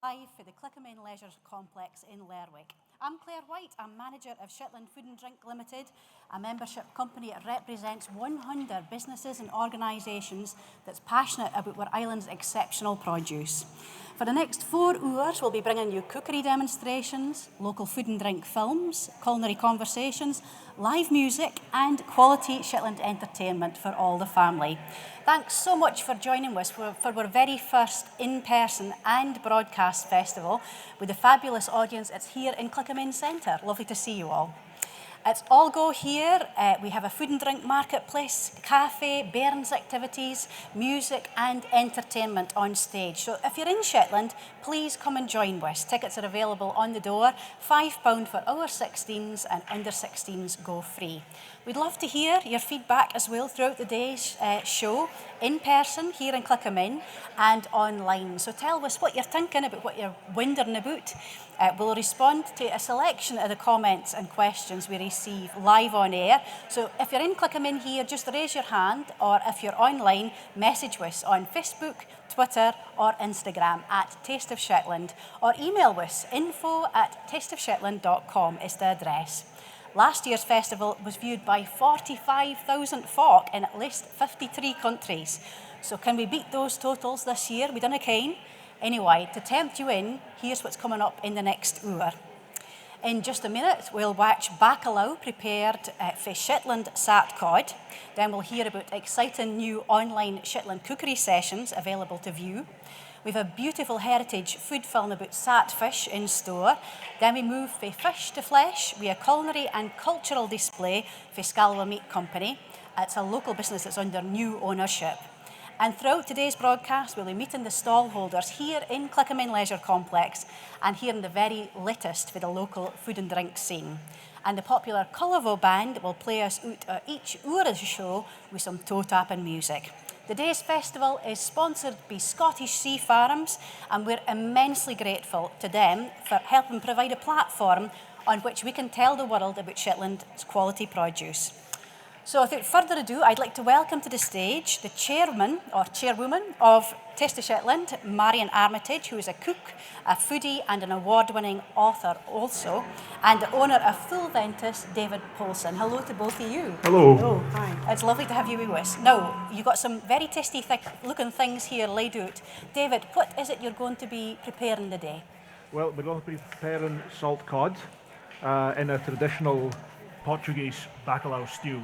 live for the Clickerman Leisure Complex in Lerwick. I'm Claire White, I'm manager of Shetland Food and Drink Limited, a membership company that represents 100 businesses and organisations that's passionate about our island's exceptional produce. For the next 4 hours, we'll be bringing you cookery demonstrations, local food and drink films, culinary conversations, live music and quality Shetland entertainment for all the family. Thanks so much for joining us for our very first in-person and broadcast festival with a fabulous audience that's here in Clickerman Centre. Lovely to see you all. It's all go here. We have a food and drink marketplace, cafe, bairns activities, music and entertainment on stage. So if you're in Shetland, please come and join us. Tickets are available on the door, £5 for our 16s and under 16s go free. We'd love to hear your feedback as well throughout the day's show, in person here in Clickerman and online. So tell us what you're thinking about, what you're wondering about. We'll respond to a selection of the comments and questions we receive live on air. So if you're in Clickerman here, just raise your hand, or if you're online, message us on Facebook, Twitter or Instagram at Taste of Shetland, or email us info@tasteofshetland.com is the address. Last year's festival was viewed by 45,000 folk in at least 53 countries. So can we beat those totals this year? We done a kind. Anyway, to tempt you in, here's what's coming up in the next hour. In just a minute, we'll watch bacalao prepared for Shetland sat cod. Then we'll hear about exciting new online Shetland cookery sessions available to view. We've a beautiful heritage food film about sat fish in store. Then we move from fish to flesh with a culinary and cultural display for Scalwa Meat Company. It's a local business that's under new ownership. And throughout today's broadcast, we'll be meeting the stall holders here in Clickerman Leisure Complex and hearing the very latest for the local food and drink scene. And the popular Cullivo band will play us out each hour of the show with some toe tapping music. Today's festival is sponsored by Scottish Sea Farms, and we're immensely grateful to them for helping provide a platform on which we can tell the world about Shetland's quality produce. So without further ado, I'd like to welcome to the stage the chairman or chairwoman of Taste of Shetland, Marion Armitage, who is a cook, a foodie and an award-winning author also, and the owner of Full Ventus, David Paulson. Hello to both of you. Hello. Hello. Hi. It's lovely to have you with us. Now, you've got some very tasty looking things here laid out. David, what is it you're going to be preparing today? Well, we're going to be preparing salt cod in a traditional Portuguese bacalao stew.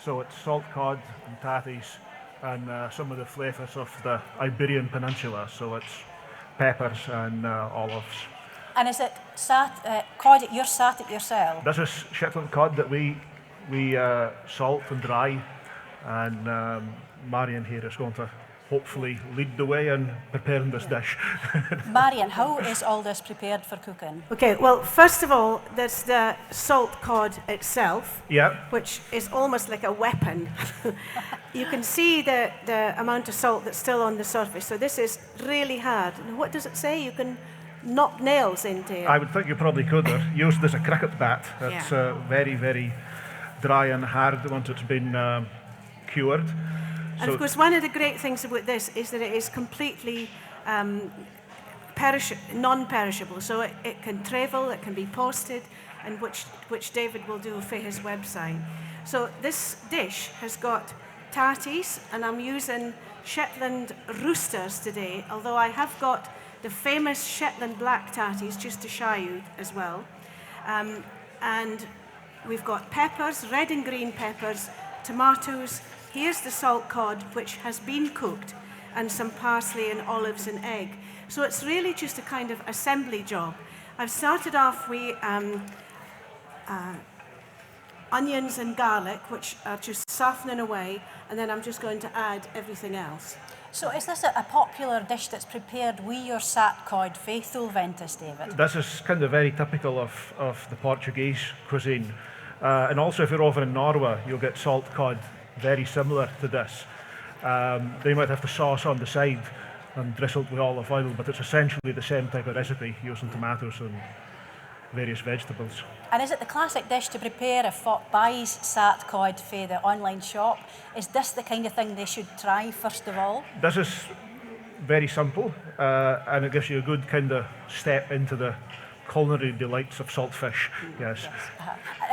So it's salt cod and tatties and some of the flavours of the Iberian Peninsula. So it's peppers and olives. And is it cod that you're sat it yourself? This is Shetland cod that we salt and dry, and Marion here is going to hopefully lead the way in preparing this dish. Marion, how is all this prepared for cooking? Okay, well, first of all, there's the salt cod itself, which is almost like a weapon. You can see the amount of salt that's still on the surface, so this is really hard. And what does it say? You can knock nails into it. I would think you probably could. Used as a cricket bat. It's very, very dry and hard once it's been cured. And of course, one of the great things about this is that it is completely non-perishable. So it can travel, it can be posted, and which David will do for his website. So this dish has got tatties, and I'm using Shetland roosters today, although I have got the famous Shetland black tatties just to show you as well. And we've got peppers, red and green peppers, tomatoes. Here's the salt cod, which has been cooked, and some parsley and olives and egg. So it's really just a kind of assembly job. I've started off with onions and garlic, which are just softening away, and then I'm just going to add everything else. So is this a popular dish that's prepared with your sat cod for Full Ventus, David? This is kind of very typical of the Portuguese cuisine. And also if you're over in Norway, you'll get salt cod very similar to this. They might have the sauce on the side and drizzled with olive oil, but it's essentially the same type of recipe using tomatoes and various vegetables. And is it the classic dish to prepare if folk buys sat cod for the online shop? Is this the kind of thing they should try first of all? This is very simple, and it gives you a good kind of step into the culinary delights of salt fish. Yes.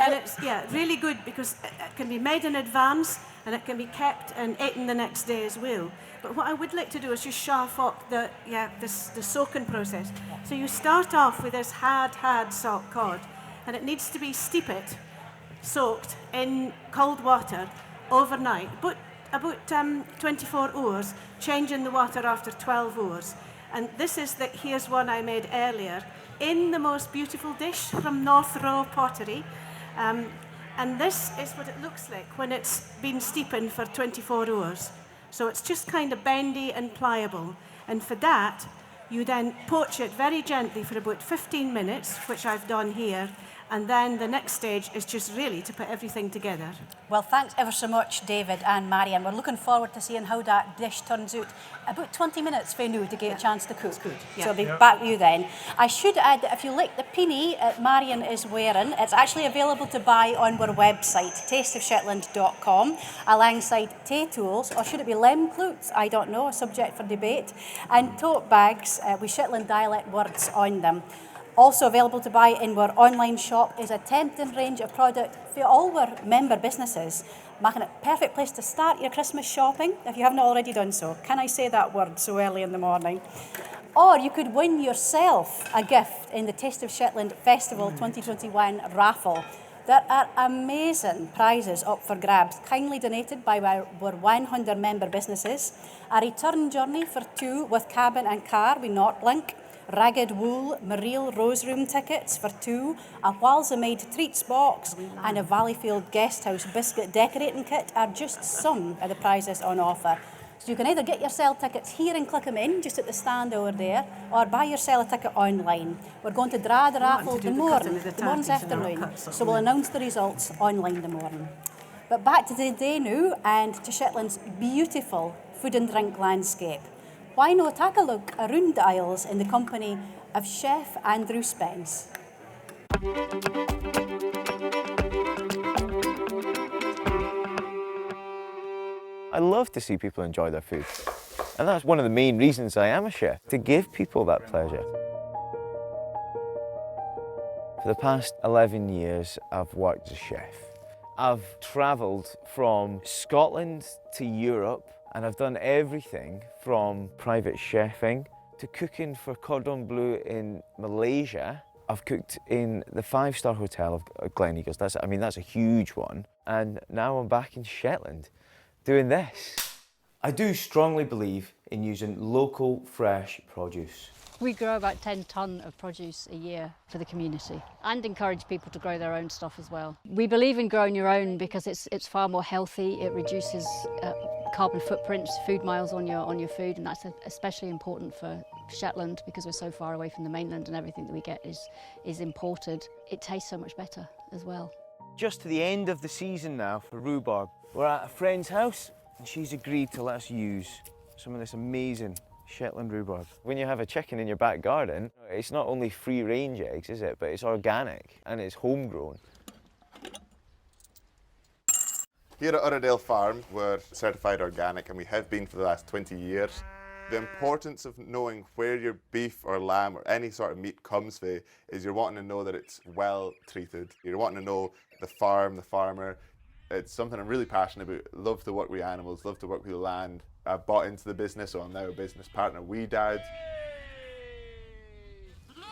And it's, really good because it can be made in advance and it can be kept and eaten the next day as well. But what I would like to do is just show off the soaking process. So you start off with this hard salt cod, and it needs to be soaked in cold water overnight, but about 24 hours, changing the water after 12 hours. And here's one I made earlier, in the most beautiful dish from North Row Pottery. And this is what it looks like when it's been steeping for 24 hours. So it's just kind of bendy and pliable. And for that, you then poach it very gently for about 15 minutes, which I've done here. And then the next stage is just really to put everything together. Well, thanks ever so much, David and Marion. We're looking forward to seeing how that dish turns out. About 20 minutes for you to get a chance to cook. That's good. So I'll be back with you then. I should add that if you like the peony Marion is wearing, it's actually available to buy on our website, tasteofshetland.com, alongside tea tools, or should it be lemclutes? I don't know, a subject for debate, and tote bags with Shetland dialect words on them. Also available to buy in our online shop is a tempting range of product for all our member businesses, making it a perfect place to start your Christmas shopping if you haven't already done so. Can I say that word so early in the morning? Or you could win yourself a gift in the Taste of Shetland Festival 2021 raffle. There are amazing prizes up for grabs, kindly donated by our 100 member businesses. A return journey for 2 with cabin and car with Northlink. Ragged wool, Mareel Rose Room tickets for 2, a Walsa Made Treats box, and a Valleyfield Guesthouse biscuit decorating kit are just some of the prizes on offer. So you can either get your sale tickets here and click them in, just at the stand over there, or buy your sale a ticket online. We're going to draw the raffle the morning's afternoon, so we'll announce the results online the morning. But back to the day now, and to Shetland's beautiful food and drink landscape. Why not take a look around the aisles in the company of Chef Andrew Spence? I love to see people enjoy their food. And that's one of the main reasons I am a chef, to give people that pleasure. For the past 11 years, I've worked as a chef. I've travelled from Scotland to Europe, and I've done everything from private chefing to cooking for Cordon Bleu in Malaysia. I've cooked in the 5-star hotel of Gleneagles. That's a huge one. And now I'm back in Shetland doing this. I do strongly believe in using local, fresh produce. We grow about 10 tonne of produce a year for the community and encourage people to grow their own stuff as well. We believe in growing your own because it's far more healthy, it reduces carbon footprints, food miles on your food, and that's especially important for Shetland because we're so far away from the mainland and everything that we get is imported. It tastes so much better as well. Just to the end of the season now for rhubarb. We're at a friend's house and she's agreed to let us use some of this amazing Shetland rhubarb. When you have a chicken in your back garden, it's not only free-range eggs, is it? But it's organic and it's homegrown. Here at Uradale Farm, we're certified organic and we have been for the last 20 years. The importance of knowing where your beef or lamb or any sort of meat comes from is you're wanting to know that it's well treated. You're wanting to know the farm, the farmer. It's something I'm really passionate about. Love to work with animals, love to work with the land. I bought into the business, so I'm now a business partner. Dad,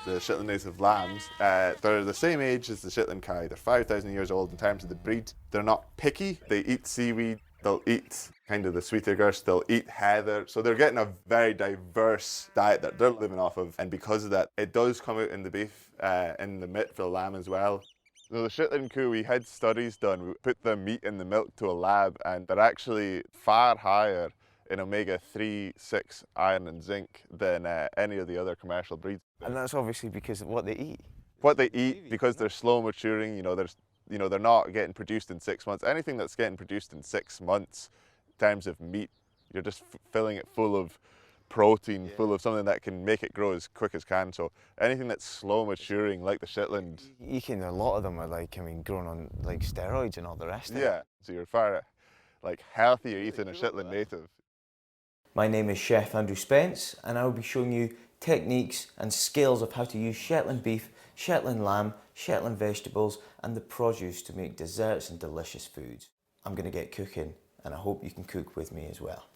the Shetland native lambs, they're the same age as the Shetland Kai. They're 5,000 years old in terms of the breed. They're not picky. They eat seaweed. They'll eat kind of the sweeter grass. They'll eat heather. So they're getting a very diverse diet that they're living off of. And because of that, it does come out in the beef, in the meat for the lamb as well. So the Shetland Coup, we had studies done. We put the meat in the milk to a lab, and they're actually far higher in omega-3, 6, iron and zinc than any of the other commercial breeds. And that's obviously because of what they eat. What they eat, because they're slow maturing, they're not getting produced in 6 months. Anything that's getting produced in 6 months in terms of meat, you're just filling it full of protein, full of something that can make it grow as quick as can. So anything that's slow maturing, like the Shetland. A lot of them are grown on steroids and all the rest of it. Yeah, so you're far healthier eating a Shetland native. My name is Chef Andrew Spence, and I will be showing you techniques and skills of how to use Shetland beef, Shetland lamb, Shetland vegetables and the produce to make desserts and delicious foods. I'm going to get cooking, and I hope you can cook with me as well.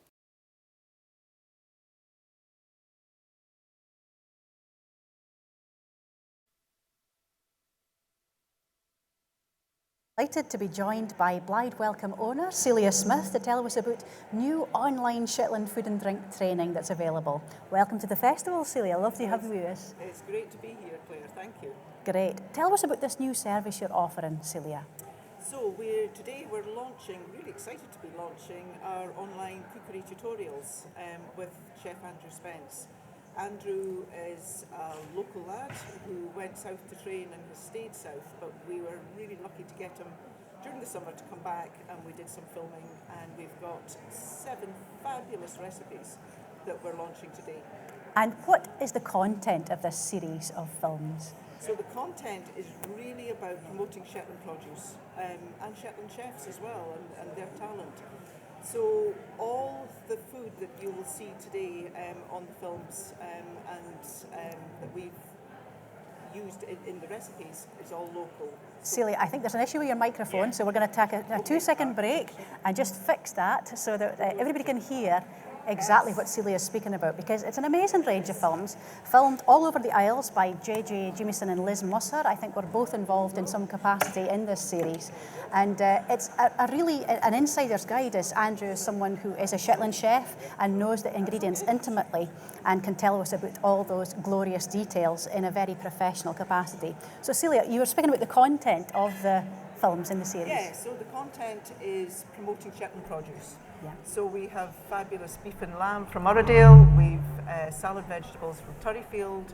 Delighted to be joined by Blythe Welcome owner Celia Smith to tell us about new online Shetland food and drink training that's available. Welcome to the festival, Celia. Lovely to have you with us. It's great to be here, Claire. Thank you. Great. Tell us about this new service you're offering, Celia. So today we're launching, really excited to be launching our online cookery tutorials with Chef Andrew Spence. Andrew is a local lad who went south to train and has stayed south, but we were really lucky to get him during the summer to come back, and we did some filming, and we've got 7 fabulous recipes that we're launching today. And what is the content of this series of films? So the content is really about promoting Shetland produce and Shetland chefs as well, and their talent. So all the food that you will see today on the films and that we've used in the recipes is all local. Celia, I think there's an issue with your microphone, so we're going to take a 2-second break and just fix that so that everybody can hear exactly what Celia is speaking about, because it's an amazing range of films, filmed all over the Isles by J.J. Jamieson and Liz Musser. I think we're both involved in some capacity in this series. And it's a really an insider's guide, as Andrew is someone who is a Shetland chef and knows the ingredients intimately and can tell us about all those glorious details in a very professional capacity. So Celia, you were speaking about the content of the films in the series. Yeah, so the content is promoting Shetland produce. Yeah. So we have fabulous beef and lamb from Uradale, we've salad vegetables from Turryfield,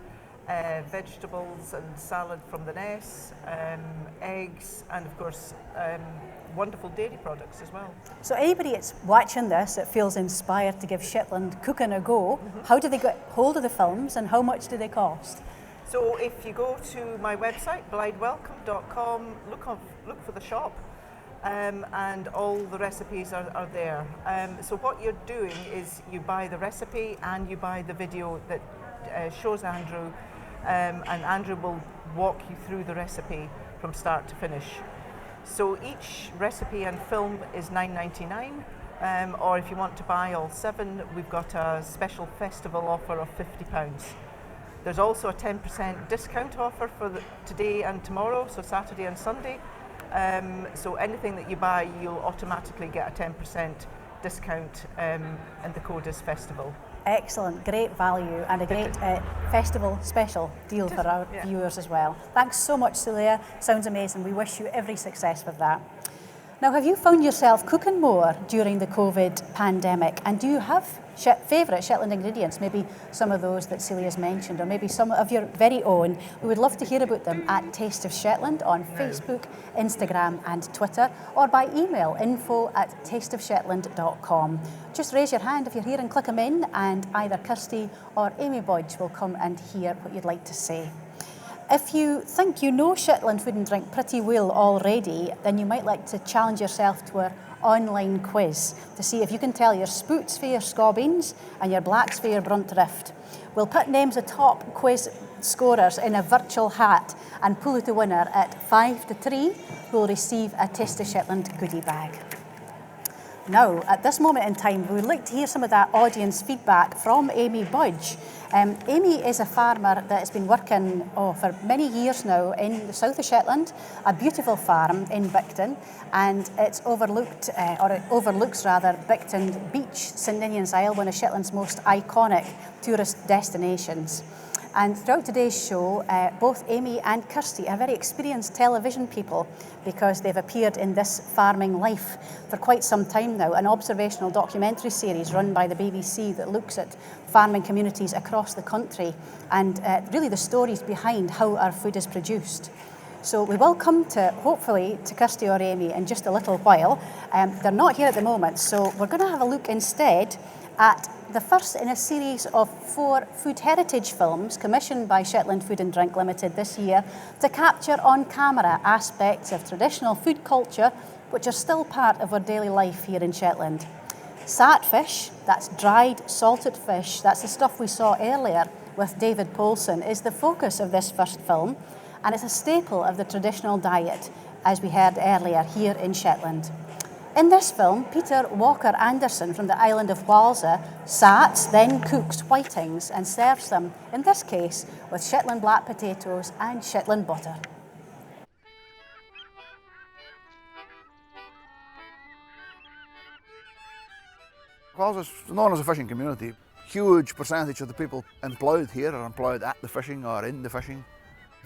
vegetables and salad from the Ness, eggs, and of course wonderful dairy products as well. So anybody that's watching this that feels inspired to give Shetland cooking a go, how do they get hold of the films and how much do they cost? So if you go to my website, blithewelcome.com, look for the shop. And all the recipes are there. So what you're doing is you buy the recipe and you buy the video that shows Andrew, and Andrew will walk you through the recipe from start to finish. So each recipe and film is $9.99, or if you want to buy all 7, we've got a special festival offer of £50. There's also a 10% discount offer for today and tomorrow, so Saturday and Sunday. So anything that you buy, you'll automatically get a 10% discount, and the code is festival. Excellent, great value and a great festival special deal for our viewers as well. Thanks so much, Celia. Sounds amazing. We wish you every success with that. Now, have you found yourself cooking more during the COVID pandemic? And do you have favourite Shetland ingredients, maybe some of those that Celia's mentioned, or maybe some of your very own? We would love to hear about them at Taste of Shetland on Facebook, Instagram and Twitter, or by email info@tasteofshetland.com. Just raise your hand if you're here and click them in, and either Kirsty or Amy Bodge will come and hear what you'd like to say. If you think you know Shetland food and drink pretty well already, then you might like to challenge yourself to our online quiz to see if you can tell your spoots for your scobbins and your blacks for your brunt rift. We'll put names of top quiz scorers in a virtual hat and pull out a winner at 5 to 3 who will receive a Taste of Shetland goodie bag. Now, at this moment in time, we would like to hear some of that audience feedback from Amy Bodge. Amy is a farmer that has been working for many years now in the south of Shetland, a beautiful farm in Bicton, and it overlooks Bicton Beach, St Ninian's Isle, one of Shetland's most iconic tourist destinations. And throughout today's show, both Amy and Kirsty are very experienced television people because they've appeared in This Farming Life for quite some time now, an observational documentary series run by the BBC that looks at farming communities across the country and really the stories behind how our food is produced. So we will come to, hopefully, to Kirsty or Amy in just a little while. They're not here at the moment, so we're going to have a look instead at the first in a series of 4 food heritage films commissioned by Shetland Food and Drink Limited this year to capture on camera aspects of traditional food culture which are still part of our daily life here in Shetland. Satfish, that's dried salted fish, that's the stuff we saw earlier with David Polson, is the focus of this first film, and it's a staple of the traditional diet, as we heard earlier here in Shetland. In this film, Peter Walker Anderson from the island of Walser sats, then cooks whitings and serves them, in this case, with Shetland black potatoes and Shetland butter. Walser's known as a fishing community. Huge percentage of the people employed here are employed at the fishing or in the fishing.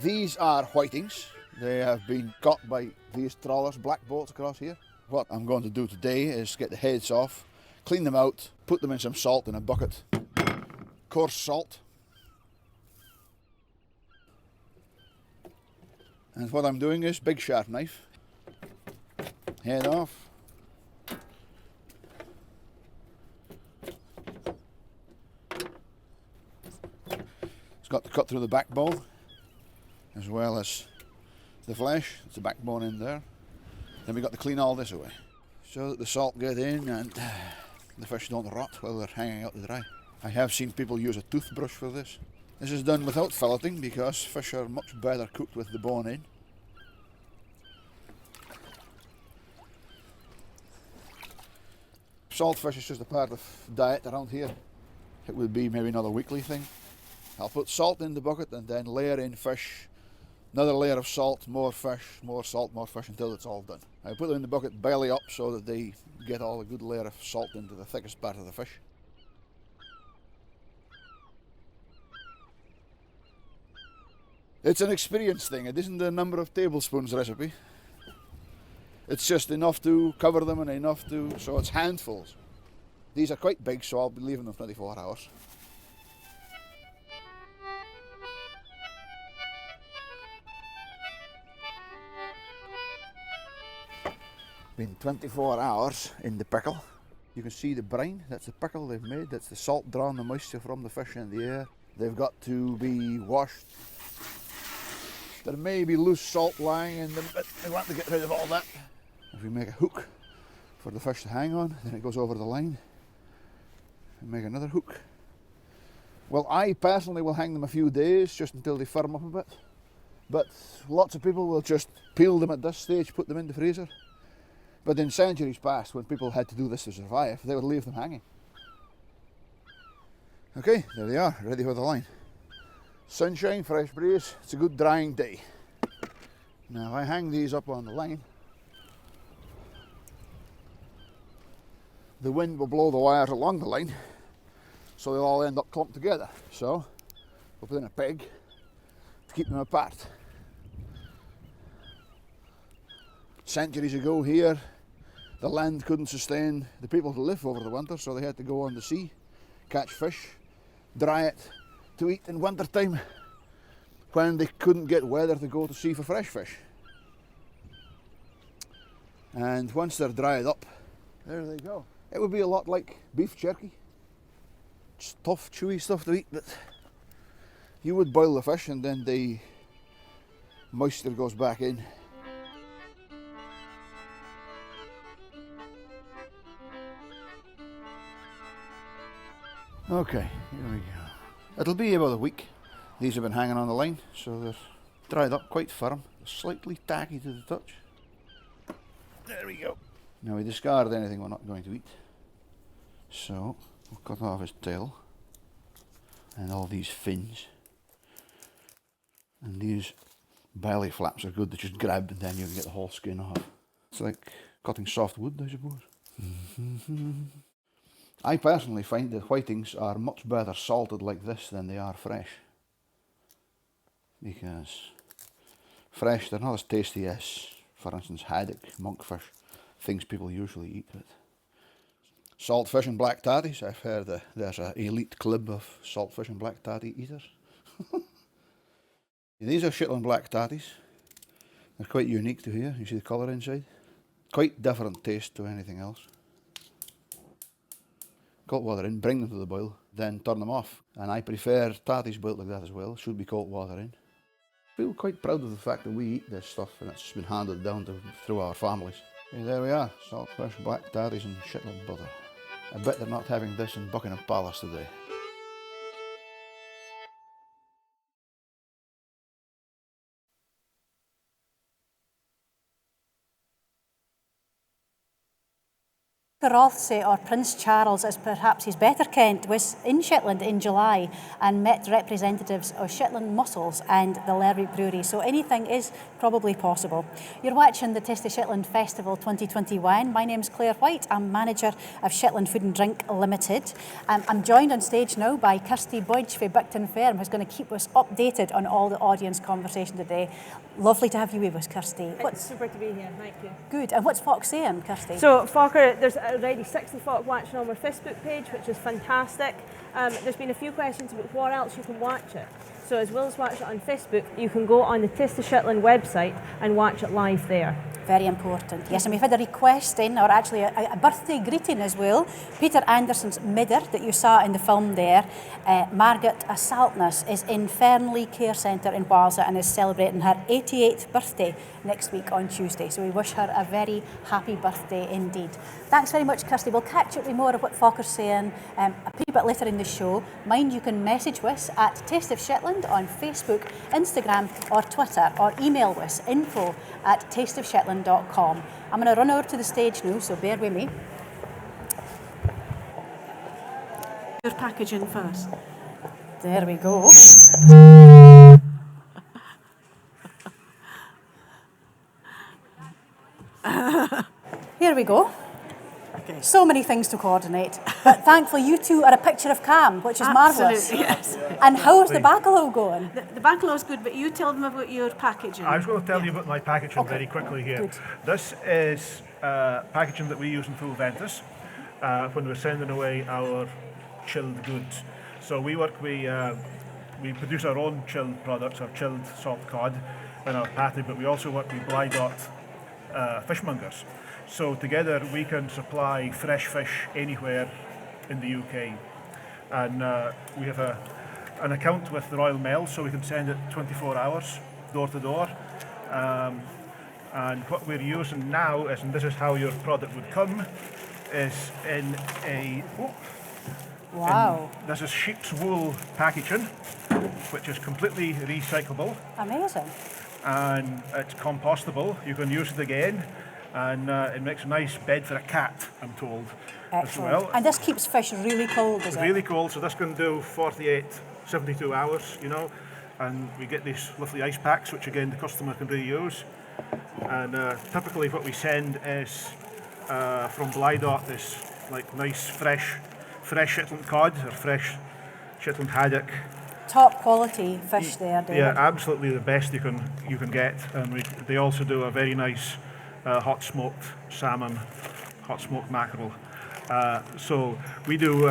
These are whitings. They have been caught by these trawlers, black boats across here. What I'm going to do today is get the heads off, clean them out, put them in some salt in a bucket. Coarse salt. And what I'm doing is big sharp knife. Head off. It's got to cut through the backbone as well as the flesh. It's the backbone in there. Then we've got to clean all this away so that the salt get in and the fish don't rot while they're hanging out to dry. I have seen people use a toothbrush for this. This is done without filleting because fish are much better cooked with the bone in. Salt fish is just a part of diet around here. It will be maybe not a weekly thing. I'll put salt in the bucket and then layer in fish, another layer of salt, more fish, more salt, more fish until it's all done. I put them in the bucket belly up so that they get all a good layer of salt into the thickest part of the fish. It's an experience thing. It isn't a number of tablespoons recipe. It's just enough to cover them and enough to, so it's handfuls. These are quite big, so I'll be leaving them 24 hours. Been 24 hours in the pickle. You can see the brine, that's the pickle they've made, that's the salt drawing the moisture from the fish in the air. They've got to be washed. There may be loose salt lying in them, but we want to get rid of all that. If we make a hook for the fish to hang on, then it goes over the line and make another hook. Well, I personally will hang them a few days just until they firm up a bit, but lots of people will just peel them at this stage, put them in the freezer. But in centuries past, when people had to do this to survive, they would leave them hanging. Okay, there they are, ready for the line. Sunshine, fresh breeze, it's a good drying day. Now if I hang these up on the line, the wind will blow the wires along the line, so they'll all end up clumped together. So we'll put in a peg to keep them apart. Centuries ago here, the land couldn't sustain the people to live over the winter, so they had to go on the sea, catch fish, dry it to eat in winter time when they couldn't get weather to go to sea for fresh fish. And once they're dried up, there they go. It would be a lot like beef jerky. It's tough, chewy stuff to eat, but you would boil the fish and then the moisture goes back in. Okay, here we go. It'll be about a week. These have been hanging on the line, so they're dried up quite firm. Slightly tacky to the touch. There we go. Now we discard anything we're not going to eat. So we'll cut off his tail and all these fins. And these belly flaps are good to just grab and then you can get the whole skin off. It's like cutting soft wood, I suppose. I personally find that whitings are much better salted like this than they are fresh. Because fresh, they're not as tasty as, for instance, haddock, monkfish, things people usually eat. But salt fish and black tatties, I've heard there's an elite club of salt fish and black tatty eaters. These are Shetland black tatties. They're quite unique to here. You see the colour inside? Quite different taste to anything else. Cold water in, bring them to the boil, then turn them off. And I prefer tatties boiled like that as well. Should be cold water in. I feel quite proud of the fact that we eat this stuff and it's been handed down through our families. Okay, there we are, salt fish, black tatties and Shetland butter. I bet they're not having this in Buckingham Palace today. Rothsay, or Prince Charles as perhaps he's better kent, was in Shetland in July and met representatives of Shetland Mussels and the Lerwick Brewery, so anything is probably possible. You're watching the Taste of Shetland Festival 2021. My name's Claire White. I'm manager of Shetland Food and Drink Limited. I'm joined on stage now by Kirsty Bodge from Buckton Firm, who's going to keep us updated on all the audience conversation today. Lovely to have you with us, Kirsty. It's super to be here, thank you. Good. And what's folk saying, Kirsty? So Fokker, there's already 60 folk watching on our Facebook page, which is fantastic. There's been a few questions about where else you can watch it. So as well as watch it on Facebook, you can go on the Taste of Shetland website and watch it live there. Very important. Yes, and we've had a request in, or actually a birthday greeting as well. Peter Anderson's midder that you saw in the film there, Margaret Asaltness, is in Fernley Care Centre in Wales and is celebrating her 88th birthday next week on Tuesday. So we wish her a very happy birthday indeed. Thanks very much, Kirsty. We'll catch up with more of what folk are saying a pretty bit later in the show. Mind you can message us at Taste of Shetland on Facebook, Instagram or Twitter, or email us info@tasteofshetland.com. I'm going to run over to the stage now, so bear with me. Your packaging first. There we go. Here we go. Okay. So many things to coordinate, but thankfully you two are a picture of calm, which is marvellous. Yes. And how's the bacalhau going? The bacalhau's good, but you tell them about your packaging. I was going to tell you about my packaging very quickly here. Good. This is packaging that we use in Full Ventus when we're sending away our chilled goods. So we produce our own chilled products, our chilled salt cod and our patty, but we also work with Blydot fishmongers. So together we can supply fresh fish anywhere in the UK. And we have an account with the Royal Mail, so we can send it 24 hours, door to door. And what we're using now is, and this is how your product would come, is in a... Wow. This is sheep's wool packaging, which is completely recyclable. Amazing. And it's compostable. You can use it again. And it makes a nice bed for a cat, I'm told. Excellent. As well. And this keeps fish really cold, does it? Really cold, so this can do 48, 72 hours, you know. And we get these lovely ice packs, which again the customer can reuse. And typically what we send is from Blydot is like nice fresh Shetland cod or fresh Shetland haddock. Top quality fish there, David. Yeah, absolutely the best you can get. And they also do a very nice hot smoked salmon, hot smoked mackerel. So we do,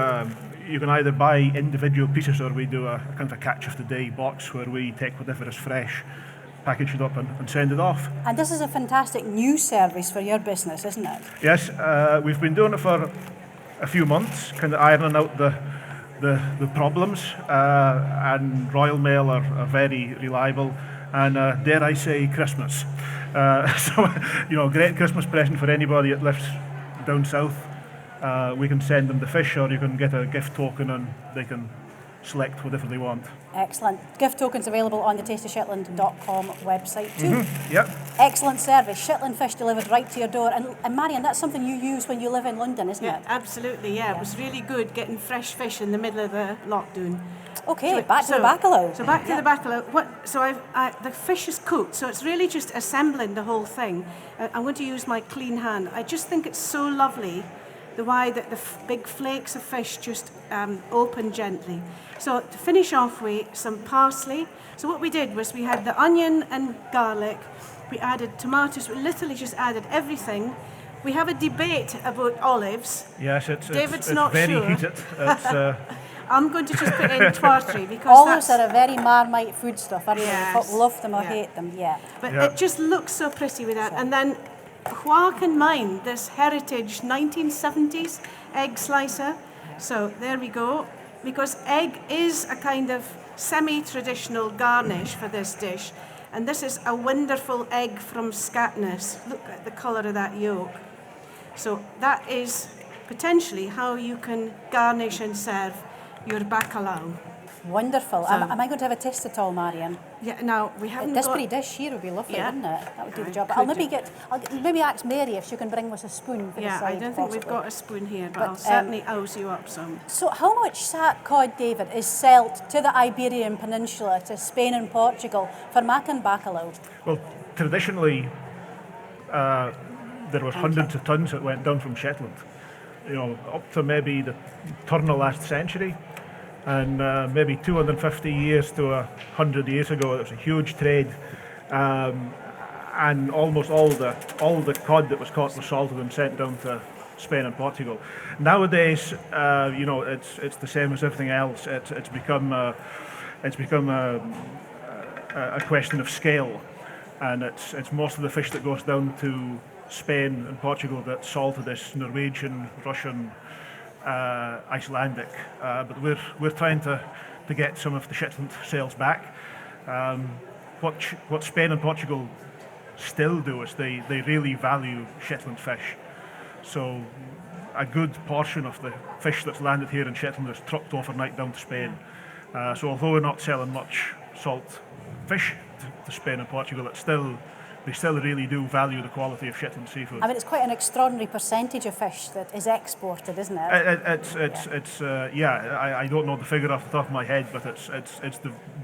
you can either buy individual pieces or we do a kind of a catch of the day box where we take whatever is fresh, package it up and send it off. And this is a fantastic new service for your business, isn't it? Yes, we've been doing it for a few months, kind of ironing out the problems, and Royal Mail are very reliable, and dare I say Christmas. So, you know, great Christmas present for anybody that lives down south. We can send them the fish, or you can get a gift token and they can select whatever they want. Excellent. Gift tokens available on the tasteofshetland.com website too. Mm-hmm. Yep. Excellent service. Shetland fish delivered right to your door. And Marion, that's something you use when you live in London, isn't it? Absolutely, yeah. It was really good getting fresh fish in the middle of the lockdown. Okay, back to the bacalhau. So back to the bacalhau. The fish is cooked, so it's really just assembling the whole thing. I'm going to use my clean hand. I just think it's so lovely the way that the big flakes of fish just open gently. So to finish off with some parsley. So what we did was we had the onion and garlic. We added tomatoes. We literally just added everything. We have a debate about olives. Yes, it's not very sure. heated. It's, I'm going to just put in twartry because Olives are a very Marmite foodstuff, aren't Yes. they? Folk love them or hate them, yeah. But it just looks so pretty with that. And then whack in mind this heritage 1970s egg slicer. So there we go. Because egg is a kind of semi-traditional garnish for this dish. And this is a wonderful egg from Scatness. Look at the colour of that yolk. So that is potentially how you can garnish and serve your bacalao. Wonderful. So- Am I going to have a taste at all, Marion? Yeah, now we haven't This got... pretty dish here would be lovely, Yeah. wouldn't it? That would do the Right, job. could I'll maybe ask Mary if she can bring us a spoon for the Yeah, side. I don't think we've possibly. got a spoon here, but But, I'll certainly owse you up some. So how much sack cod, David, is sold to the Iberian Peninsula, to Spain and Portugal for making bacalao? Well, traditionally, there was hundreds of tons that went down from Shetland, up to maybe the turn of last century. And maybe 250 years to 100 years ago, there was a huge trade, and almost all the cod that was caught was salted and sent down to Spain and Portugal. Nowadays, it's the same as everything else. It's become a question of scale, and it's most of the fish that goes down to Spain and Portugal that's salted is Norwegian, Russian, Icelandic, but we're trying to get some of the Shetland sales back. What Spain and Portugal still do is they really value Shetland fish. So a good portion of the fish that's landed here in Shetland is trucked overnight down to Spain. So although we're not selling much salt fish to Spain and Portugal, they still really do value the quality of Shetland seafood. I mean, it's quite an extraordinary percentage of fish that is exported, isn't it? I don't know the figure off the top of my head, but it's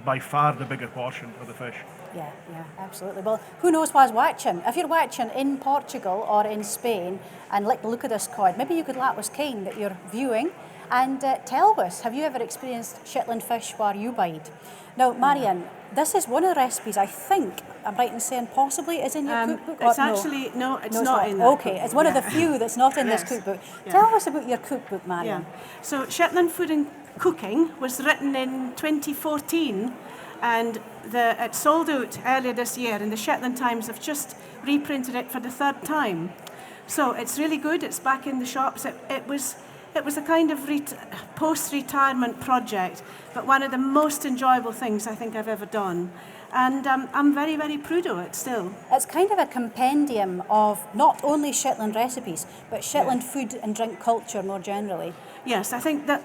by far the bigger portion of the fish. Yeah, absolutely. Well, who knows what's watching? If you're watching in Portugal or in Spain and like the look of this cod, maybe you could let us keen that you're viewing and tell us, have you ever experienced Shetland fish where you bide? Now, Marion, this is one of the recipes, I think, I'm right in saying possibly is in your cookbook? It's or actually, no, it's No, not in that Okay, cookbook. it's one of the few that's not in this cookbook. Tell us about your cookbook, Marion. So Shetland Food and Cooking was written in 2014, and it sold out earlier this year, and the Shetland Times have just reprinted it for the third time. So it's really good. It's back in the shops. It was a kind of post-retirement project, but one of the most enjoyable things I think I've ever done. And I'm very, very proud of it still. It's kind of a compendium of not only Shetland recipes, but Shetland food and drink culture more generally. Yes, I think that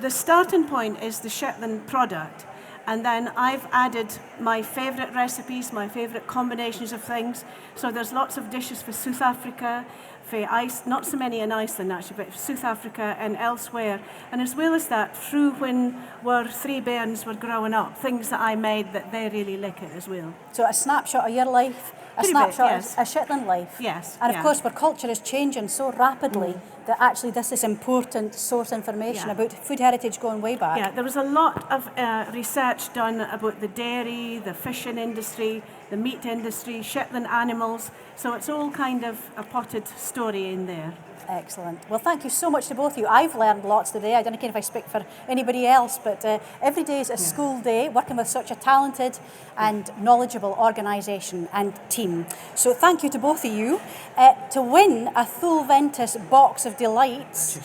the starting point is the Shetland product. And then I've added my favourite recipes, my favourite combinations of things. So there's lots of dishes for South Africa, for not so many in Iceland actually, but South Africa and elsewhere. And as well as that, through when our three bairns were growing up, things that I made that they really like it as well. So a snapshot of your life, a Pretty bit, snapshot yes. of a Shetland life. Yes, And of yeah. course, where culture is changing so rapidly that actually this is important source information about food heritage going way back. Yeah, there was a lot of research done about the dairy, the fishing industry, the meat industry, Shetland animals. So it's all kind of a potted story in there. Excellent. Well, thank you so much to both of you. I've learned lots today. I don't know if I speak for anybody else, but every day is a school day working with such a talented and knowledgeable organisation and team. So thank you to both of you. To win a full Ventus box of delights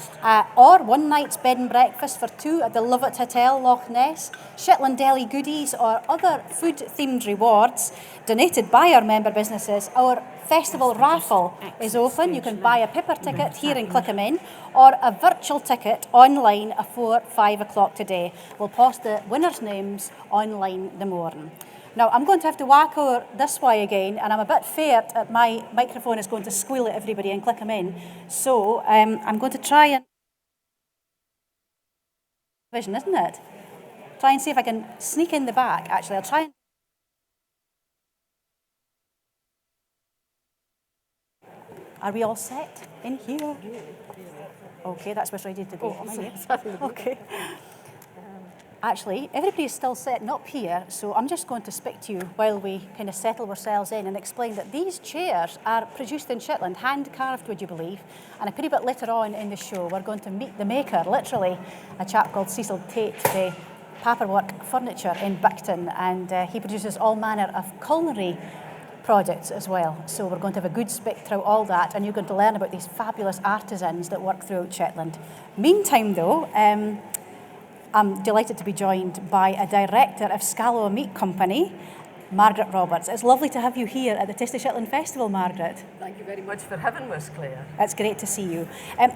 or one night's bed and breakfast for two at the Lovett Hotel, Loch Ness, Shetland Deli goodies or other food-themed rewards donated by our member businesses, our festival raffle is open. You can buy a paper ticket here and click them in, or a virtual ticket online before 5 o'clock today. We'll post the winners' names online in the morning. Now, I'm going to have to whack over this way again, and I'm a bit feared that my microphone is going to squeal at everybody and click them in. So I'm going to try and... Vision, isn't it? Try and see if I can sneak in the back. Actually, I'll try and... Are we all set in here? Okay, that's what's ready to be. Okay. Actually, everybody's still setting up here, so I'm just going to speak to you while we kind of settle ourselves in and explain that these chairs are produced in Shetland, hand-carved, would you believe? And a pretty bit later on in the show, we're going to meet the maker, literally, a chap called Cecil Tate, the Paperwork Furniture in Bicton, and he produces all manner of culinary projects as well. So we're going to have a good speak through all that, and you're going to learn about these fabulous artisans that work throughout Shetland. Meantime, though, I'm delighted to be joined by a director of Scallow Meat Company, Margaret Roberts. It's lovely to have you here at the Taste of Shetland Festival, Margaret. Thank you very much for having us, Claire. It's great to see you.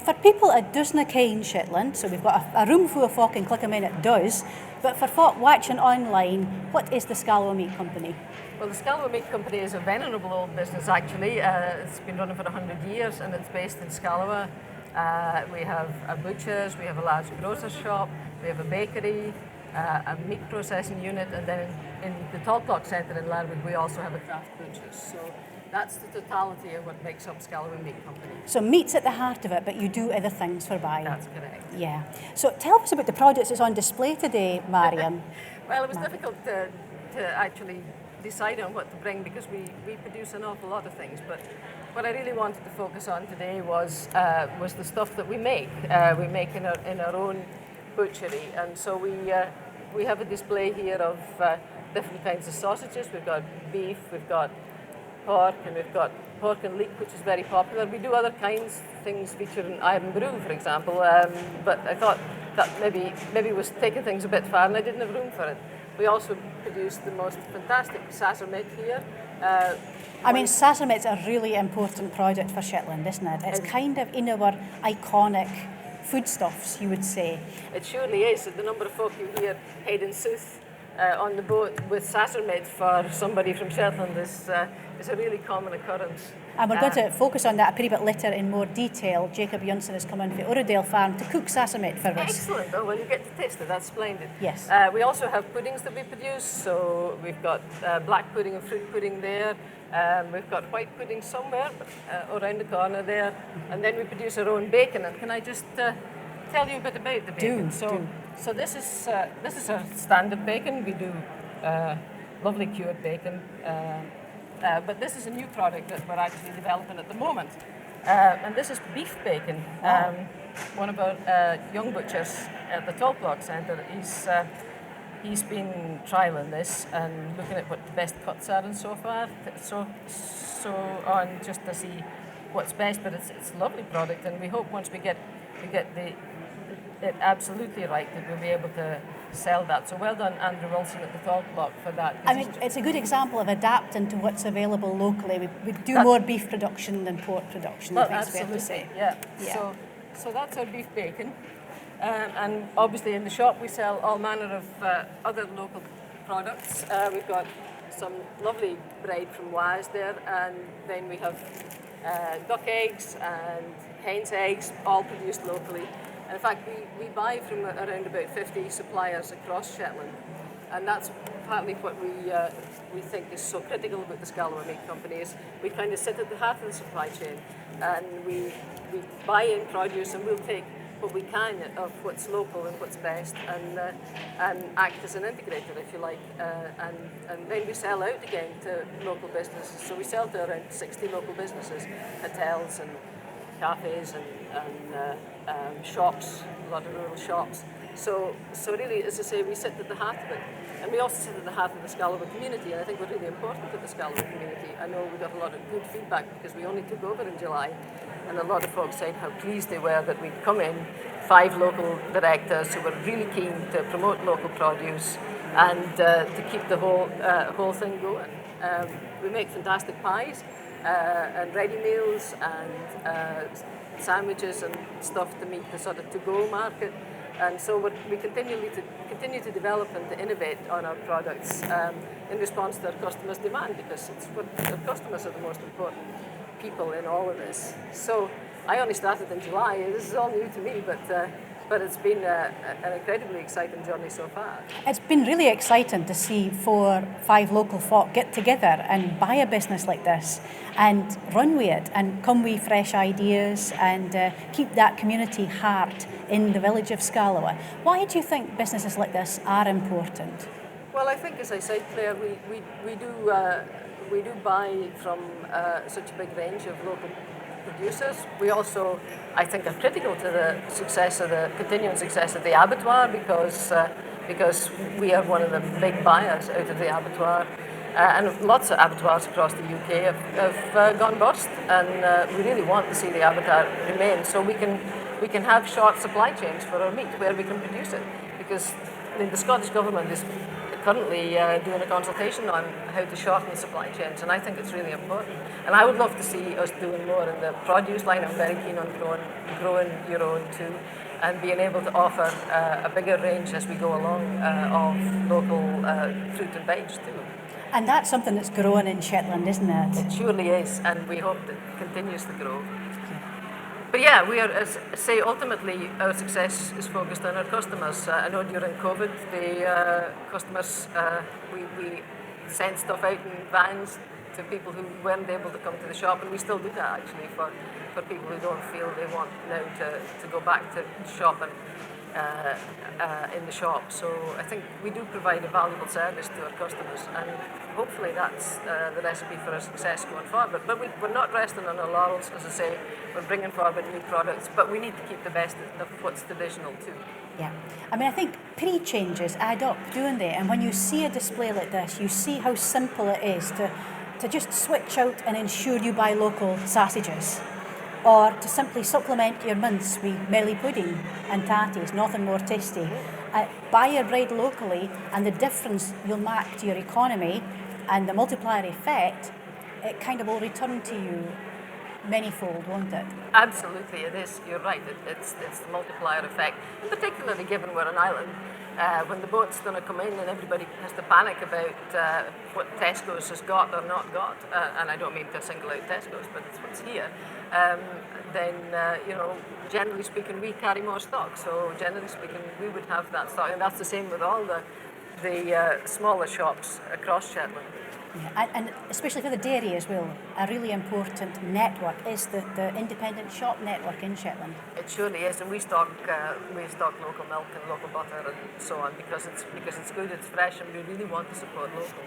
For people that doesn't ken Shetland, so we've got a room full of folk in Clickamen that does, but for folk watching online, what is the Scallow Meat Company? Well, the Scallow Meat Company is a venerable old business, actually. It's been running for 100 years and it's based in Scallow. We have a butcher's, we have a large grocer's shop, we have a bakery, a meat processing unit, and then in the Talklock Centre in Lerwick we also have a craft butcher's. So that's the totality of what makes up Scallow Meat Company. So meat's at the heart of it, but you do other things for buying. That's correct. Yeah. So tell us about the products that's on display today, Marion. Well, it was difficult to actually decide on what to bring because we produce an awful lot of things, but what I really wanted to focus on today was the stuff that we make. We make in our own butchery, and so we have a display here of different kinds of sausages. We've got beef, we've got pork, and we've got pork and leek, which is very popular. We do other things featuring iron brew, for example, but I thought that maybe was taking things a bit far, and I didn't have room for it. We also produce the most fantastic sassermet here. I mean, sassermet's a really important product for Shetland, isn't it? It's kind of in our iconic foodstuffs, you would say. It surely is. The number of folk you hear heading south on the boat with sassermet for somebody from Shetland is a really common occurrence. And we're going to focus on that a pretty bit later in more detail. Jacob Johnson has come in from Uredale Farm to cook sassermet for us. Excellent. Oh, well, you get to taste it. That's splendid. Yes. We also have puddings that we produce. So we've got black pudding and fruit pudding there. We've got white pudding somewhere around the corner there. And then we produce our own bacon. And can I just tell you a bit about the bacon? So this is our standard bacon. We do lovely cured bacon. But this is a new product that we're actually developing at the moment. And this is beef bacon. One of our young butchers at the Talklock Centre, he's been trialling this and looking at what the best cuts are and so far, so on, just to see what's best. But it's a lovely product, and we hope once we get it absolutely right that we'll be able to sell that. So well done, Andrew Wilson at the Talklock for that. I mean, it's a good example of adapting to what's available locally. We do more beef production than pork production, well, I think it's fair to absolutely, say. yeah. So that's our beef bacon. And obviously in the shop we sell all manner of other local products. We've got some lovely bread from Waz there, and then we have duck eggs and hen's eggs, all produced locally. And in fact, we buy from around about 50 suppliers across Shetland, and that's partly what we think is so critical about the Scallow Meat Company is we kind of sit at the heart of the supply chain, and we buy in produce, and we'll take what we can of what's local and what's best, and act as an integrator, if you like, and then we sell out again to local businesses. So we sell to around 60 local businesses, hotels and cafes and shops, a lot of rural shops. So really, as I say, we sit at the heart of it. And we also sit at the heart of the Scallow Community, and I think we're really important to the Scallow Community. I know we got a lot of good feedback because we only took over in July, and a lot of folks said how pleased they were that we'd come in, 5 local directors who were really keen to promote local produce and to keep the whole thing going. We make fantastic pies and ready meals and sandwiches and stuff to meet the sort of to-go market. And so we continue to develop and to innovate on our products in response to our customers' demand, because our customers are the most important people in all of this. So I only started in July. This is all new to me, but it's been an incredibly exciting journey so far. It's been really exciting to see 4, 5 local folk get together and buy a business like this and run with it and come with fresh ideas and keep that community heart in the village of Scallow. Why do you think businesses like this are important? Well, I think, as I said, Claire, we do buy from such a big range of local producers. We also, I think, are critical to the continuing success of the abattoir because we are one of the big buyers out of the abattoir. And lots of abattoirs across the UK have gone bust, and we really want to see the abattoir remain so we can have short supply chains for our meat where we can produce it. Because the Scottish Government is currently doing a consultation on how to shorten supply chains, and I think it's really important. And I would love to see us doing more in the produce line. I'm very keen on growing your own too, and being able to offer a bigger range as we go along of local fruit and veg too. And that's something that's growing in Shetland, isn't it? It surely is, and we hope that it continues to grow. But yeah, we are, as I say, ultimately our success is focused on our customers. I know during COVID, the customers, we sent stuff out in vans to people who weren't able to come to the shop, and we still do that actually for people who don't feel they want now to go back to shop and in the shop. So I think we do provide a valuable service to our customers, and hopefully that's the recipe for our success going forward. But we're not resting on our laurels, as I say. We're bringing forward new products, but we need to keep the best of what's traditional too. Yeah, I mean, I think pre-changes add up, don't they? And when you see a display like this, you see how simple it is to just switch out and ensure you buy local sausages, or to simply supplement your mince with melly pudding and tatties, nothing more tasty. Buy your bread locally, and the difference you'll make to your economy and the multiplier effect, it kind of will return to you manyfold, won't it? Absolutely, it is. You're right. It's the multiplier effect, and particularly given we're an island. When the boat's going to come in and everybody has to panic about what Tesco's has got or not got, and I don't mean to single out Tesco's, but it's what's here, then, generally speaking, we carry more stock. So generally speaking, we would have that stock, and that's the same with all the smaller shops across Shetland. Yeah, and especially for the dairy as well, a really important network is the independent shop network in Shetland. It surely is, and we stock local milk and local butter and so on because it's good, it's fresh, and we really want to support local.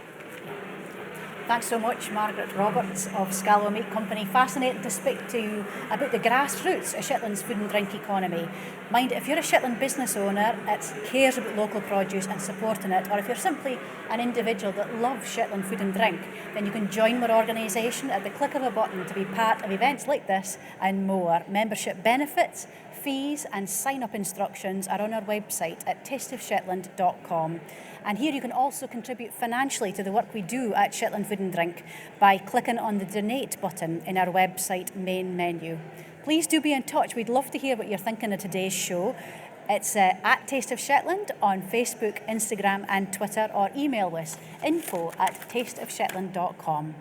Thanks so much, Margaret Roberts of Scallow Meat Company. Fascinating to speak to you about the grassroots of Shetland's food and drink economy. Mind, if you're a Shetland business owner that cares about local produce and supporting it, or if you're simply an individual that loves Shetland food and drink, then you can join our organisation at the click of a button to be part of events like this and more. Membership benefits, fees and sign-up instructions are on our website at tasteofshetland.com. And here you can also contribute financially to the work we do at Shetland Food and Drink by clicking on the donate button in our website main menu. Please do be in touch. We'd love to hear what you're thinking of today's show. It's at Taste of Shetland on Facebook, Instagram and Twitter, or email us info@tasteofshetland.com.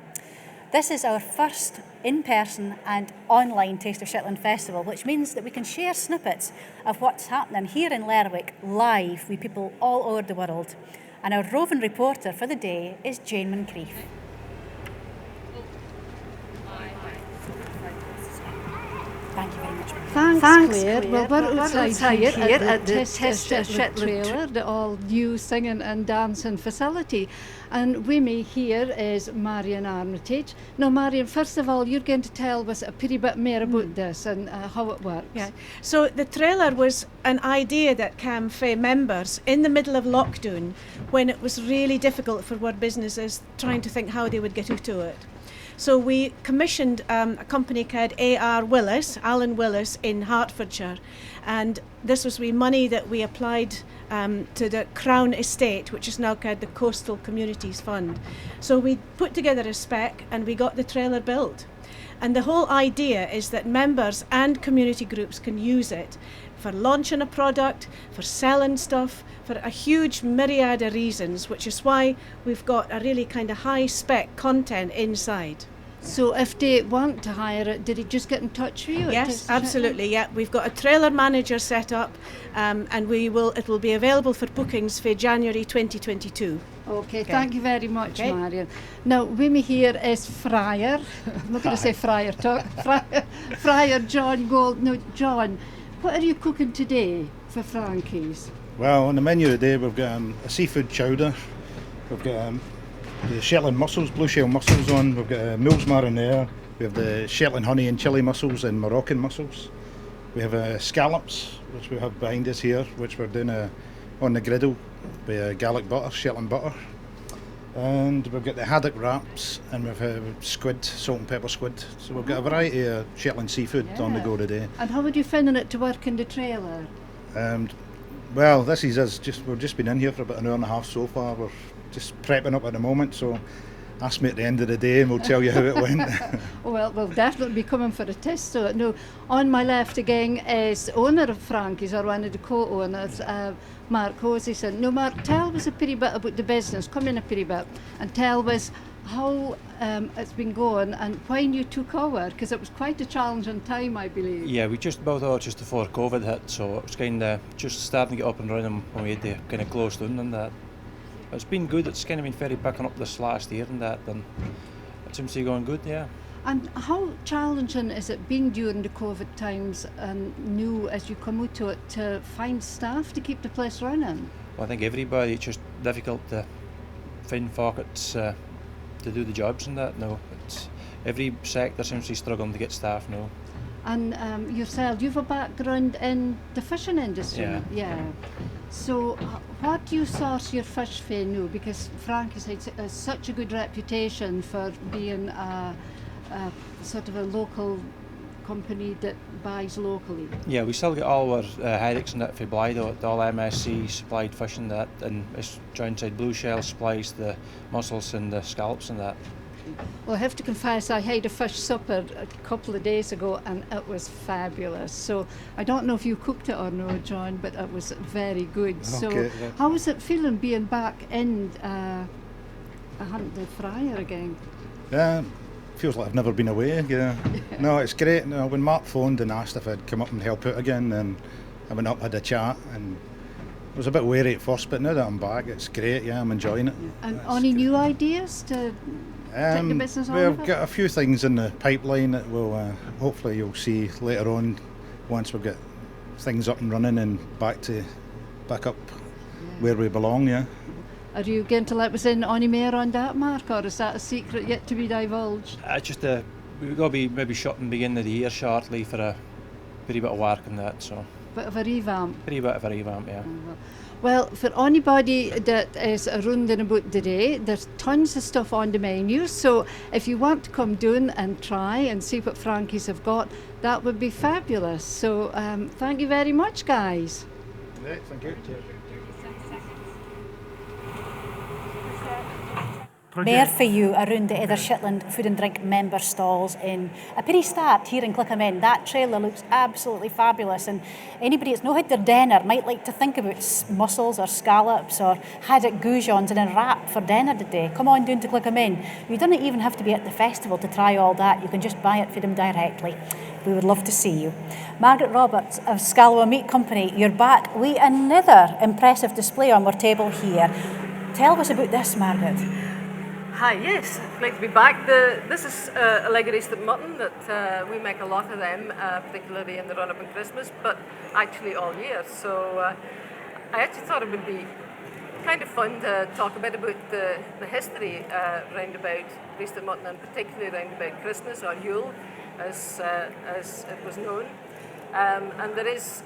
This is our first in-person and online Taste of Shetland Festival, which means that we can share snippets of what's happening here in Lerwick live with people all over the world. And our roving reporter for the day is Jane Moncrief. Thank you very much. Thanks, Claire. Well, we're outside here at the Taste of Shetland trailer, the all-new singing and dancing facility. And with me here is Marion Armitage. Now, Marion, first of all, you're going to tell us a pretty bit more about this and how it works. Yeah. So the trailer was an idea that came from members in the middle of lockdown when it was really difficult for our businesses trying to think how they would get out of it. So we commissioned a company called Alan Willis in Hertfordshire, and this was with money that we applied to the Crown Estate, which is now called the Coastal Communities Fund. So we put together a spec and we got the trailer built. And the whole idea is that members and community groups can use it for launching a product, for selling stuff, for a huge myriad of reasons, which is why we've got a really kind of high spec content inside. So if they want to hire it, did they just get in touch with you? Yes, absolutely. Yeah, we've got a trailer manager set up, and it will be available for bookings for January 2022. Okay, thank you very much, Marion. Now, with me here is Friar. I'm not going to say Friar talk. Friar John Gold. No, John, what are you cooking today for Frankie's? Well, on the menu today we've got a seafood chowder. We've got the Shetland mussels, blue shell mussels on. We've got mules marinara. We have the Shetland honey and chili mussels and Moroccan mussels. We have scallops, which we have behind us here, which we're doing on the griddle with garlic butter, Shetland butter. And we've got the haddock wraps, and we've squid, salt and pepper squid. So we've got a variety of Shetland seafood on the go today. And how would you find it to work in the trailer? Well, this is us. We've just been in here for about an hour and a half so far. We're just prepping up at the moment, so ask me at the end of the day and we'll tell you how it went. Well, we'll definitely be coming for a test of it. No, on my left again is owner of Frankie's, or one of the co-owners, Mark Hoseyson. Now, Mark, tell us a pretty bit about the business. Come in a pretty bit and tell us how it's been going and when you took over, because it was quite a challenging time, I believe. Yeah, we just built out just before COVID hit, so it was kind of just starting to get up and running when we had to kind of close down and that. It's been good. It's kind of been very picking up this last year and that, and it seems to be going good, yeah. And how challenging has it been during the COVID times and new as you come out to it to find staff to keep the place running? Well, I think everybody, it's just difficult to find pockets to do the jobs and that now. It's, every sector seems to be struggling to get staff now. And yourself, you have a background in the fishing industry. Yeah. So what do you source your fish for now? Because Frankie's has such a good reputation for being a sort of a local company that buys locally. Yeah, we still get all our herricks and that for Blido, all MSC supplied fish and that, and it's Jointside Blue Shell supplies the mussels and the scallops and that. Well, I have to confess, I had a fish supper a couple of days ago and it was fabulous. So I don't know if you cooked it or no, John, but it was very good. Okay, So yeah. how was it feeling being back in the fryer again? Feels like I've never been away, yeah. No, it's great. No, when Mark phoned and asked if I'd come up and help out again, and I went up, had a chat, and I was a bit wary at first, but now that I'm back, it's great, yeah, I'm enjoying it. And any new ideas to take the business on? We've got a few things in the pipeline that will hopefully you'll see later on once we've got things up and running and back up where we belong, yeah. Are you going to let us in any more on that, Mark, or is that a secret yet to be divulged? Just we've got to be maybe shutting beginning of the year shortly for a pretty bit of work and that, so. Bit of a revamp? Pretty bit of a revamp, yeah. Well, for anybody that is around and about today, there's tons of stuff on the menu, so if you want to come down and try and see what Frankie's have got, that would be fabulous. So thank you very much, guys. Right, thank you. More for you around the other Shetland Food and Drink member stalls in a pretty start here in Clickamen. That trailer looks absolutely fabulous, and anybody that's not had their dinner might like to think about mussels or scallops or haddock goujons and a wrap for dinner today. Come on down to Clickamen. You don't even have to be at the festival to try all that. You can just buy it for them directly. We would love to see you. Margaret Roberts of Scallowa Meat Company, you're back with another impressive display on our table here. Tell us about this, Margaret. Hi, yes, I'd like to be back. This is a leg of roasted mutton that we make a lot of them, particularly in the run-up in Christmas, but actually all year. So I actually thought it would be kind of fun to talk a bit about the history round about roasted mutton, and particularly round about Christmas or Yule, as it was known. And there is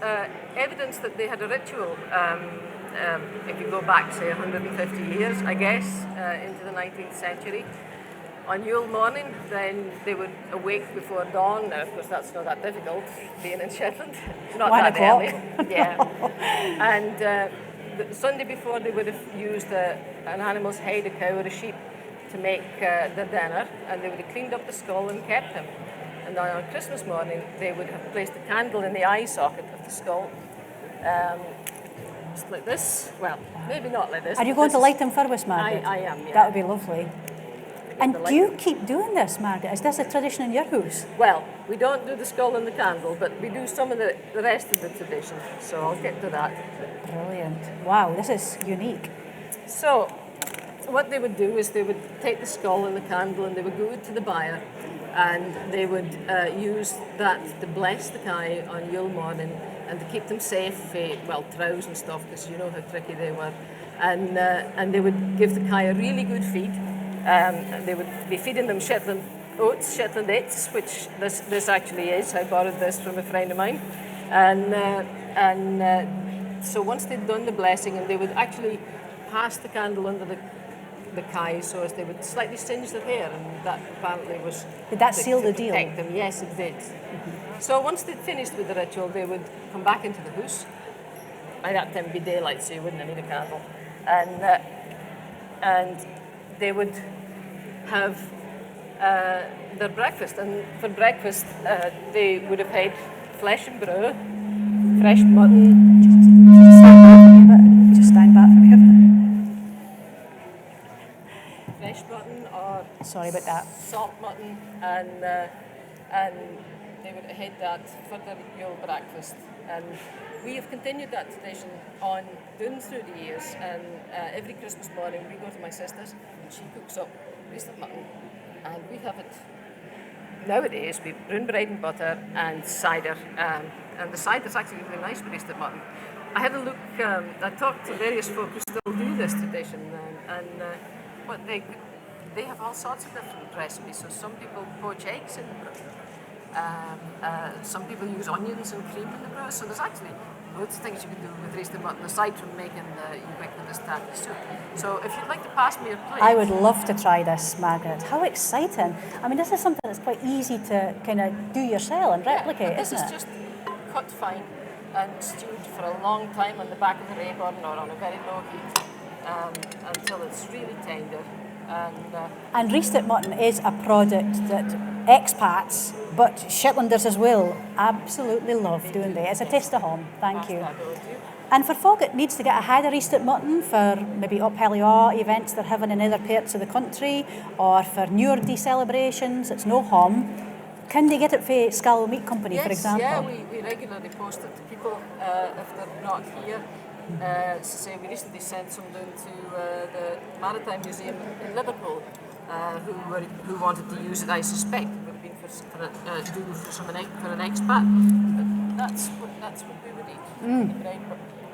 evidence that they had a ritual. If you go back, say, 150 years, I guess, into the 19th century. On Yule morning, then they would awake before dawn. Now, of course, that's not that difficult, being in Shetland. Not 1 that o'clock. early. Yeah. And the Sunday before, they would have used an animal's head, a cow or a sheep, to make their dinner, and they would have cleaned up the skull and kept him. And then on Christmas morning, they would have placed a candle in the eye socket of the skull. Just like this. Well, maybe not like this. Are you going to light them for us, Margaret? I am, yeah. That would be lovely. And do you keep doing this, Margaret? Is this a tradition in your house? Well, we don't do the skull and the candle, but we do some of the rest of the tradition. So I'll get to that. Brilliant. Wow, this is unique. So what they would do is they would take the skull and the candle and they would go it to the buyer, and they would use that to bless the cow on Yule morning and to keep them safe for, troughs and stuff, because you know how tricky they were. And they would give the cow a really good feed. They would be feeding them Shetland oats, Shetland Its, which this actually is. I borrowed this from a friend of mine. So once they'd done the blessing, and they would actually pass the candle under the cow so as they would slightly singe their hair, and that apparently was... Did that seal the deal? Protect them. Yes, it did. Mm-hmm. So once they'd finished with the ritual, they would come back into the house, by that time it'd be daylight, so you wouldn't need a candle. And they would have their breakfast, and for breakfast they would have had flesh and brew, fresh mutton. Just stand back from here. Fresh mutton or Sorry about that. salt mutton, and they would have had that for their Yule breakfast. And we have continued that tradition on doing through the years. And every Christmas morning we go to my sister's and she cooks up roasted mutton, and we have it. Nowadays we have brown bread and butter and cider, and the cider's actually really nice with roasted mutton. I had a look. I talked to various folk who still do this tradition, and what they have all sorts of different recipes. So some people poach eggs in the brew. Some people use onions and cream in the brew. So there's actually loads of things you can do with roasted mutton aside from making the ubiquitous tacky soup. So if you'd like to pass me your plate, I would love to try this, Margaret. How exciting! I mean, this is something that's quite easy to kind of do yourself and replicate, this isn't is it? just cut fine and stewed for a long time on the back of the rayburn or on a very low heat until it's really tender. And roasted mutton is a product that expats, but Shetlanders as well, absolutely love doing they. It's a taste of home. Thank you. And for folk that needs to get ahead of roasted mutton for maybe up Heliaw events they're having in other parts of the country, or for New Day celebrations, it's no harm. Can they get it for Scallow Meat Company, for example? Yeah, we regularly post it to people if they're not here. So we recently sent some down to the Maritime Museum in Liverpool, who wanted to use it. I suspect it would have been for an expat. But that's what we would eat.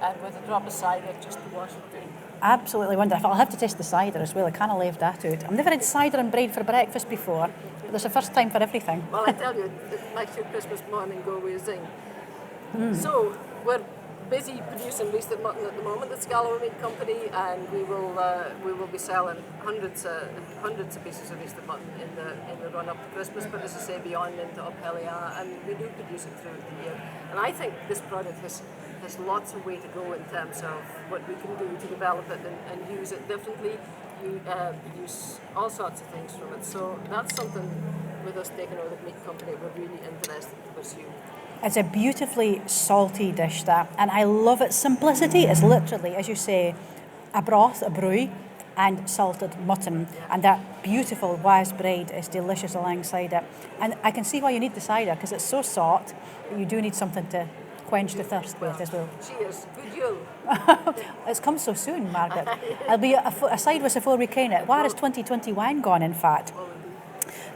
And with a drop of cider just to wash it down. Absolutely wonderful. I'll have to taste the cider as well. I can't leave that out. I've never had cider and bread for breakfast before, but there's a first time for everything. Well, I tell you, it makes your Christmas morning go with a zing. So we're busy producing roasted mutton at the moment at Scallow Meat Company, and we will be selling hundreds of pieces of roasted mutton in the run up to Christmas. But as I say, beyond into up Heliaw, and we do produce it throughout the year. And I think this product has lots of way to go in terms of what we can do to develop it and use it differently. You produce all sorts of things from it. So that's something with us taking over the meat company we're really interested to pursue. It's a beautifully salty dish, that, and I love its simplicity. It's literally, as you say, a broth, a brew, and salted mutton, and that beautiful was bread is delicious alongside it. And I can see why you need the cider, because it's so salt that you do need something to quench the thirst with as well. Cheers, good Yule. It's come so soon, Margaret. It'll be a side with before we can it. Where is 2021 gone, in fact?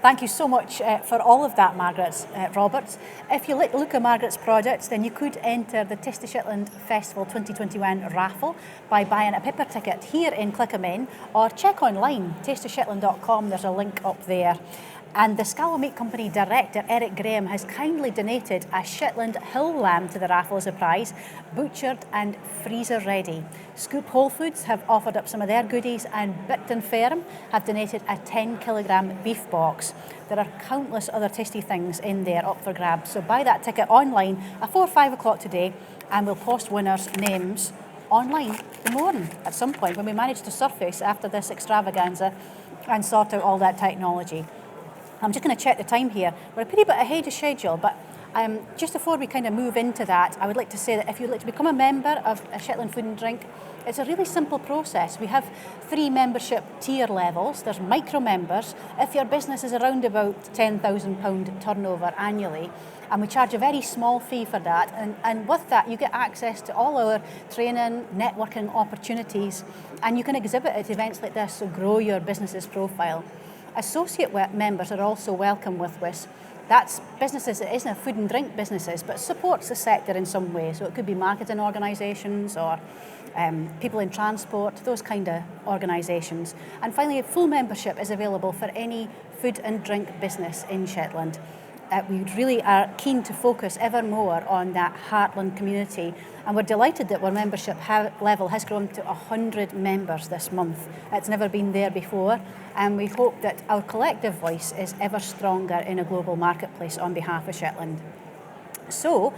Thank you so much for all of that, Margaret Roberts. If you like to look at Margaret's products, then you could enter the Taste of Shetland Festival 2021 raffle by buying a paper ticket here in Clickamen, or check online, tasteofshetland.com, there's a link up there. And the Scallow Meat Company director, Eric Graham, has kindly donated a Shetland hill lamb to the raffle as a prize, butchered and freezer ready. Scoop Whole Foods have offered up some of their goodies, and Bicton Ferm have donated a 10-kilogram beef box. There are countless other tasty things in there up for grabs. So buy that ticket online at 4 or 5 o'clock today, and we'll post winners' names online tomorrow at some point when we manage to surface after this extravaganza and sort out all that technology. I'm just going to check the time here. We're a pretty bit ahead of schedule, but just before we kind of move into that, I would like to say that if you'd like to become a member of Shetland Food and Drink, it's a really simple process. We have 3 membership tier levels. There's micro members. If your business is around about £10,000 turnover annually, and we charge a very small fee for that, and with that you get access to all our training, networking opportunities, and you can exhibit at events like this, so grow your business's profile. Associate members are also welcome with us. That's businesses that isn't food and drink businesses, but supports the sector in some way. So it could be marketing organisations or people in transport, those kind of organisations. And finally, a full membership is available for any food and drink business in Shetland. We really are keen to focus ever more on that heartland community, and we're delighted that our membership level has grown to 100 members this month. It's never been there before, and we hope that our collective voice is ever stronger in a global marketplace on behalf of Shetland. So,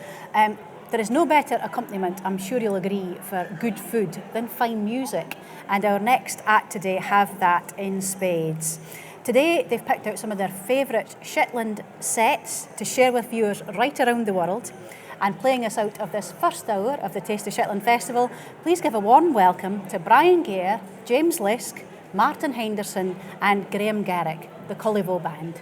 There is no better accompaniment, I'm sure you'll agree, for good food than fine music. And our next act today have that in spades. Today, they've picked out some of their favourite Shetland sets to share with viewers right around the world. And playing us out of this first hour of the Taste of Shetland Festival, please give a warm welcome to Brian Gare, James Lisk, Martin Henderson and Graham Garrick, the Cullivo Band.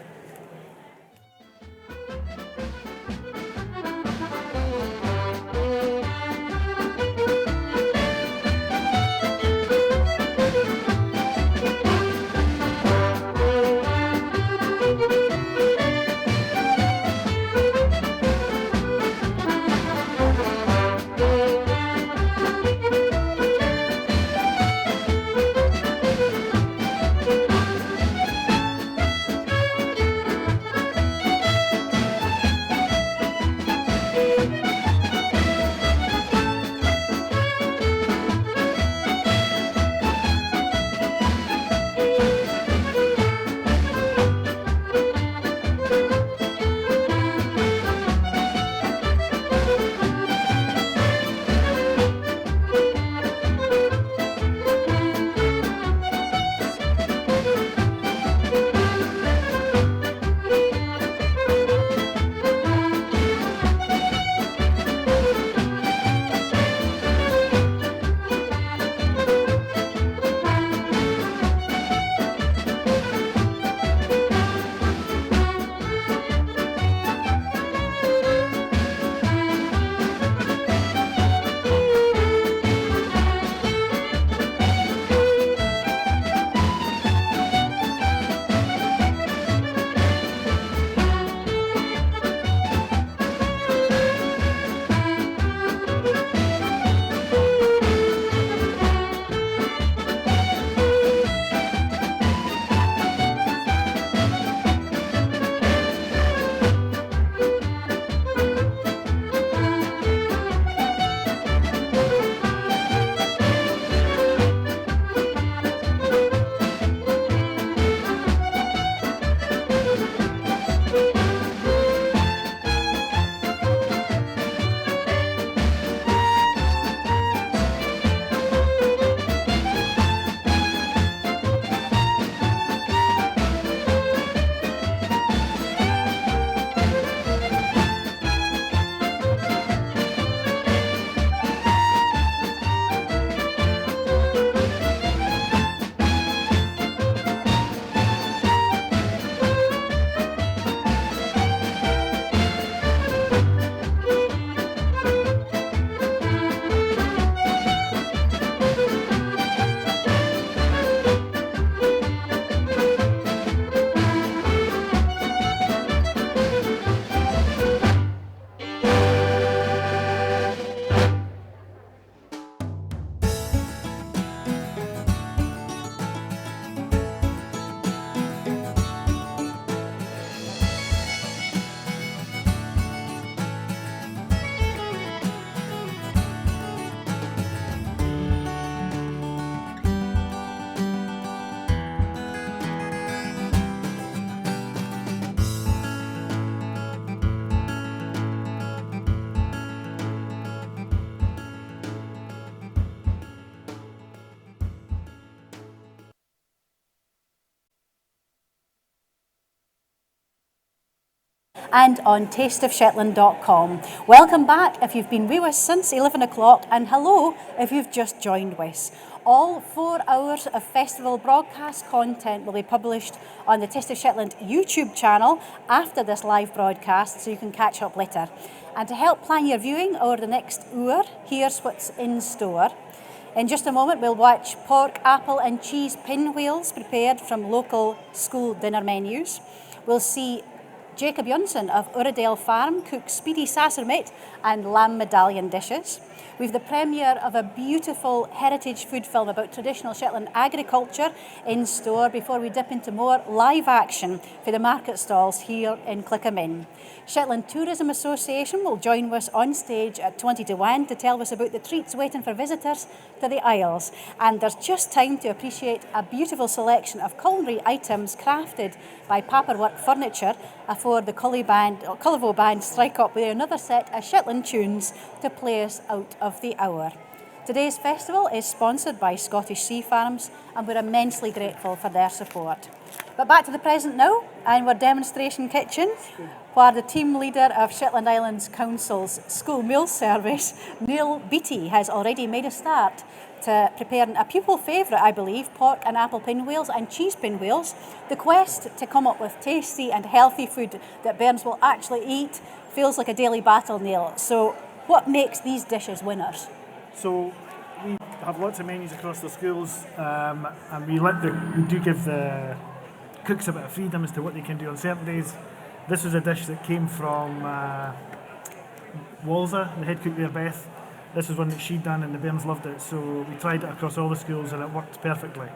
And on tasteofshetland.com. Welcome back if you've been with us since 11 o'clock, and hello if you've just joined us. All 4 hours of festival broadcast content will be published on the Taste of Shetland YouTube channel after this live broadcast, so you can catch up later. And to help plan your viewing over the next hour, here's what's in store. In just a moment, we'll watch pork, apple and cheese pinwheels prepared from local school dinner menus. We'll see Jacob Jonsson of Uredale Farm cook speedy sassermate and lamb medallion dishes. We've the premiere of a beautiful heritage food film about traditional Shetland agriculture in store before we dip into more live action for the market stalls here in Clickamin. Shetland Tourism Association will join us on stage at 20 to 1 to tell us about the treats waiting for visitors to the Isles. And there's just time to appreciate a beautiful selection of culinary items crafted by Paperwork Furniture afore the Cullivo band strike up with another set of Shetland tunes to play us out of the hour. Today's festival is sponsored by Scottish Sea Farms, and we're immensely grateful for their support. But back to the present now, and our demonstration kitchen, where the team leader of Shetland Islands Council's school meal service, Neil Beattie, has already made a start to preparing a pupil favourite, I believe, pork and apple pinwheels and cheese pinwheels. The quest to come up with tasty and healthy food that bairns will actually eat feels like a daily battle, Neil. So what makes these dishes winners? So we have lots of menus across the schools, and we do give the cooks a bit of freedom as to what they can do on certain days. This was a dish that came from Walza, the head cook there, Beth. This was one that she'd done and the bairns loved it, so we tried it across all the schools and it worked perfectly.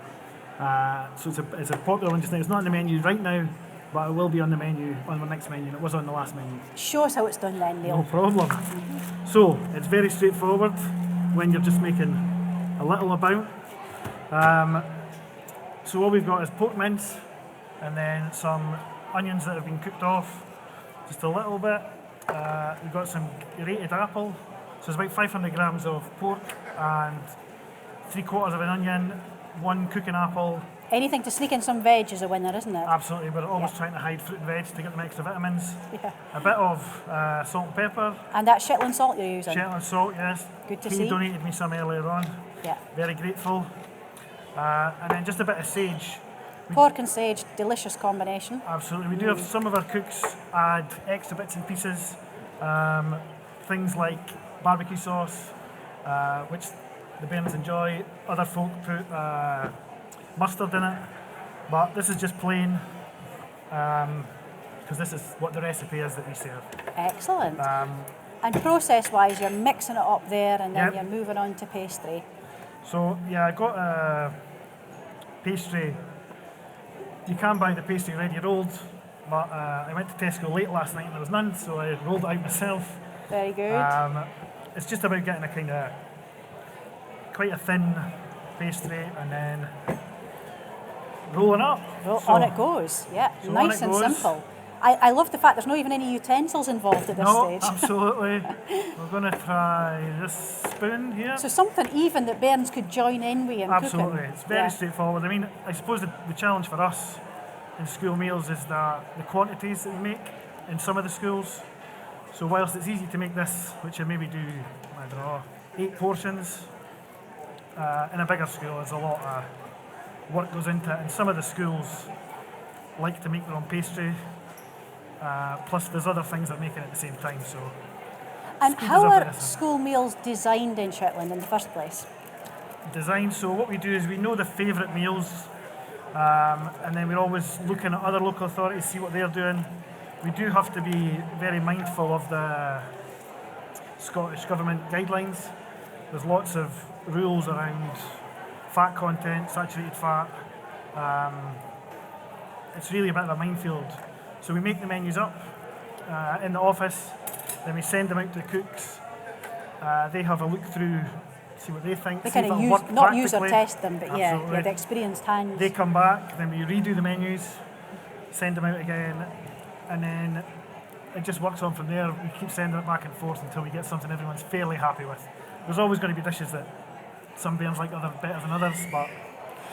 So it's a popular one just now. It's not on the menu right now, but it will be on the menu, on the next menu, and it was on the last menu. Show us how it's done then, Neil. No problem. So it's very straightforward when you're just making a little amount. So all we've got is pork mince and then some onions that have been cooked off, just a little bit. We've got some grated apple, so it's about 500 grams of pork and 3/4 of an onion, 1 cooking apple. Anything to sneak in some veg is a winner, isn't it? Absolutely, we're always trying to hide fruit and veg to get them extra vitamins. Yeah. A bit of salt and pepper. And that Shetland salt you're using? Shetland salt, yes. Good to He see. donated me some earlier on. Yeah. Very grateful. And then just a bit of sage. Pork and sage, delicious combination. Absolutely. We do have some of our cooks add extra bits and pieces. Things like barbecue sauce, which the bairns enjoy. Other folk put mustard in it. But this is just plain, because this is what the recipe is that we serve. Excellent. And process-wise, you're mixing it up there and then Yep. you're moving on to pastry. So, yeah, I got a pastry. You can buy the pastry ready rolled, but I went to Tesco late last night and there was none, so I rolled it out myself. Very good. It's just about getting a kind of quite a thin pastry and then rolling up. On it goes, yeah. So Nice on and it goes. simple. I love the fact there's not even any utensils involved at this No, stage. absolutely. We're going to try this spoon here. So something even that bairns could join in with and Absolutely, cooking. it's very straightforward. I mean, I suppose the challenge for us in school meals is that the quantities that we make in some of the schools. So whilst it's easy to make this, which I maybe do, I don't know, 8 portions, in a bigger school there's a lot of work goes into it, and some of the schools like to make their own pastry, plus there's other things that make it at the same time, so. And speed how is of the are essence. school meals designed in Shetland in the first place? Design. So what we do is we know the favourite meals, and then we're always looking at other local authorities, see what they're doing. We do have to be very mindful of the Scottish Government guidelines. There's lots of rules around fat content, saturated fat. It's really a bit of a minefield. So we make the menus up in the office, then we send them out to the cooks. They have a look through, see what they think. They see if kind of it'll use, work not use or practically. test them, but yeah, Absolutely. the experienced hands. They come back, then we redo the menus, send them out again, and then it just works on from there. We keep sending it back and forth until we get something everyone's fairly happy with. There's always going to be dishes that some bairns like better than others, but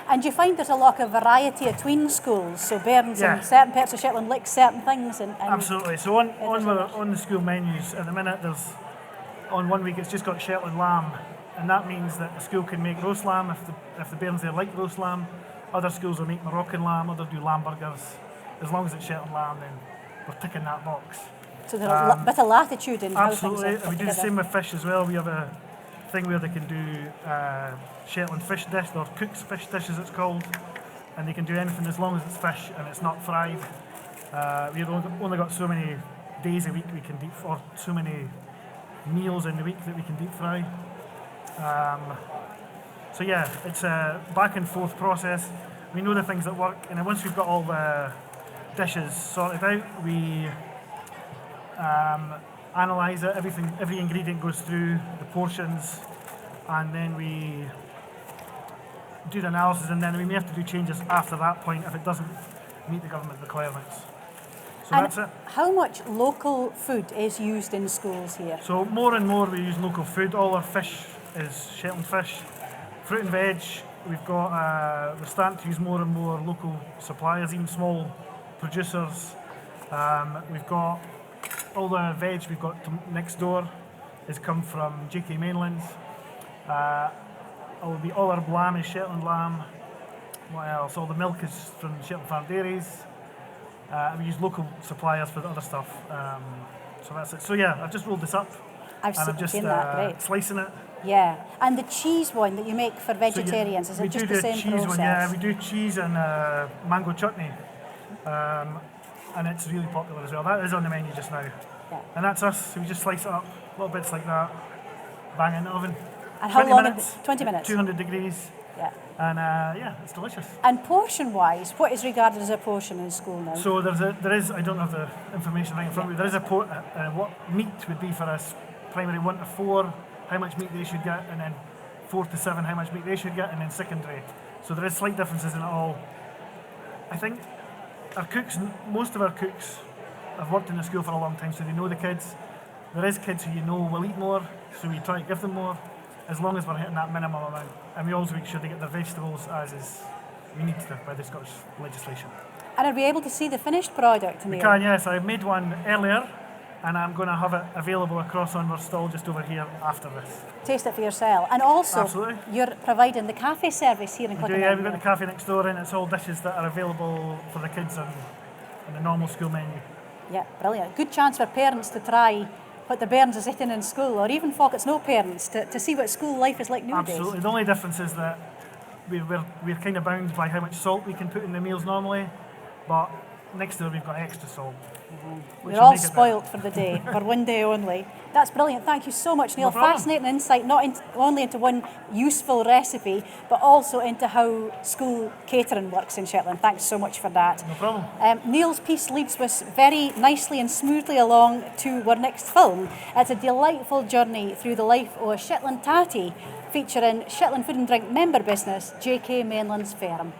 And do you find there's a lot of variety between schools? So bairns Yeah. in certain parts of Shetland like certain things. And absolutely. So on the school menus at the minute, there's on one week it's just got Shetland lamb, and that means that the school can make roast lamb if the bairns there like roast lamb. Other schools will make Moroccan lamb, others do lamb burgers. As long as it's Shetland lamb, then we're ticking that box. So there's a bit of latitude in how things Absolutely, are and put we do the together. same with fish as well. We have a thing where they can do Shetland fish dish, or cook's fish dish as it's called, and they can do anything as long as it's fish and it's not fried. We've only got so many days a week we can deep, or so many meals in the week that we can deep fry. So yeah, it's a back and forth process. We know the things that work, and then once we've got all the dishes sorted out, we analyse it. Every ingredient goes through the portions, and then we do the analysis, and then we may have to do changes after that point if it doesn't meet the government requirements. And that's it. How much local food is used in schools here? So more and more we use local food. All our fish is Shetland fish. Fruit and veg, we're starting to use more and more local suppliers, even small producers. We've got all the veg we've got next door has come from JK Mainland. All our lamb is Shetland lamb. What else? All the milk is from Shetland Farm Dairies. We use local suppliers for the other stuff. So that's it. So yeah, I've just rolled this up. I'm just slicing it. Yeah, and the cheese one that you make for vegetarians, is it just the same process? One, yeah, we do cheese and mango chutney. And it's really popular as well. That is on the menu just now. Yeah. And that's us. So we just slice it up, little bits like that, bang it in the oven. And how long? 20 minutes? 200 degrees. Yeah. And yeah, it's delicious. And portion-wise, what is regarded as a portion in school now? So there is, I don't have the information right in front of me, there is what meat would be for us, primary 1 to 4, how much meat they should get, and then 4 to 7, how much meat they should get, and then secondary. So there is slight differences in it all. I think our cooks, most of our cooks have worked in the school for a long time, so they know the kids. There is kids who will eat more, so we try to give them more, as long as we're hitting that minimum amount. And we also make sure they get their vegetables as is we need to by the Scottish legislation. And are we able to see the finished product, Neil? We can, yes. I made one earlier, and I'm going to have it available across on our stall just over here after this. Taste it for yourself. And also, absolutely, you're providing the cafe service here in Clickenham. Yeah, we've got the cafe next door, and it's all dishes that are available for the kids on the normal school menu. Yeah, brilliant. Good chance for parents to try what the bairns is eating in school, or even folk that's no parents, to see what school life is like nowadays. Absolutely. The only difference is that we're kind of bound by how much salt we can put in the meals normally, but next door we've got extra salt. We're all spoilt for the day, for one day only. That's brilliant. Thank you so much, Neil. No problem. Fascinating insight, not only into one useful recipe, but also into how school catering works in Shetland. Thanks so much for that. No problem. Neil's piece leads us very nicely and smoothly along to our next film. It's a delightful journey through the life of a Shetland tatty, featuring Shetland Food and Drink member business, JK Mainland's Farm.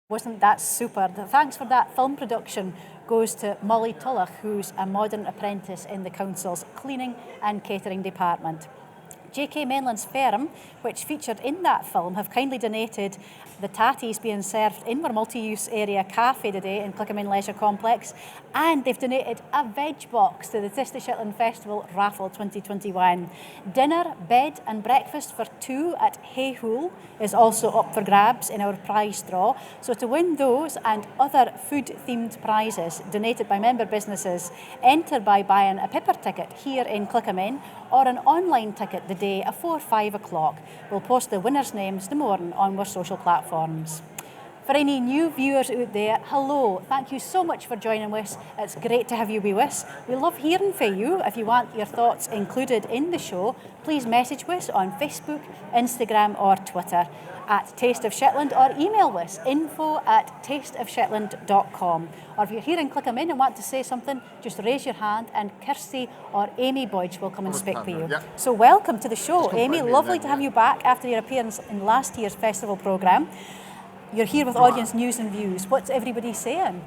Wasn't that super? The thanks for that film production goes to Molly Tulloch, who's a modern apprentice in the council's cleaning and catering department. JK Menlan's Firm, which featured in that film, have kindly donated the tatties being served in our multi-use area cafe today in Clickermain Leisure Complex, and they've donated a veg box to the Taste of Shetland Festival Raffle 2021. Dinner, bed and breakfast for two at Hayhool is also up for grabs in our prize draw. So to win those and other food-themed prizes donated by member businesses, enter by buying a pepper ticket here in Clickermain or an online ticket the day afore 5 o'clock. We'll post the winners' names the morning on our social platforms. For any new viewers out there, hello. Thank you so much for joining us. It's great to have you with us. We love hearing from you. If you want your thoughts included in the show, please message us on Facebook, Instagram or Twitter at Taste of Shetland, or email us info@tasteofshetland.com. Or if you're here in Clickermain and want to say something, just raise your hand and Kirsty or Amy Boydge will come and speak for you. Yeah. So welcome to the show, Just come Amy. find me Lovely and to then, have you back after your appearance in last year's festival programme. You're here with audience news and views. What's everybody saying?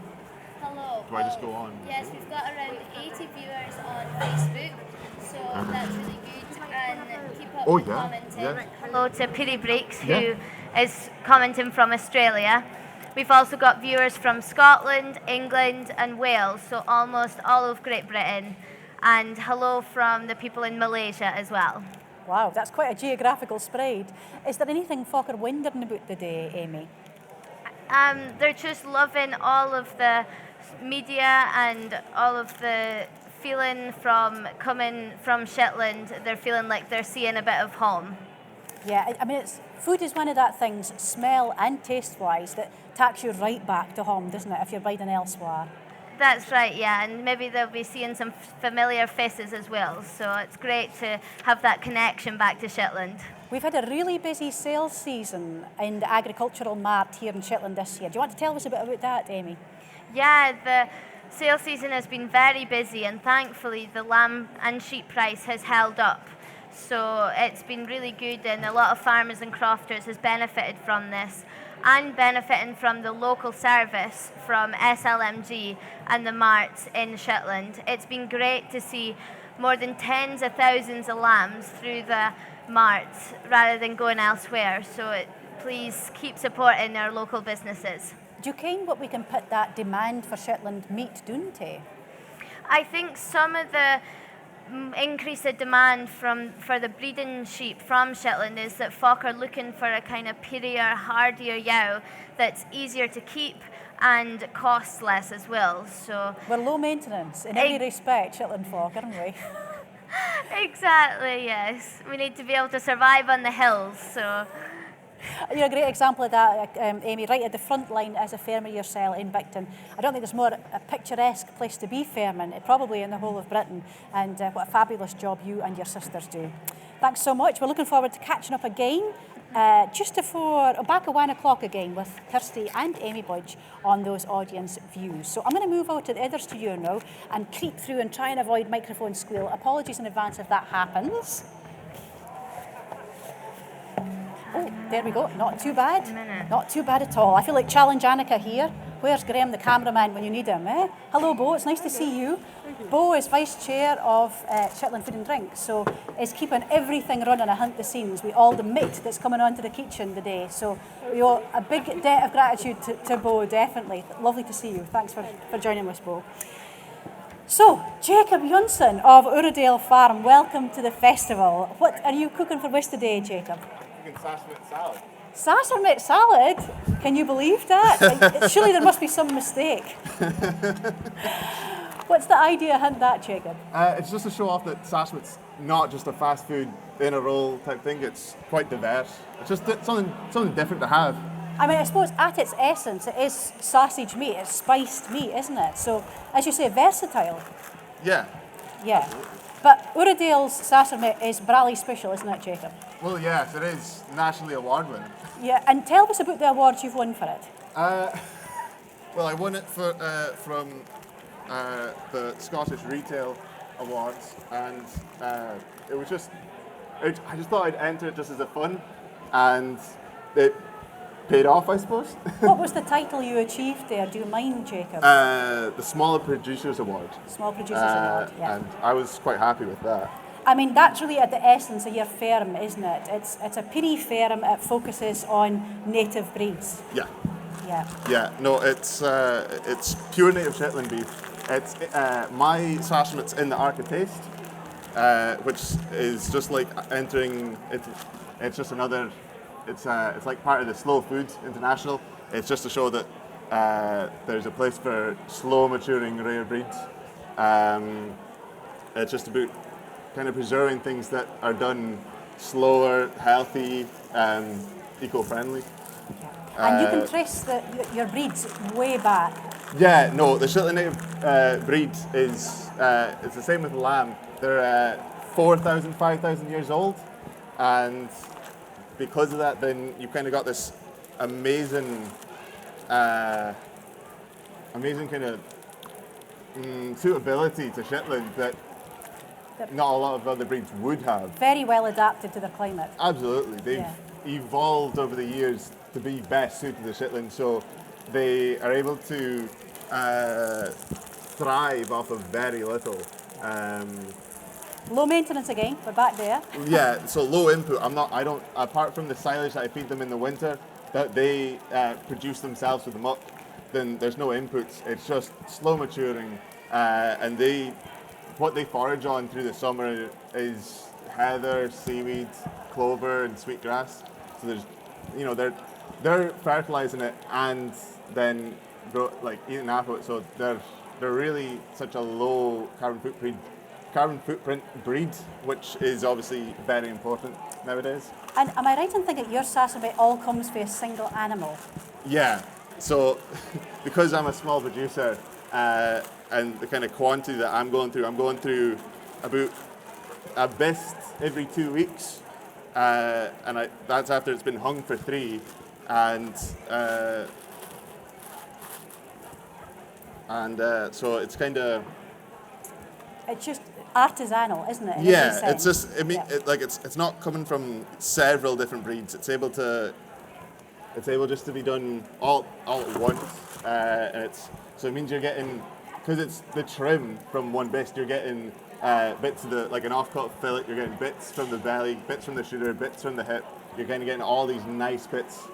Hello. Do I just go on? Yes, we've got around 80 viewers on Facebook, so that's really good. And keep up with commenting. Yeah. Hello to Piri Breaks, who is commenting from Australia. We've also got viewers from Scotland, England and Wales, so almost all of Great Britain. And hello from the people in Malaysia as well. Wow, that's quite a geographical spread. Is there anything folk are wondering about today, Amy? They're just loving all of the media and all of the feeling from coming from Shetland. They're feeling like they're seeing a bit of home. Yeah, I mean, food is one of that things, smell and taste-wise, that takes you right back to home, doesn't it, if you're biding elsewhere? That's right, yeah, and maybe they'll be seeing some familiar faces as well, so it's great to have that connection back to Shetland. We've had a really busy sales season in the agricultural mart here in Shetland this year. Do you want to tell us a bit about that, Amy? Yeah, the sales season has been very busy, and thankfully the lamb and sheep price has held up. So it's been really good, and a lot of farmers and crofters has benefited from this, and benefiting from the local service from SLMG and the marts in Shetland. It's been great to see more than tens of thousands of lambs through the marts rather than going elsewhere. So please keep supporting our local businesses. Do you ken what we can put that demand for Shetland meat down to? I think some of the increase of demand for the breeding sheep from Shetland is that folk are looking for a kind of pittier, hardier yow that's easier to keep and costs less as well. So we're low maintenance in every respect, Shetland folk, aren't we? Exactly, yes. We need to be able to survive on the hills, so. You're a great example of that, Amy, right at the front line as a farmer yourself in Bicton. I don't think there's more a picturesque place to be farming, probably in the whole of Britain, and what a fabulous job you and your sisters do. Thanks so much. We're looking forward to catching up again just before, back at 1 o'clock again with Kirsty and Amy Boydge on those audience views. So I'm going to move over to the other studio now and creep through and try and avoid microphone squeal. Apologies in advance if that happens. Oh, there we go. Not too bad. Not too bad at all. I feel like Challenge Annika here. Where's Graham, the cameraman, when you need him? Eh? Hello, Bo. It's nice to see you. Bo is Vice Chair of Shetland Food and Drink, so is keeping everything running behind the scenes with all the meat that's coming onto the kitchen today. So we owe a big debt of gratitude to Bo, definitely. Lovely to see you. Thanks for joining us, Bo. So, Jacob Johnson of Uredale Farm, welcome to the festival. What are you cooking for us today, Jacob? Sassamet salad. Sassamet salad? Can you believe that? Surely there must be some mistake. What's the idea behind that, Jacob? It's just to show off that Sassamet's not just a fast food in a roll type thing. It's quite diverse. It's just something different to have. I mean, I suppose at its essence, it is sausage meat. It's spiced meat, isn't it? So, as you say, versatile. Yeah. Yeah. But Uredale's Sassamet is Brally Special, isn't it, Jacob? Well, yes, it is nationally award-winning. Yeah, and tell us about the awards you've won for it. Well, I won it from the Scottish Retail Awards, and it was just, I just thought I'd enter it just as a fun, and it paid off, I suppose. What was the title you achieved there? Do you mind, Jacob? The Smaller Producers Award. Small Producers Award, yeah. And I was quite happy with that. I mean, that's really at the essence of your firm, isn't it? It's a peerie firm. It focuses on native breeds. Yeah. Yeah. Yeah, no, it's pure native Shetland beef. It's my sassamet's in the Arc of Taste, which is just like entering. It's just another. It's like part of the Slow Food International. It's just to show that there's a place for slow maturing rare breeds. It's just about kind of preserving things that are done slower, healthy, eco-friendly. And you can trace your breeds way back. Yeah, no, the Shetland native breed is it's the same with the lamb. They're 4,000, 5,000 years old, and because of that, then you've kind of got this amazing kind of suitability to Shetland that not a lot of other breeds would have. Very well adapted to the climate. Absolutely, they've evolved over the years to be best suited to Shetland, so they are able to thrive off of very little. Low maintenance again, we're back there. Yeah, so low input. Apart from the silage that I feed them in the winter, that they produce themselves with the muck, then there's no inputs. It's just slow maturing, and what they forage on through the summer is heather, seaweed, clover, and sweetgrass. So there's, they're fertilizing it and then eating half of it. So they're really such a low carbon footprint breed, which is obviously very important nowadays. And am I right in thinking your sassamet all comes from a single animal? Yeah. So because I'm a small producer and the kind of quantity that I'm going through about a bist every 2 weeks, and that's after it's been hung for 3, and so it's kind of. It's just artisanal, isn't it? Yeah, it's just. It's not coming from several different breeds. It's able just to be done all at once, and so it means you're getting, because it's the trim from one bist, you're getting bits of like an off-cut fillet. You're getting bits from the belly, bits from the shoulder, bits from the hip. You're kind of getting all these nice bits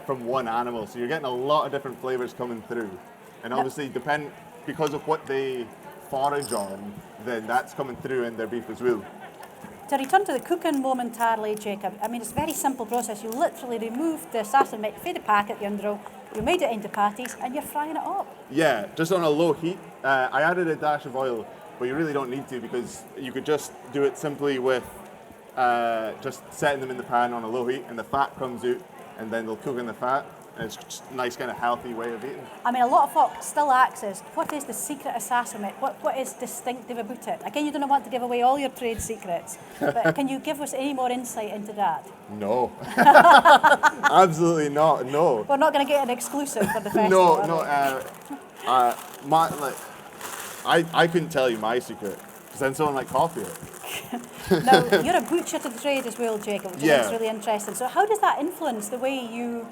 from one animal. So you're getting a lot of different flavors coming through, and obviously because of what they forage on, then that's coming through in their beef as well. To return to the cooking momentarily, Jacob, I mean, it's a very simple process. You literally remove the sassamet from the packet, the underrow, you made it into patties, and you're frying it up. Yeah, just on a low heat. I added a dash of oil, but you really don't need to, because you could just do it simply with just setting them in the pan on a low heat, and the fat comes out, and then they'll cook in the fat. And it's just a nice kind of healthy way of eating. I mean, a lot of folk still ask us, what is the secret of sassamet? What is distinctive about it? Again, you don't want to give away all your trade secrets, but can you give us any more insight into that? No. Absolutely not, no. We're not going to get an exclusive for the festival. I couldn't tell you my secret, because then someone might copy it. Now, you're a butcher to the trade as well, Jacob, which is really interesting. So how does that influence the way you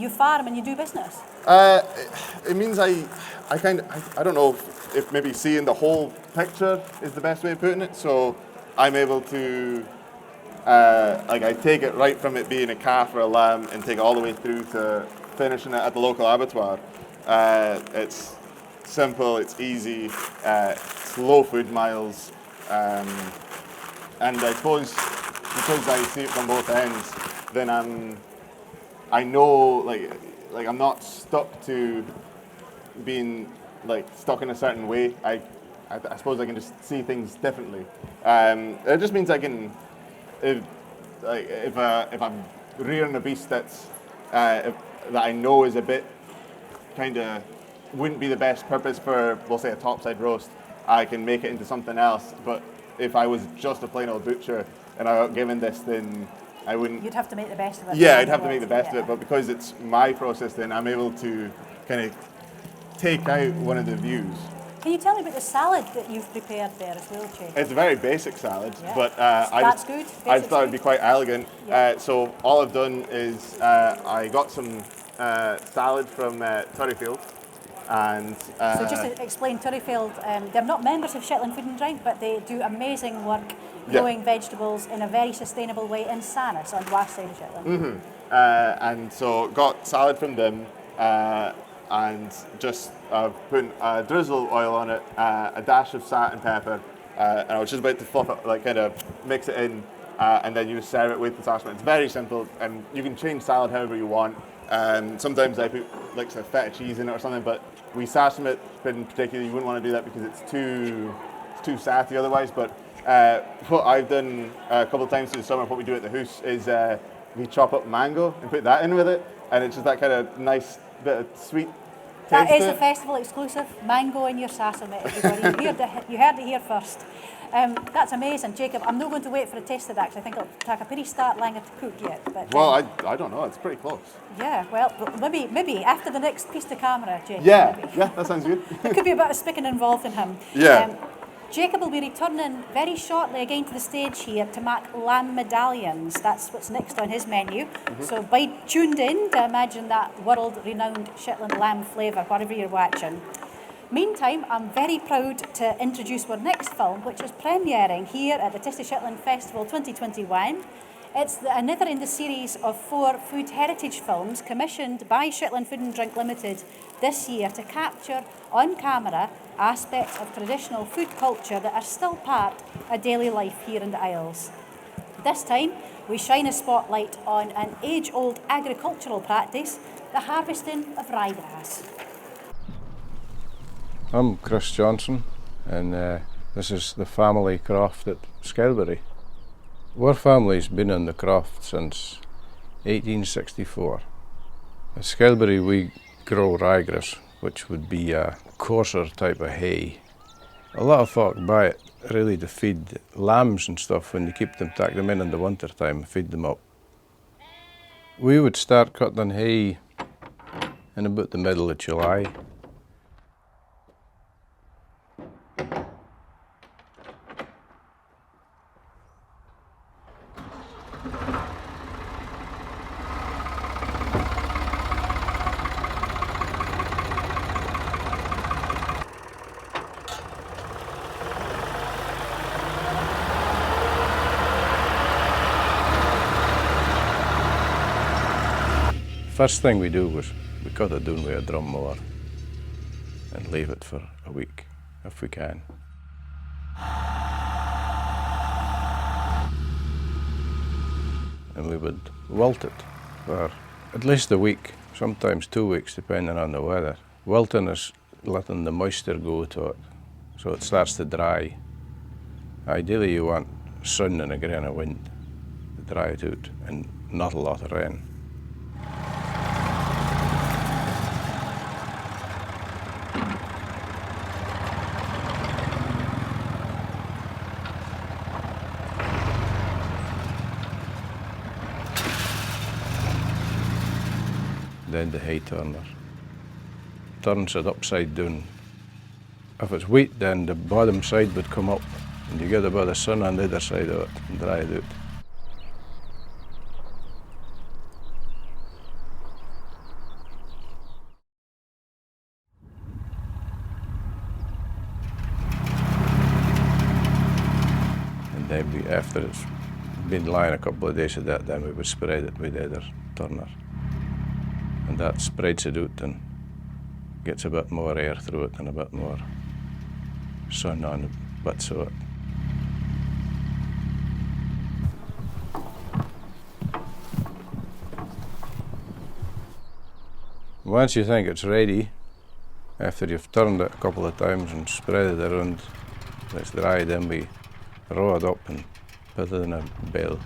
farm and you do business? It means I don't know if maybe seeing the whole picture is the best way of putting it. So I'm able to, I take it right from it being a calf or a lamb and take it all the way through to finishing it at the local abattoir. It's simple, it's easy, it's low food miles, and I suppose because I see it from both ends, then I know, like I'm not stuck to being stuck in a certain way. I suppose I can just see things differently. It just means I can, if I'm rearing a beast that I know is a bit kind of wouldn't be the best purpose for, we'll say, a topside roast, I can make it into something else. But if I was just a plain old butcher and I got given this, then I wouldn't. You'd have to make the best of it. Yeah, I'd have to make the best of it, but because it's my process, then I'm able to kind of take out one of the views. Can you tell me about the salad that you've prepared there as well, Jake? It's a very basic salad, but that's good. I thought it'd be quite elegant. Yeah. So all I've done is I got some salad from Turryfield, and so just to explain, Turryfield, they're not members of Shetland Food and Drink, but they do amazing work growing vegetables in a very sustainable way in Sanus on the west side of Shetland. And so got salad from them, and just putting a drizzle of oil on it, a dash of salt and pepper, and I was just about to fluff it, like kind of mix it in, and then you just serve it with the sarsaparilla. It's very simple, and you can change salad however you want. Sometimes I put like some feta cheese in it or something, but we sarsaparilla in particular, you wouldn't want to do that because it's too satty otherwise. But what I've done a couple of times through the summer, what we do at the house is we chop up mango and put that in with it, and it's just that kind of nice bit of sweet taste. That is to the it. festival exclusive, mango in your sarsaparilla, everybody. You heard it here first. That's amazing, Jacob. I'm not going to wait for a taste of that because I think it'll take a pretty start longer to cook yet. But, Well, I don't know. It's pretty close. yeah, well, maybe after the next piece to camera, Jacob. Yeah, maybe. yeah, that sounds good. There could be a bit of speaking involved in him. Yeah. Jacob will be returning very shortly again to the stage here to make lamb medallions. That's what's next on his menu. So be tuned in to imagine that world-renowned Shetland lamb flavour wherever you're watching. Meantime, I'm very proud to introduce our next film, which is premiering here at the Taste of Shetland Festival 2021. It's another in the series of 4 food heritage films commissioned by Shetland Food and Drink Limited this year to capture on camera aspects of traditional food culture that are still part of daily life here in the Isles. This time, we shine a spotlight on an age-old agricultural practice, the harvesting of ryegrass. I'm Chris Johnson, and this is the family croft at Skelbury. Our family's been in the croft since 1864. At Skelbury we grow ryegrass, which would be a coarser type of hay. A lot of folk buy it really to feed lambs and stuff when you take them in the winter time and feed them up. We would start cutting hay in about the middle of July. First thing we do was we cut it down with a drum mower and leave it for a week if we can. And we would wilt it for at least a week, sometimes 2 weeks depending on the weather. Wilting is letting the moisture go to it so it starts to dry. Ideally you want sun and a grain of wind to dry it out and not a lot of rain. Then the hay turner turns it upside down. If it's wheat, then the bottom side would come up and you get a bit of sun on the other side of it and dry it out. And then after it's been lying a couple of days of that, then we would spread it with the other turner. And that spreads it out and gets a bit more air through it and a bit more sun on bits of it. Once you think it's ready, after you've turned it a couple of times and spread it around, it's dry, then we roll it up and put it in a bale.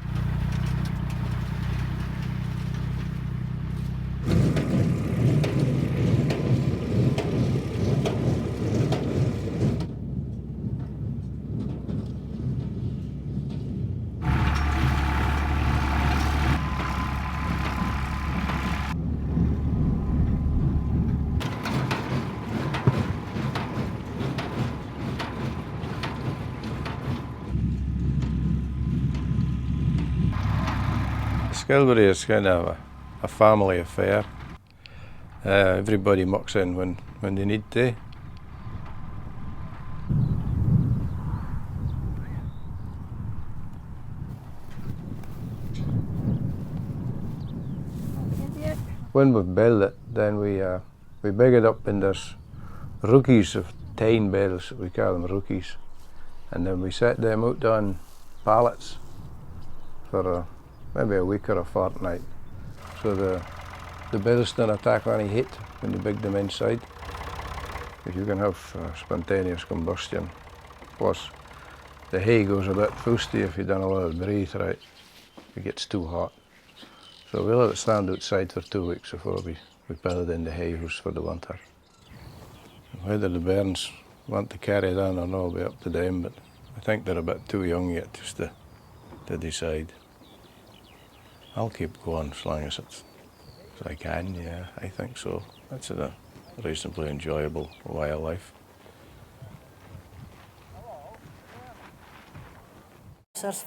Skelbury is kind of a family affair. Everybody mucks in when they need to. when we've built it, then we bag it up in this rookies of 10 bales, we call them rookies, and then we set them out on pallets for maybe a week or a fortnight, so the bales don't attack any heat when you bag them inside. If you can have spontaneous combustion, plus the hay goes a bit fusty if you don't allow it to breathe right, it gets too hot. So we let it stand outside for 2 weeks before we put it in the hay house for the winter. Whether the bairns want to carry it on or not will be up to them, but I think they're a bit too young yet just to decide. I'll keep going as long as I can, yeah, I think so. It's a reasonably enjoyable way of life.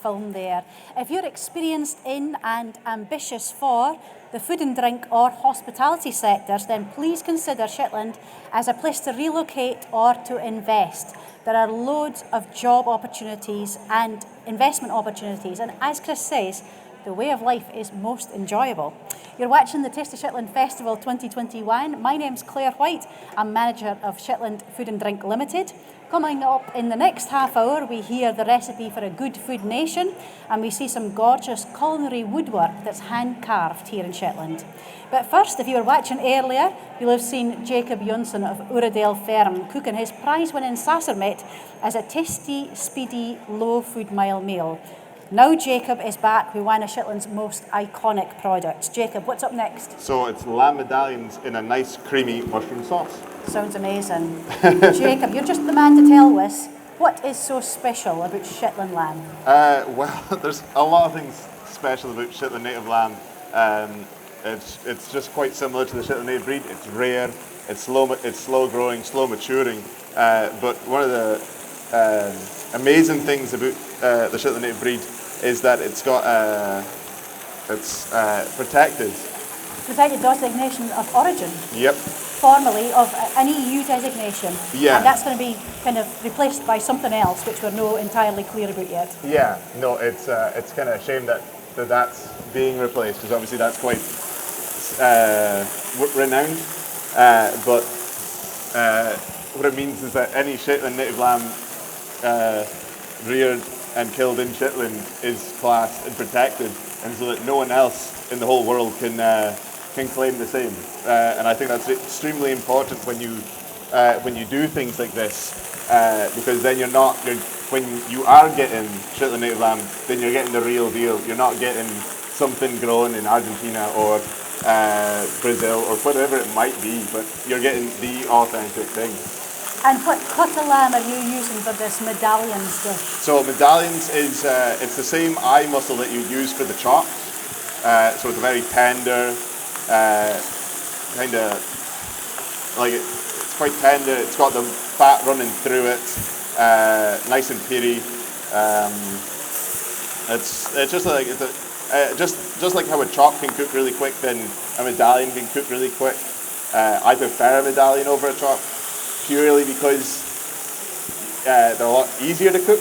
Film there. If you're experienced in and ambitious for the food and drink or hospitality sectors, then please consider Shetland as a place to relocate or to invest. There are loads of job opportunities and investment opportunities, and as Chris says, the way of life is most enjoyable. You're watching the Taste of Shetland Festival 2021. My name's Claire White. I'm manager of Shetland Food and Drink Limited. Coming up in the next half hour, we hear the recipe for a good food nation, and we see some gorgeous culinary woodwork that's hand-carved here in Shetland. But first, if you were watching earlier, you'll have seen Jacob Jonsson of Uredale Ferm cooking his prize-winning Sassermet as a tasty, speedy, low food mile meal. Now Jacob is back with one of Shetland's most iconic products. Jacob, what's up next? So it's lamb medallions in a nice creamy mushroom sauce. Sounds amazing. Jacob, you're just the man to tell us what is so special about Shetland lamb. Well, there's a lot of things special about Shetland native lamb. It's just quite similar to the Shetland native breed. It's rare, it's slow growing, slow maturing. But one of the amazing things about the Shetland native breed is that it's protected. Protected designation of origin. Yep. Formally of an EU designation. Yeah. And that's going to be kind of replaced by something else, which we're not entirely clear about yet. Yeah. No, it's kind of a shame that's being replaced, because obviously that's quite renowned. But what it means is that any Shetland native lamb reared and killed in Shetland is classed and protected, and so that no one else in the whole world can claim the same. And I think that's extremely important when you do things like this, because then when you are getting Shetland native lamb, then you're getting the real deal. You're not getting something grown in Argentina or Brazil or whatever it might be, but you're getting the authentic thing. And what cut of lamb are you using for this medallions dish? So medallions is it's the same eye muscle that you use for the chops. So it's a very tender, kind of like it's quite tender. It's got the fat running through it, nice and peary. It's just like just like how a chop can cook really quick, then a medallion can cook really quick. I prefer a medallion over a chop, purely because they're a lot easier to cook.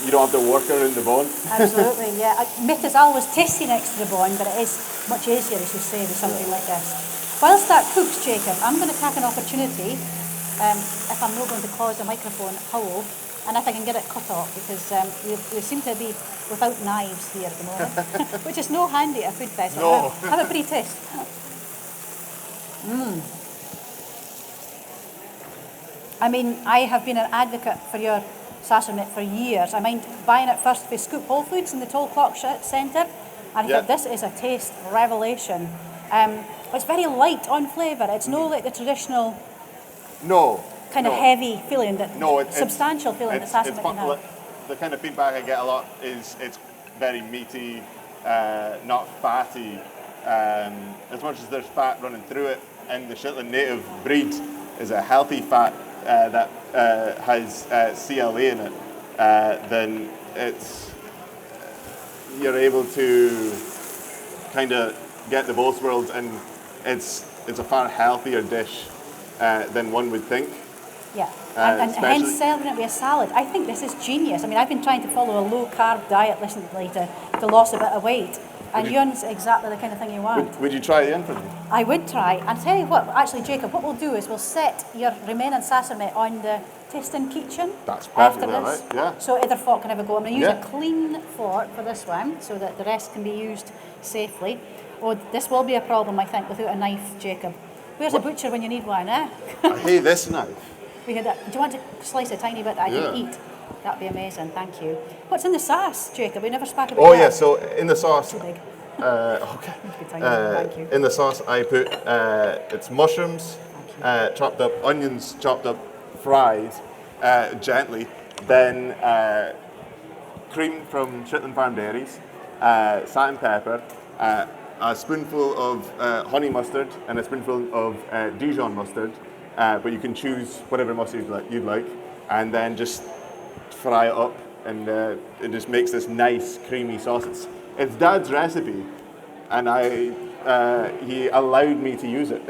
You don't have to work around the bone. Absolutely, yeah. Meat is always tasty next to the bone, but it is much easier, as you say, with something like this. Whilst that cooks, Jacob, I'm going to take an opportunity, if I'm not going to cause the microphone howl, and if I can get it cut off, because we seem to be without knives here at the moment, which is no handy at a food festival. No. Have a pretty taste. I mean, I have been an advocate for your Sassermet for years. I mind buying it first for Scoop Whole Foods in the Toll Clock Centre, and I thought this is a taste revelation. It's very light on flavour. It's not like the traditional kind of heavy feeling, substantial feeling that Sassermet can have. The kind of feedback I get a lot is it's very meaty, not fatty. As much as there's fat running through it, and the Shetland native breed is a healthy fat that has CLA in it, then you're able to kind of get the both worlds, and it's a far healthier dish than one would think. Yeah, and hence serving it with a salad. I think this is genius. I mean, I've been trying to follow a low-carb diet recently to lose a bit of weight, And yun's exactly the kind of thing you want. Would you try the yun for me? I would try. And tell you what, actually, Jacob, what we'll do is we'll set your remaining sesame on the tasting kitchen. That's after perfect, this. right? Yeah. So either fork can have a go. I'm going to use Yeah. a clean fork for this one so that the rest can be used safely. Oh, this will be a problem, I think, without a knife, Jacob. Where's a butcher when you need one, eh? I hate this knife. Do you want to slice a tiny bit that I can eat? That'd be amazing, thank you. What's in the sauce, Jacob? We never spoke about that. Oh yeah, so in the sauce, Too big. okay. Thank you. In the sauce I put, it's mushrooms, chopped up, onions chopped up, fried gently, then cream from Shetland Farm Dairies, salt and pepper, a spoonful of honey mustard and a spoonful of Dijon mustard, but you can choose whatever mustard you'd like, and then just fry it up, and it just makes this nice creamy sauce. It's Dad's recipe, and he allowed me to use it.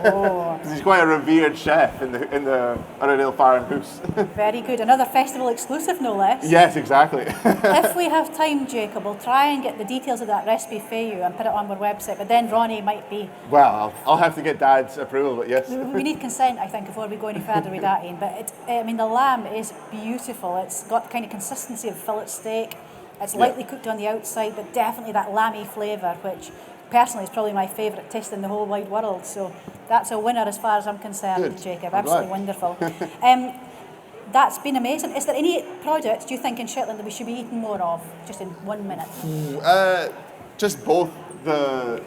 Oh. He's quite a revered chef in the Arundel Farm House. Very good. Another festival exclusive, no less. Yes, exactly. If we have time, Jacob, we'll try and get the details of that recipe for you and put it on our website, but then Ronnie might be... Well, I'll have to get Dad's approval, but yes. We need consent, I think, before we go any further with that, Ian. But the lamb is beautiful. It's got the kind of consistency of fillet steak. It's lightly cooked on the outside, but definitely that lammy flavour, which personally is probably my favourite taste in the whole wide world. So that's a winner as far as I'm concerned, Good. Jacob. I'm Absolutely glad. wonderful. That's been amazing. Is there any products, do you think, in Shetland that we should be eating more of, just in 1 minute? Just both the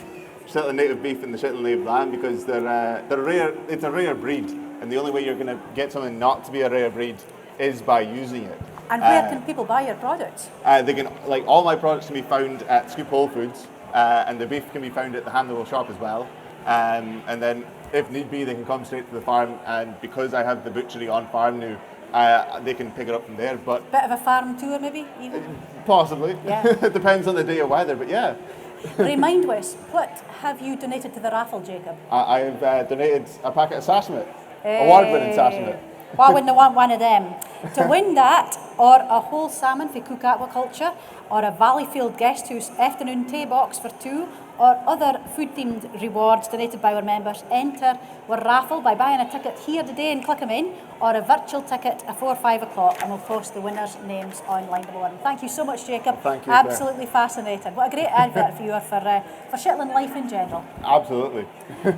Shetland native beef and the Shetland native lamb, because they're rare. It's a rare breed, and the only way you're going to get something not to be a rare breed is by using it. And where can people buy your products? They can, all my products can be found at Scoop Whole Foods, and the beef can be found at the Handel shop as well. And then, if need be, they can come straight to the farm. And because I have the butchery on farm now, they can pick it up from there. But Bit of a farm tour, maybe, even? possibly, Yeah. it depends on the day of weather. But yeah, Remind us, what have you donated to the raffle, Jacob? I've donated a packet of sashimi, award-winning sashimi. Why wouldn't I want one of them? To win that, or a whole salmon for Cook Aquaculture, or a Valleyfield Guest House afternoon tea box for 2, or other food-themed rewards donated by our members, enter our raffle by buying a ticket here today and click them in, or a virtual ticket before 5 o'clock, and we'll post the winners' names online below. And thank you so much, Jacob. Thank you, Absolutely fascinating. What a great advert for you for Shetland life in general. Absolutely.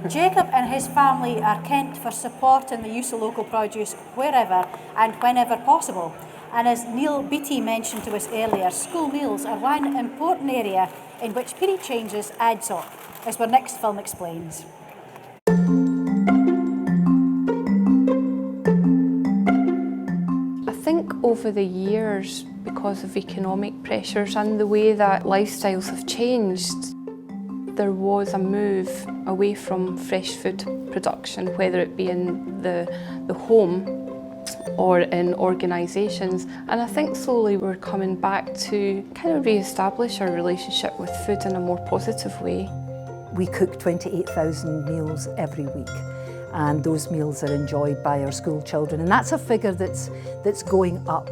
Jacob and his family are kent for supporting the use of local produce wherever and whenever possible. And as Neil Beattie mentioned to us earlier, school meals are one important area in which period changes adds up, as our next film explains. I think over the years, because of economic pressures and the way that lifestyles have changed, there was a move away from fresh food production, whether it be in the home or in organisations. And I think slowly we're coming back to kind of re-establish our relationship with food in a more positive way. We cook 28,000 meals every week, and those meals are enjoyed by our school children, and that's a figure that's going up.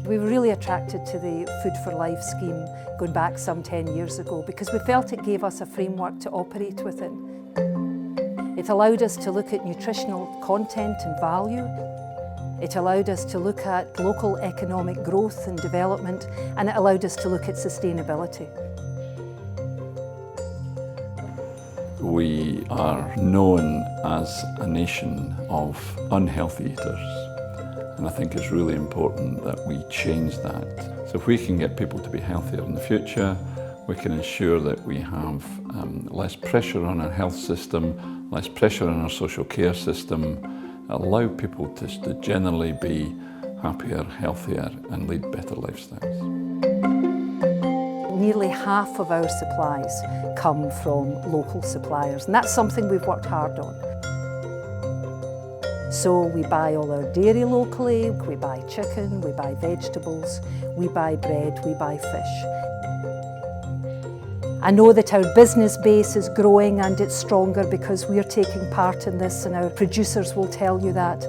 We were really attracted to the Food for Life scheme going back some 10 years ago because we felt it gave us a framework to operate within. It allowed us to look at nutritional content and value. It allowed us to look at local economic growth and development, and it allowed us to look at sustainability. We are known as a nation of unhealthy eaters, and I think it's really important that we change that. So if we can get people to be healthier in the future, we can ensure that we have less pressure on our health system, less pressure on our social care system, allow people to generally be happier, healthier, and lead better lifestyles. Nearly half of our supplies come from local suppliers, and that's something we've worked hard on. So we buy all our dairy locally, we buy chicken, we buy vegetables, we buy bread, we buy fish. I know that our business base is growing and it's stronger because we're taking part in this, and our producers will tell you that.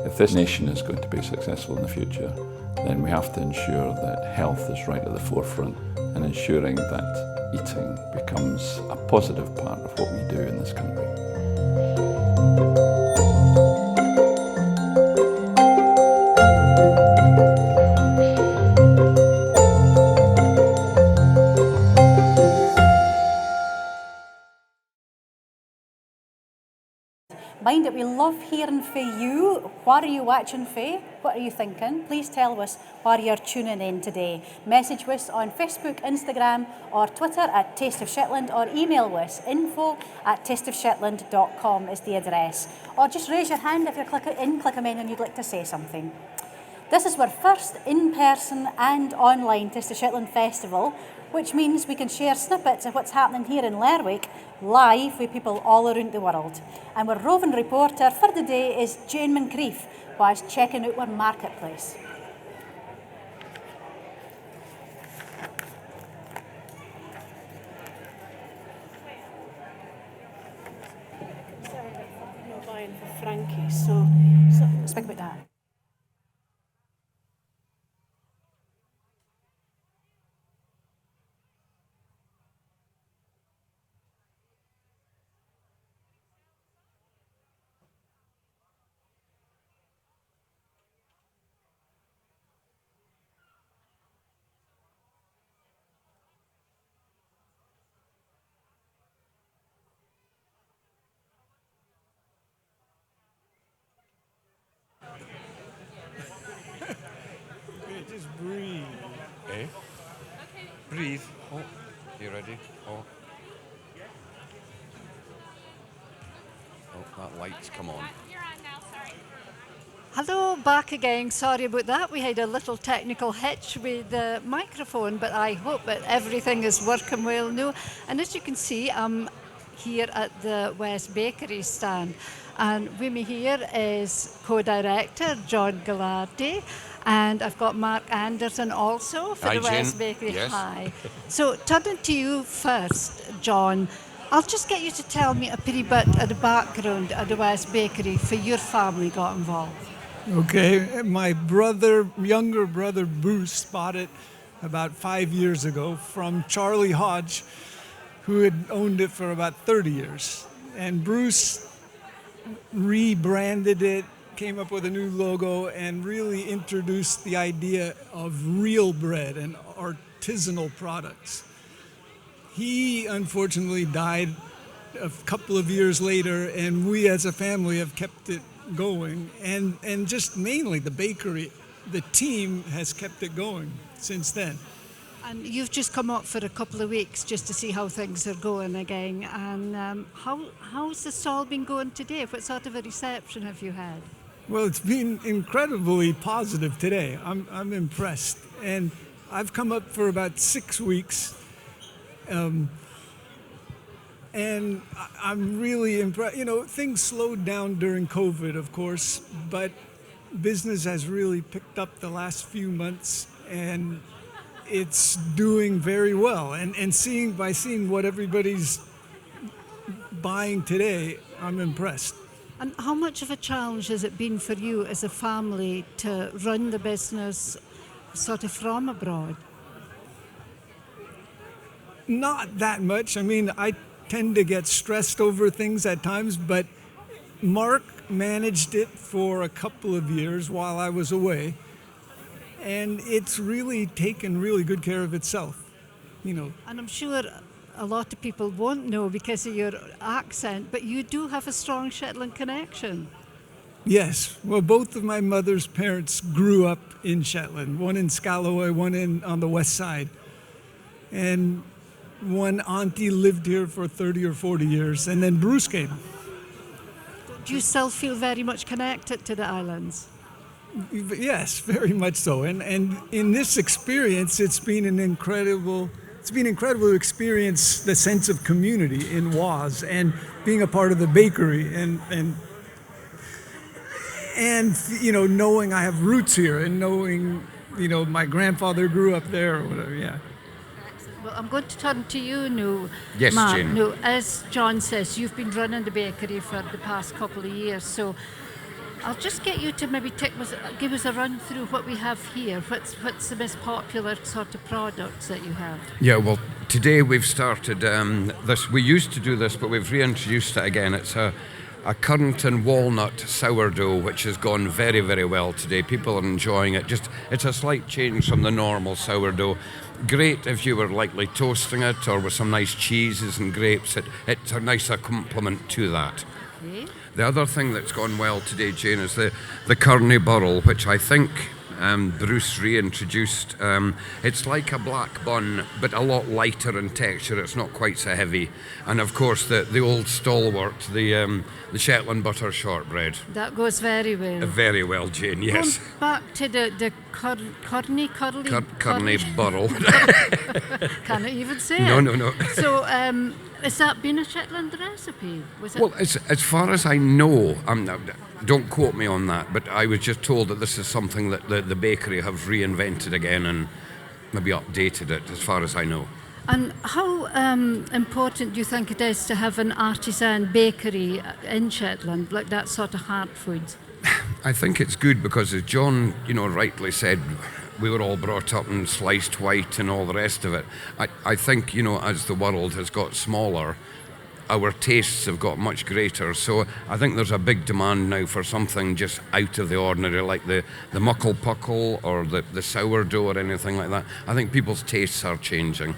If this nation is going to be successful in the future, then we have to ensure that health is right at the forefront and ensuring that eating becomes a positive part of what we do in this country. Mind that we love hearing from you. What are you watching for? What are you thinking? Please tell us where you're tuning in today. Message us on Facebook, Instagram or Twitter at Taste of Shetland, or email us info@tasteofshetland.com is the address. Or just raise your hand if you're in Clickamane and you'd like to say something. This is our first in-person and online Taste of Shetland festival, which means we can share snippets of what's happening here in Lerwick live with people all around the world. And our roving reporter for the day is Jane Moncrief, who is checking out our marketplace. Buying for Frankie, so speak about that. Just breathe. Eh? Breathe. Oh, you ready? Oh. Oh, that light's come on. Hello, back again. Sorry about that. We had a little technical hitch with the microphone, but I hope that everything is working well now. And as you can see, I'm here at the West Bakery stand. And with me here is co-director John Gallardi, and I've got Mark Anderson also for Hi, the West Jen. Bakery. Yes. Hi. So turning to you first, John, I'll just get you to tell me a pretty bit of the background of the West Bakery for your family got involved. Okay, my younger brother Bruce bought it about 5 years ago from Charlie Hodge, who had owned it for about 30 years. And Bruce rebranded it, came up with a new logo, and really introduced the idea of real bread and artisanal products. He unfortunately died a couple of years later, and we as a family have kept it going, and just mainly the bakery, the team has kept it going since then. And you've just come up for a couple of weeks just to see how things are going again. And how's the stall been going today? What sort of a reception have you had? Well, it's been incredibly positive today. I'm impressed, and I've come up for about 6 weeks, and I'm really impressed. You know, things slowed down during COVID, of course, but business has really picked up the last few months, and it's doing very well. And by seeing what everybody's buying today, I'm impressed. And how much of a challenge has it been for you as a family to run the business sort of from abroad? Not that much. I mean, I tend to get stressed over things at times, but Mark managed it for a couple of years while I was away, and it's really taken really good care of itself, you know. And I'm sure a lot of people won't know because of your accent, but you do have a strong Shetland connection. Yes. Well, both of my mother's parents grew up in Shetland, one in Scalloway, one on the west side. And one auntie lived here for 30 or 40 years, and then Bruce came. Do you still feel very much connected to the islands? Yes, very much so. And in this experience, it's been incredible to experience the sense of community in Waz and being a part of the bakery and you know, knowing I have roots here and knowing, you know, my grandfather grew up there or whatever, yeah. Well, I'm going to turn to you now, yes, Mark. Jane. Now, as John says, you've been running the bakery for the past couple of years, so I'll just get you to maybe give us a run through what we have here. What's the most popular sort of products that you have? Yeah, well, today we've started this. We used to do this, but we've reintroduced it again. It's a currant and walnut sourdough, which has gone very, very well today. People are enjoying it. It's a slight change from the normal sourdough. Great if you were likely toasting it or with some nice cheeses and grapes. It's a nice accompaniment to that. Okay. The other thing that's gone well today, Jane, is the Kearney Burrell, which I think Bruce reintroduced. It's like a black bun, but a lot lighter in texture. It's not quite so heavy. And of course, the old stalwart, the Shetland butter shortbread. That goes very well. Very well, Jane, yes. Going back to the Kearney Burrell. Can't even say No, it. no. So, has that been a Shetland recipe? Well, as far as I know, don't quote me on that, but I was just told that this is something that the bakery have reinvented again and maybe updated it, as far as I know. And how important do you think it is to have an artisan bakery in Shetland, like that sort of hard food? I think it's good because, as John, rightly said, we were all brought up in sliced white and all the rest of it. I think, as the world has got smaller, our tastes have got much greater. So I think there's a big demand now for something just out of the ordinary, like the muckle puckle or the sourdough or anything like that. I think people's tastes are changing.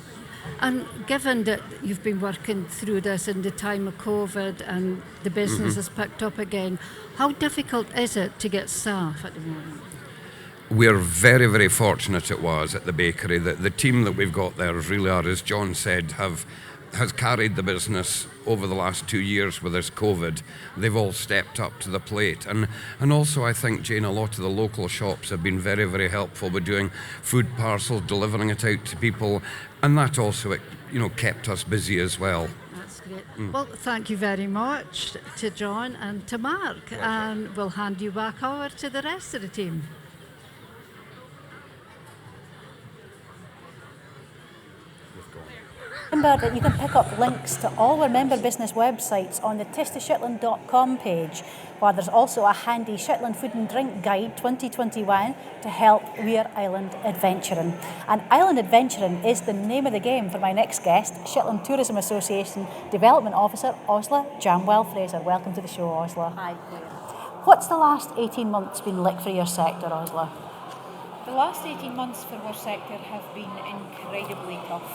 And given that you've been working through this in the time of COVID and the business has picked up again, how difficult is it to get staff at the moment? We're very, very fortunate it was at the bakery. The team that we've got there really are, as John said, has carried the business over the last 2 years with this COVID. They've all stepped up to the plate. And also I think, Jane, a lot of the local shops have been very, very helpful with doing food parcels, delivering it out to people. And that also, kept us busy as well. That's great. Well, thank you very much to John and to Mark. Pleasure. And we'll hand you back over to the rest of the team. Remember that you can pick up links to all our member business websites on the tasteshetland.com page, where there's also a handy Shetland Food and Drink Guide 2021 to help Weir Island adventuring. And Island adventuring is the name of the game for my next guest, Shetland Tourism Association Development Officer, Osla Jamwell-Fraser. Welcome to the show, Osla. Hi, Claire. What's the last 18 months been like for your sector, Osla? The last 18 months for our sector have been incredibly tough.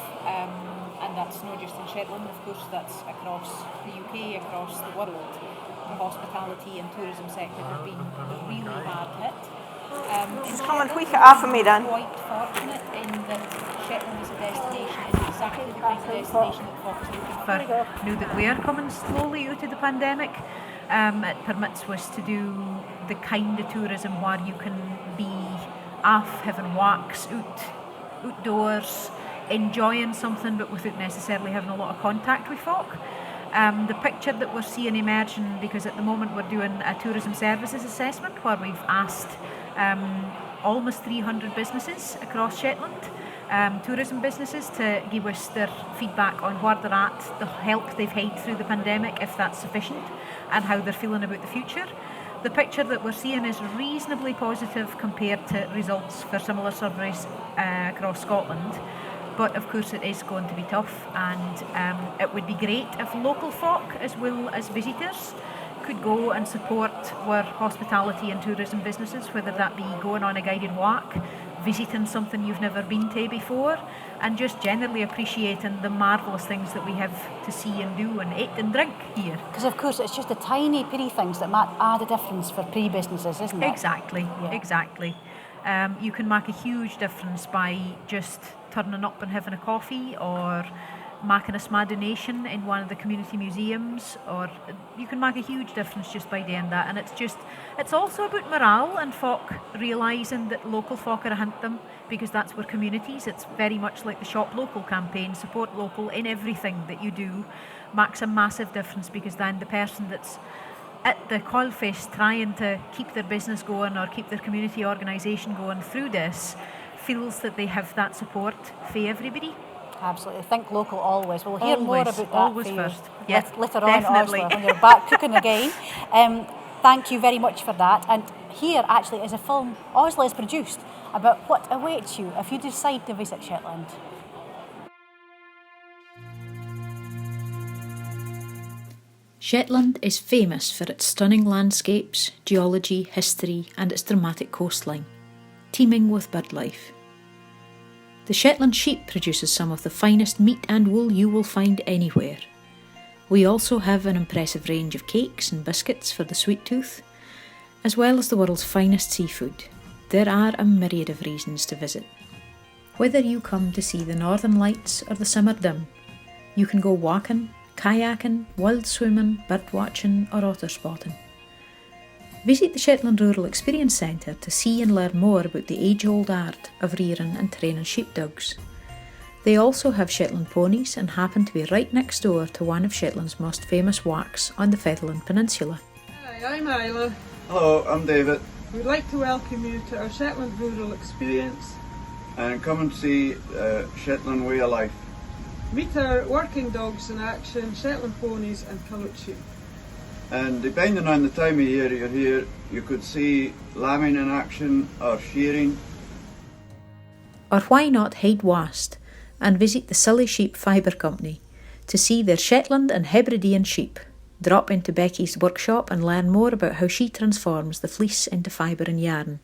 And that's not just in Shetland, of course, that's across the UK, across the world. The hospitality and tourism sector have been really hard hit. Just come and tweak it off of me then. Quite fortunate in that Shetland as a destination is exactly the kind of destination that folk is looking for. Now that we are coming slowly out of the pandemic, it permits us to do the kind of tourism where you can be off having walks outdoors, enjoying something but without necessarily having a lot of contact with folk. The picture that we're seeing emerging, because at the moment we're doing a tourism services assessment where we've asked almost 300 businesses across Shetland, tourism businesses, to give us their feedback on where they're at, the help they've had through the pandemic, if that's sufficient, and how they're feeling about the future. The picture that we're seeing is reasonably positive compared to results for similar surveys across Scotland. But of course it is going to be tough, and it would be great if local folk as well as visitors could go and support our hospitality and tourism businesses, whether that be going on a guided walk, visiting something you've never been to before, and just generally appreciating the marvellous things that we have to see and do and eat and drink here. Because of course it's just the tiny petty things that might add a difference for pre-businesses, isn't it? Exactly, exactly. You can make a huge difference by just turning up and having a coffee, or making a small donation in one of the community museums, or you can make a huge difference just by doing that. And it's also about morale and folk realising that local folk are ahead them, because that's where communities, it's very much like the Shop Local campaign, support local in everything that you do, makes a massive difference, because then the person that's at the coalface trying to keep their business going or keep their community organisation going through this feels that they have that support for everybody. Absolutely. Think local always. We'll hear more about that always for first. You Yes, later definitely. on, Osla, when you're back cooking again. Thank you very much for that. And here actually is a film Oslo has produced about what awaits you if you decide to visit Shetland. Shetland is famous for its stunning landscapes, geology, history and its dramatic coastline, teeming with bird life. The Shetland sheep produces some of the finest meat and wool you will find anywhere. We also have an impressive range of cakes and biscuits for the sweet tooth, as well as the world's finest seafood. There are a myriad of reasons to visit. Whether you come to see the northern lights or the summer dim, you can go walking, kayaking, wild swimming, bird watching or otter spotting. Visit the Shetland Rural Experience Centre to see and learn more about the age-old art of rearing and training sheepdogs. They also have Shetland ponies and happen to be right next door to one of Shetland's most famous walks on the Fetherland Peninsula. Hi, I'm Isla. Hello, I'm David. We'd like to welcome you to our Shetland Rural Experience. And come and see Shetland Way of Life. Meet our working dogs in action, Shetland ponies and coloured sheep. And depending on the time of year you're here, you could see lambing in action or shearing. Or why not head west and visit the Silly Sheep Fibre Company to see their Shetland and Hebridean sheep. Drop into Becky's workshop and learn more about how she transforms the fleece into fibre and yarn,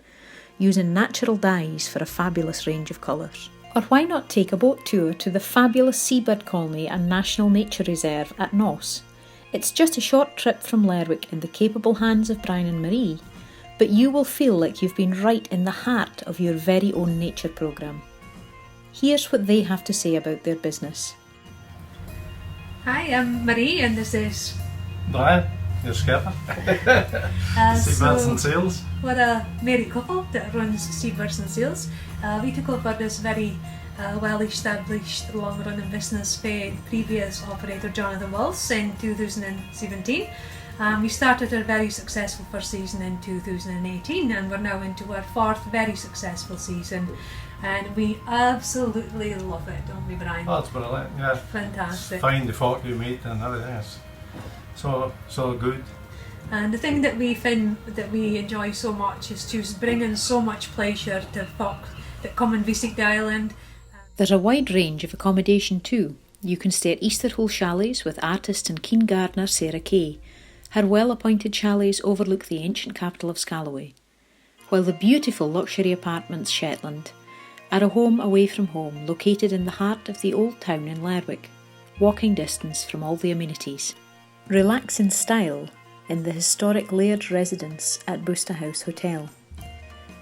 using natural dyes for a fabulous range of colours. Or why not take a boat tour to the fabulous Seabird Colony and National Nature Reserve at Noss? It's just a short trip from Lerwick in the capable hands of Brian and Marie, but you will feel like you've been right in the heart of your very own nature programme. Here's what they have to say about their business. Hi, I'm Marie and this is Brian, your skipper. Seabirds and Sails. We're a married couple that runs Seabirds and Sails. We took over this very well-established long-running business by the previous operator Jonathan Walls in 2017. We started our very successful first season in 2018 and we're now into our fourth very successful season. And we absolutely love it, don't we, Brian? Oh, it's brilliant, yeah. Fantastic. Find the folk you meet and everything. It's so good. And the thing that we find that we enjoy so much is just bringing so much pleasure to folk that come and visit the island. There's a wide range of accommodation too. You can stay at Easterhole Chalets with artist and keen gardener Sarah Kay. Her well-appointed chalets overlook the ancient capital of Scalloway, while the beautiful luxury apartments Shetland are a home away from home located in the heart of the old town in Lerwick, walking distance from all the amenities. Relax in style in the historic layered residence at Booster House Hotel.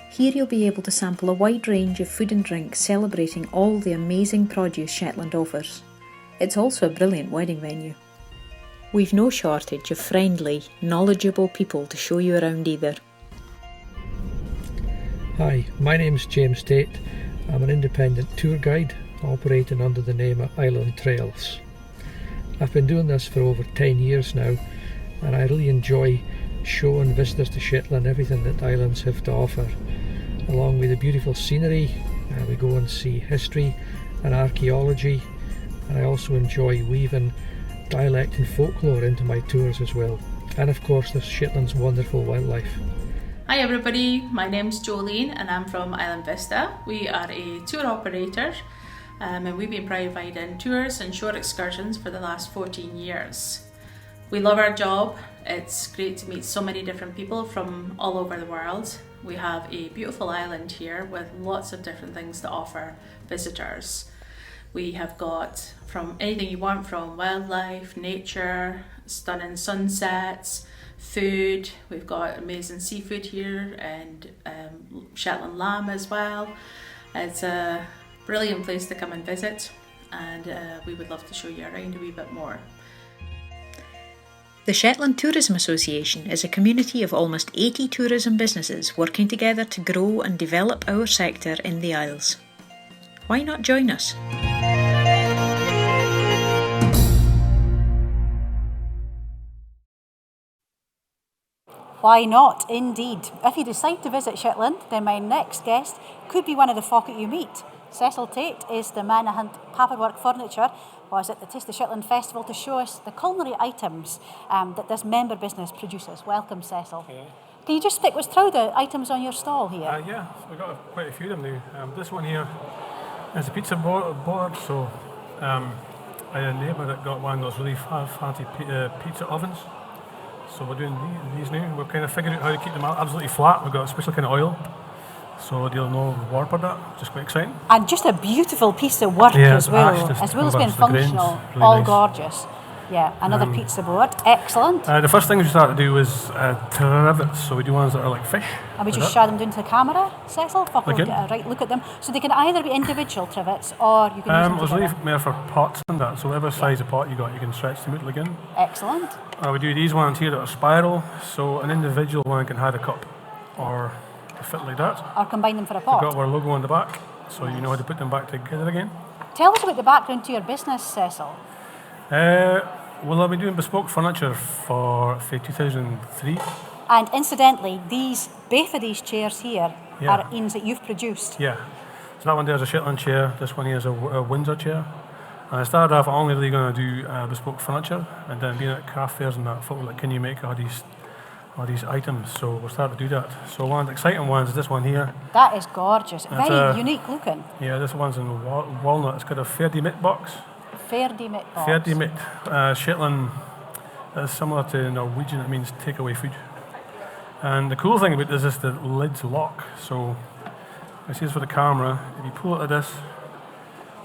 Here you'll be able to sample a wide range of food and drink celebrating all the amazing produce Shetland offers. It's also a brilliant wedding venue. We've no shortage of friendly, knowledgeable people to show you around either. Hi, my name's James Tate. I'm an independent tour guide operating under the name of Island Trails. I've been doing this for over 10 years now and I really enjoy showing visitors to Shetland everything that islands have to offer. Along with the beautiful scenery, we go and see history and archaeology, and I also enjoy weaving dialect and folklore into my tours as well. And of course there's Shetland's wonderful wildlife. Hi everybody, my name's Jolene and I'm from Island Vista. We are a tour operator and we've been providing tours and short excursions for the last 14 years. We love our job. It's great to meet so many different people from all over the world. We have a beautiful island here with lots of different things to offer visitors. We have got from anything you want, from wildlife, nature, stunning sunsets, food. We've got amazing seafood here and Shetland lamb as well. It's a brilliant place to come and visit and we would love to show you around a wee bit more. The Shetland Tourism Association is a community of almost 80 tourism businesses working together to grow and develop our sector in the Isles. Why not join us? Why not, indeed. If you decide to visit Shetland, then my next guest could be one of the folk that you meet. Cecil Tate is the man behind Paperwork Furniture, was at the Taste of Shetland Festival to show us the culinary items that this member business produces. Welcome, Cecil. Okay. Can you just stick us through the items on your stall here? Yeah, we've got quite a few of them now. This one here is a pizza board, so I had a neighbour that got one of those really fancy pizza ovens. So we're doing these now. We're kind of figuring out how to keep them absolutely flat. We've got a special kind of oil, so they'll no warp or that. Just quite exciting. And just a beautiful piece of work as well as being functional, really all nice. Gorgeous. Yeah, another pizza board, excellent. The first thing we started to do was trivets, so we do ones that are like fish. And we just show them down to the camera, Cecil, if I can get a right look at them. So they can either be individual trivets or you can use them together. There's really more for pots and that, so whatever size of pot you got, you can stretch them out again. Excellent. We do these ones here that are spiral, so an individual one can have a cup or fit like that. Or combine them for a pot. We've got our logo on the back, so you know how to put them back together again. Tell us about the background to your business, Cecil. Well, I've been doing bespoke furniture for 2003. And incidentally, both of these chairs here are ones that you've produced. Yeah. So that one there is a Shetland chair, this one here is a Windsor chair. And I started off only really going to do bespoke furniture, and then being at craft fairs and that, folk were like, can you make all these items? So we started to do that. So one of the exciting ones is this one here. That is gorgeous, very unique looking. Yeah, this one's in walnut. It's got a Fermented box. Fermented box. Fermented. Shetland is similar to Norwegian, it means takeaway food. And the cool thing about this is the lids lock. So I see this for the camera. If you pull it like this,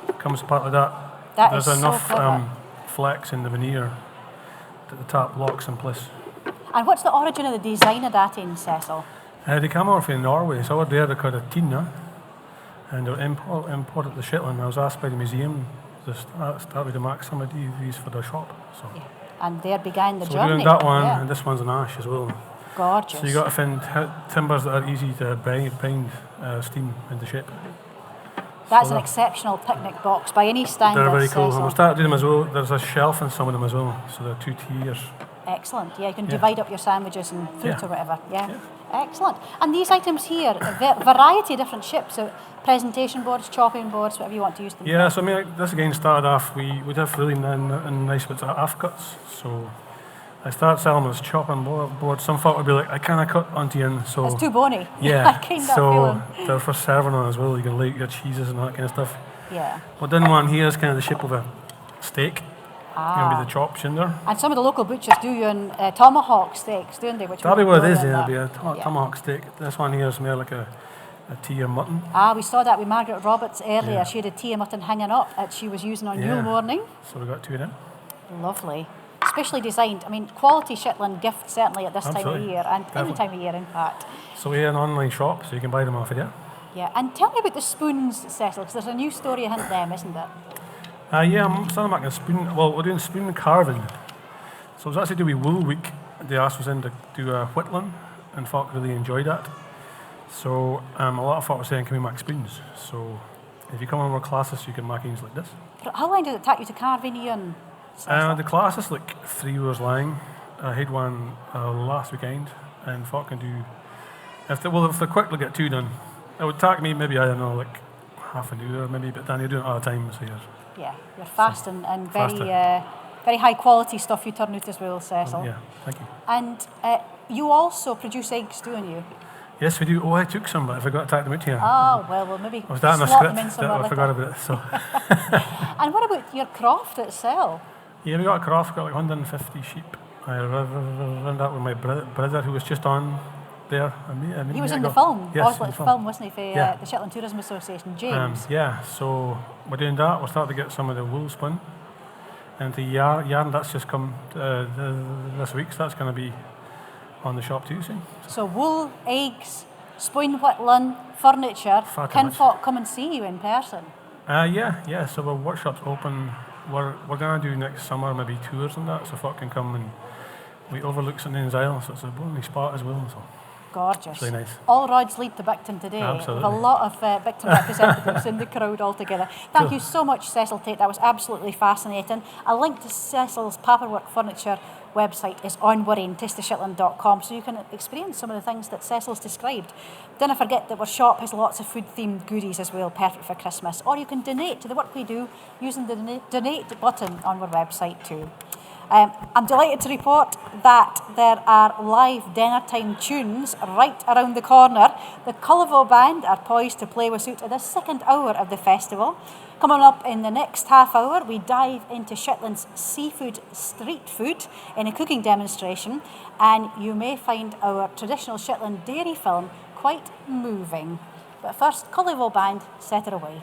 it comes apart like that. There's enough flex in the veneer that the top locks in place. And what's the origin of the design of that in, Cecil? They come over from Norway. So over there they're called a Tina, and they're imported to Shetland. I was asked by the museum to start with the max some of these for their shop. So. Yeah. And there began the journey. So we're doing that one, and this one's an ash as well. Gorgeous. So you got to find timbers that are easy to bind steam into shape. That's an exceptional picnic box by any standard. They're very cool. Cecil. And we'll start doing them as well. There's a shelf in some of them as well, so they're 2 tiers. Excellent. Yeah, you can divide up your sandwiches and fruit or whatever. Yeah. Excellent. And these items here, a variety of different shapes. So presentation boards, chopping boards, whatever you want to use them. Yeah. So I mean, this again started off. We'd have really nice bits of offcuts. So I started selling them as chopping boards. Some folk would be like, I can't cut onto you. So it's too bony. Yeah. So they're for serving on as well. You can lay your cheeses and that kind of stuff. Yeah. But then one here is kind of the shape of a steak. Going to be the chops in there. And some of the local butchers do you in tomahawk steaks, don't they? That'll be what it is, yeah. It'll be a tomahawk steak. This one here is more like a tier mutton. We saw that with Margaret Roberts earlier. Yeah. She had a tier mutton hanging up that she was using on Yule morning. So we got 2 of them. Lovely. Specially designed. I mean, quality Shetland gift certainly at this time of year, and any time of year, in fact. So we have an online shop, so you can buy them off of there. Yeah, and tell me about the spoons, Cecil, because there's a new story behind them, isn't there? Yeah, I'm starting making a spoon. Well, we're doing spoon carving. So it was actually doing Wool Week. They asked us in to do a whittling, and folk really enjoyed that. So a lot of folk were saying, can we make spoons? So if you come on our classes, you can make things like this. How long did it take you to carve in Ian? The class is like 3 hours long. I had one last weekend, and folk can do. If they're quick, they'll get 2 done. It would take me maybe, I don't know, like half an hour maybe, but then you're doing it all the time, so you're fast and very high quality stuff you turn out as well, Cecil. Yeah, thank you. And you also produce eggs, don't you? Yes, we do. Oh, I took some, but I forgot to take them out here. Oh, well, we'll maybe was that in slot script? them in somewhere I forgot about it. So. And what about your croft itself? Yeah, we got a croft, got like 150 sheep. I ran that with my brother who was just on there. He was in the film, yes, film, wasn't he, for the Shetland Tourism Association, James? Yeah, so we're doing that. We're starting to get some of the wool spun into yarn. That's just come this week, so that's going to be on the shop too soon. So wool, eggs, spoon whittling, furniture. Can folk come and see you in person? Yeah. So our workshop's open. We're going to do next summer maybe tours and that, so folk can come, and we overlook St Anne's Isle, so it's a lovely spot as well. So. Gorgeous. It's really nice. All roads lead to Bicton today. Absolutely. With a lot of Bicton representatives in the crowd altogether. Thank you so much, Cecil Tate. That was absolutely fascinating. A link to Cecil's Paperwork Furniture website is onworryandtasteshetland.com, so you can experience some of the things that Cecil's described. Don't forget that our shop has lots of food-themed goodies as well, perfect for Christmas. Or you can donate to the work we do using the donate button on our website too. I'm delighted to report that there are live dinner time tunes right around the corner. The Cullivo Band are poised to play with suit at the second hour of the festival. Coming up in the next half hour, we dive into Shetland's seafood street food in a cooking demonstration, and you may find our traditional Shetland dairy film quite moving. But first, Cullivo Band, set it away.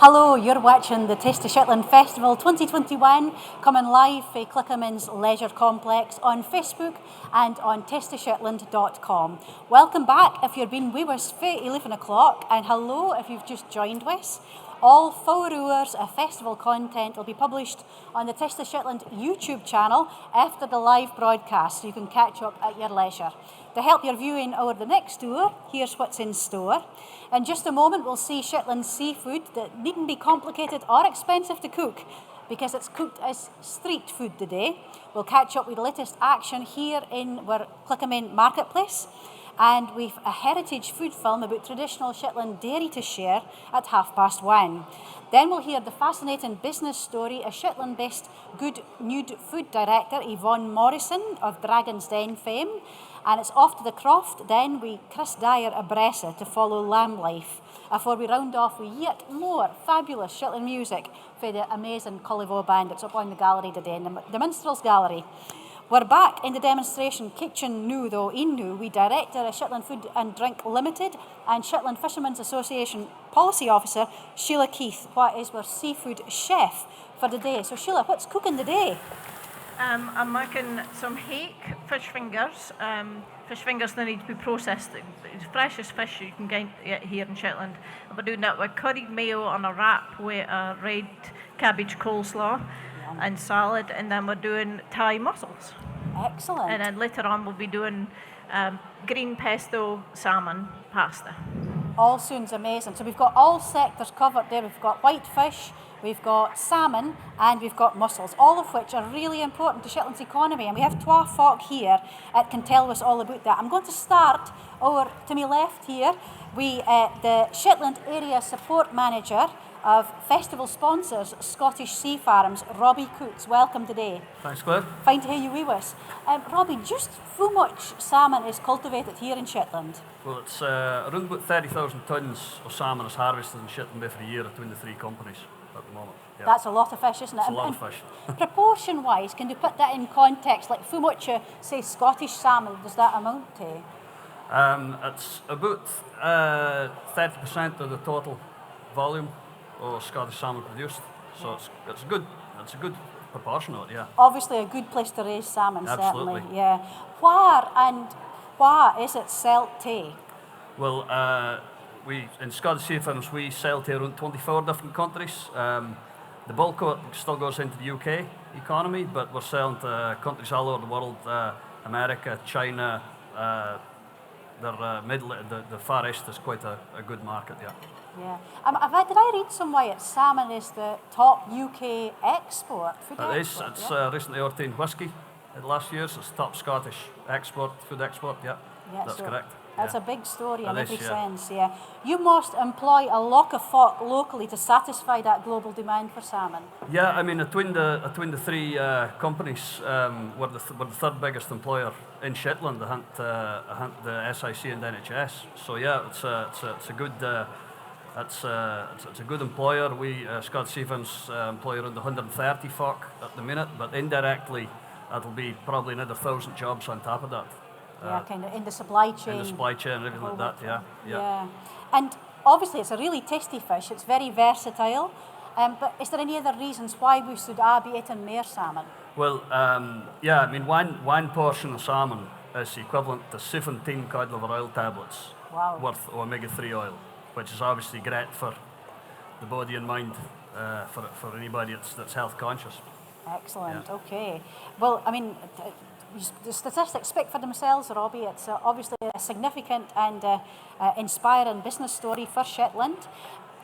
Hello, you're watching the Taste of Shetland Festival 2021, coming live from Clickerman's Leisure Complex on Facebook and on tasteofshetland.com. Welcome back if you've been with us for 11 o'clock, and hello if you've just joined us. All 4 hours of festival content will be published on the Taste of Shetland YouTube channel after the live broadcast, so you can catch up at your leisure. To help your viewing over the next hour, here's what's in store. In just a moment, we'll see Shetland seafood that needn't be complicated or expensive to cook, because it's cooked as street food today. We'll catch up with the latest action here in our Clickerman marketplace, and we've a heritage food film about traditional Shetland dairy to share at 1:30. Then we'll hear the fascinating business story of Shetland-based Good Nude food director Yvonne Morrison of Dragon's Den fame. And it's off to the croft then with Chris Dyer of Bressa to follow lamb life, before we round off with yet more fabulous Shetland music for the amazing Cullivo band that's up on the gallery today, in the Minstrels Gallery. We're back in the demonstration kitchen now though, with Director of Shetland Food and Drink Limited and Shetland Fishermen's Association Policy Officer Sheila Keith, what is our seafood chef for the day. So Sheila, what's cooking today? I'm making some hake fish fingers. Fish fingers that need to be processed. It's freshest fish you can get here in Shetland. We're doing that with curried mayo on a wrap with a red cabbage coleslaw and salad, and then we're doing Thai mussels. Excellent. And then later on we'll be doing green pesto salmon pasta. All sounds amazing. So we've got all sectors covered there. We've got white fish, we've got salmon, and we've got mussels, all of which are really important to Shetland's economy. And we have twa folk here that can tell us all about that. I'm going to start over to my left here with the Shetland Area Support Manager of Festival Sponsors, Scottish Sea Farms, Robbie Coots. Welcome today. Thanks, Claire. Fine to hear you with us. Robbie, just how much salmon is cultivated here in Shetland? Well, it's around about 30,000 tonnes of salmon is harvested in Shetland every year between the 3 companies at the moment. Yeah. That's a lot of fish, isn't it? It's a lot of fish. Proportion-wise, can you put that in context? Like, how much, say, Scottish salmon does that amount to? It's about 30% of the total volume of Scottish salmon produced. So it's a good proportion of it, yeah. Obviously a good place to raise salmon, Absolutely. Certainly, yeah. Where is it sold to? Well, we in Scottish Sea Farms we sell to around 24 different countries. The bulk of it still goes into the UK economy, but we're selling to countries all over the world, America, China, the Far East is quite a good market, yeah. Yeah. Did I read somewhere that salmon is the top UK export? It is. It's recently obtained whisky last year, so it's top Scottish food export, yeah. That's so correct. That's yeah. a big story in every yeah. sense, yeah. You must employ a lot of folk locally to satisfy that global demand for salmon. Yeah, I mean, between the 3 companies, we're the third biggest employer in Shetland, the SIC and NHS. So yeah, it's a good. It's a good employer. We Scottish Sea Farms employ around 130 folk at the minute, but indirectly that'll be probably another 1,000 jobs on top of that. Yeah, kind of in the supply chain. In the supply chain and everything like that, yeah. And obviously it's a really tasty fish. It's very versatile. But is there any other reasons why we should be eating more salmon? Well, yeah, I mean, one portion of salmon is equivalent to 17 cod liver oil tablets worth of omega-3 oil, which is obviously great for the body and mind for anybody that's health conscious. Excellent, yeah. Okay. Well, I mean, the statistics speak for themselves, Robbie. It's obviously a significant and inspiring business story for Shetland.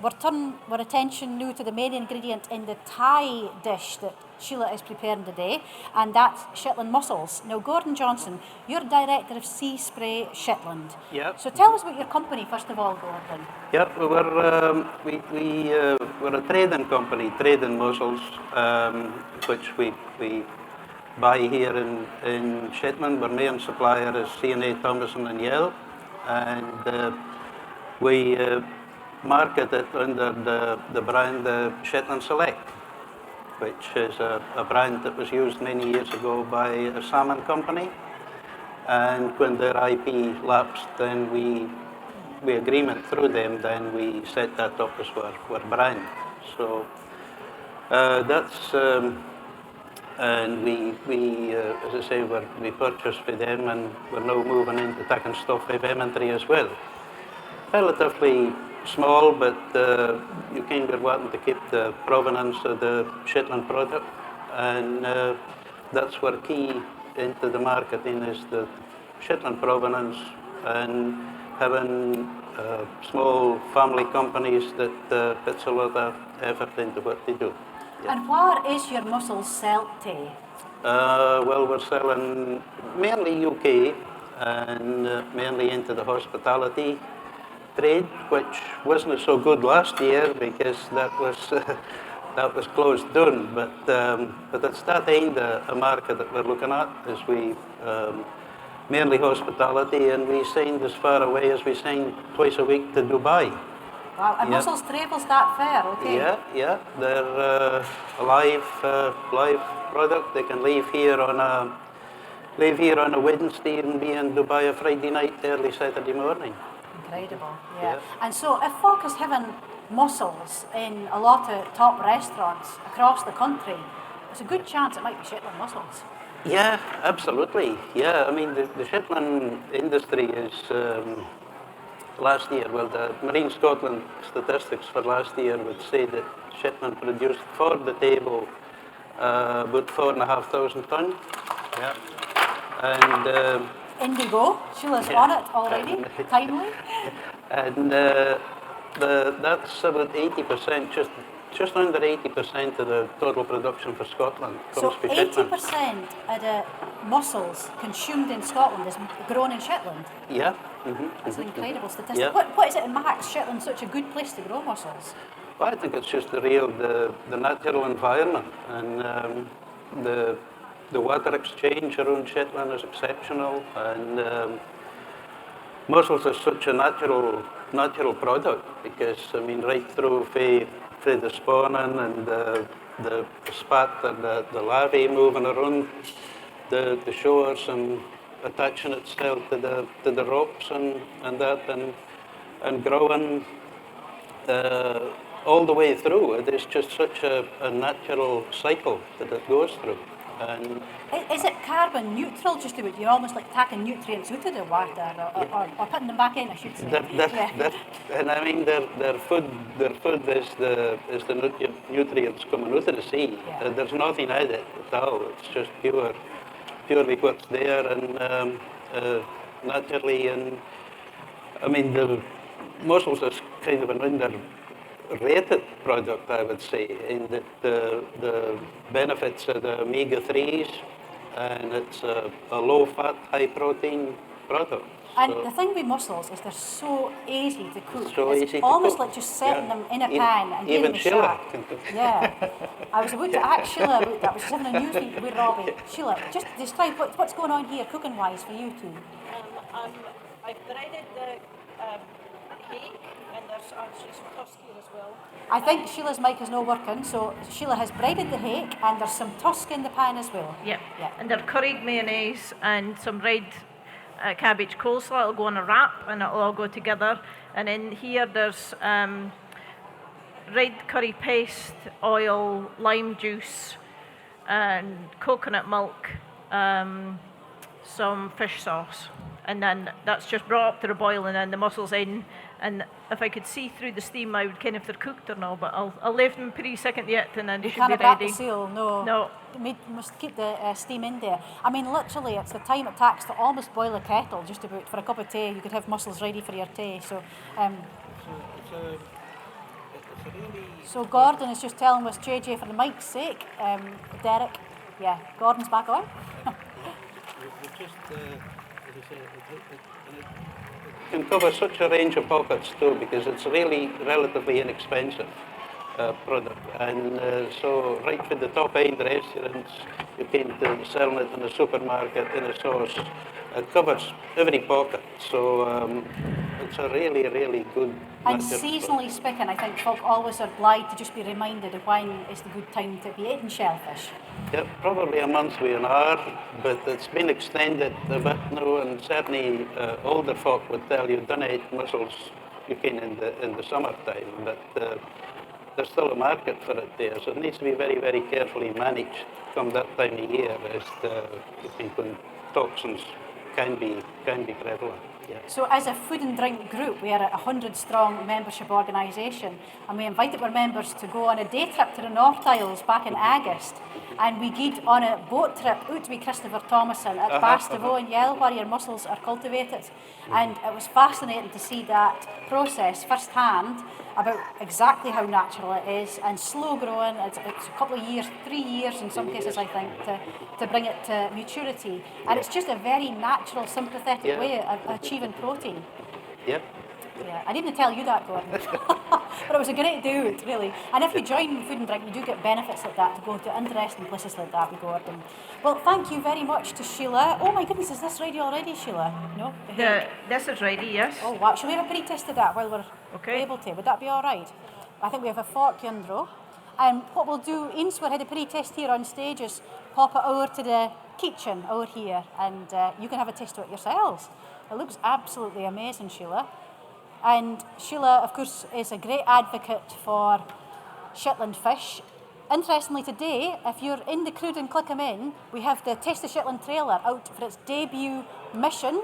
We're turning our attention now to the main ingredient in the Thai dish that Sheila is preparing today, and that's Shetland mussels. Now, Gordon Johnson, you're Director of Sea Spray Shetland. Yep. So tell us about your company, first of all, Gordon. Yep, we're a trading company, trading mussels, which we buy here in Shetland. Our main supplier is C&A Thomason and Yale, and we market it under the brand Shetland Select, which is a brand that was used many years ago by a salmon company. And when their IP lapsed, then we agreement through them, then we set that up as our brand. So that's, and we as I say, we purchased for them, and we're now moving into taking stuff of inventory as well. Relatively small, but you kind of wanting to keep the provenance of the Shetland product, and that's where key into the marketing is the Shetland provenance and having small family companies that puts a lot of effort into what they do. Yeah. And where is your mussels sold to? Well, we're selling mainly UK and mainly into the hospitality trade, which wasn't so good last year because that was closed down. But it's that end a market that we're looking at as we mainly hospitality, and we send as far away as we send twice a week to Dubai. Wow, and mussels travels that far, okay? Yeah, they're a live product. They can leave here on a Wednesday and be in Dubai a Friday night, early Saturday morning. Incredible, yeah. And so if folk is having mussels in a lot of top restaurants across the country, there's a good chance it might be Shetland mussels. Yeah, absolutely. Yeah, I mean, the Shetland industry is, last year, well, the Marine Scotland statistics for last year would say that Shetland produced for the table about 4,500 tonnes. Yeah. And Indigo, Sheila's on it already, timely. And that's about 80%, just under 80% of the total production for Scotland comes from Shetland. So 80% of the mussels consumed in Scotland is grown in Shetland? Yeah. That's an incredible statistic. Yeah. What is it that makes Shetland such a good place to grow mussels? Well, I think it's just the natural environment, and the water exchange around Shetland is exceptional, and mussels are such a natural product because, I mean, right through for the spawning and the spat and the larvae moving around the shores and attaching itself to the ropes and that and growing all the way through. It is just such a natural cycle that it goes through. And is it carbon neutral just about? You're almost like taking nutrients out of the water or putting them back in, I should say. And I mean their food is the nutrients coming out of the sea. Yeah. There's nothing in it at all. It's just purely what's there and naturally. And I mean the mussels is kind of an underrated product, I would say, in that the benefits of the omega-3s, and it's a low-fat, high-protein product. And the thing with mussels is they're so easy to cook. So it's easy to almost cook. like just setting them in a Even- pan and even getting the Sheila shark. can cook. Yeah. I was about to ask Sheila about that. She's having a news meeting with Robbie. Sheila, just describe what's going on here cooking-wise for you two. I've breaded the cake, and there's actually some tusk here as well. I think Sheila's mic is not working, so Sheila has breaded the hake and there's some tusk in the pan as well. Yeah. And there's curried mayonnaise and some red cabbage coleslaw. It'll go on a wrap and it'll all go together. And in here there's red curry paste, oil, lime juice, and coconut milk, some fish sauce. And then that's just brought up to the boil, and then the mussels in. And if I could see through the steam, I would kind of if they're cooked or not, but I'll leave them pretty second yet, and then they should be Can't back ready. the seal, no. No. You must keep the steam in there. I mean, literally, it's the time it takes to almost boil a kettle, just about for a cup of tea. You could have mussels ready for your tea. So Gordon is just telling us, JJ, for the mic's sake, Derek, yeah, Gordon's back on. It can cover such a range of pockets too, because it's really relatively inexpensive product. And so right for the top end restaurants, you can sell it in a supermarket, in a sauce. It covers every pocket. So it's a really, really good And matchup. seasonally speaking, I think folk always are obliged to just be reminded of when is the good time to be eating shellfish. Yeah, probably a month we are, but it's been extended a bit now, and certainly older folk would tell you don't eat mussels you can in the summertime, but there's still a market for it there. So it needs to be very, very carefully managed come that time of year, as when toxins can be prevalent. Yeah. So as a food and drink group, we are a 100-strong membership organisation, and we invited our members to go on a day trip to the North Isles back in August, and we guide on a boat trip out to Christopher Thomason at Bastevo in Yell, where your mussels are cultivated. And it was fascinating to see that process firsthand, about exactly how natural it is and slow growing. It's a couple of years, 3 years in some cases, I think, to bring it to maturity. And it's just a very natural, sympathetic way of achieving protein. Yep. Yeah, I didn't tell you that, Gordon. But it was a great do, really. And if you join Food and Drink, you do get benefits like that, to go to interesting places like that with Gordon. Well, thank you very much to Sheila. Oh my goodness, is this ready already, Sheila? No? This is ready, yes. Oh wow, shall we have a pre-test of that while we're able to? Would that be all right? I think we have a fork yndro. And what we'll do, once we had a pre-test here on stage, is pop it over to the kitchen over here, and you can have a taste of it yourselves. It looks absolutely amazing, Sheila. And Sheila, of course, is a great advocate for Shetland fish. Interestingly, today, if you're in the Crude and click 'em in, we have the Taste of Shetland trailer out for its debut mission,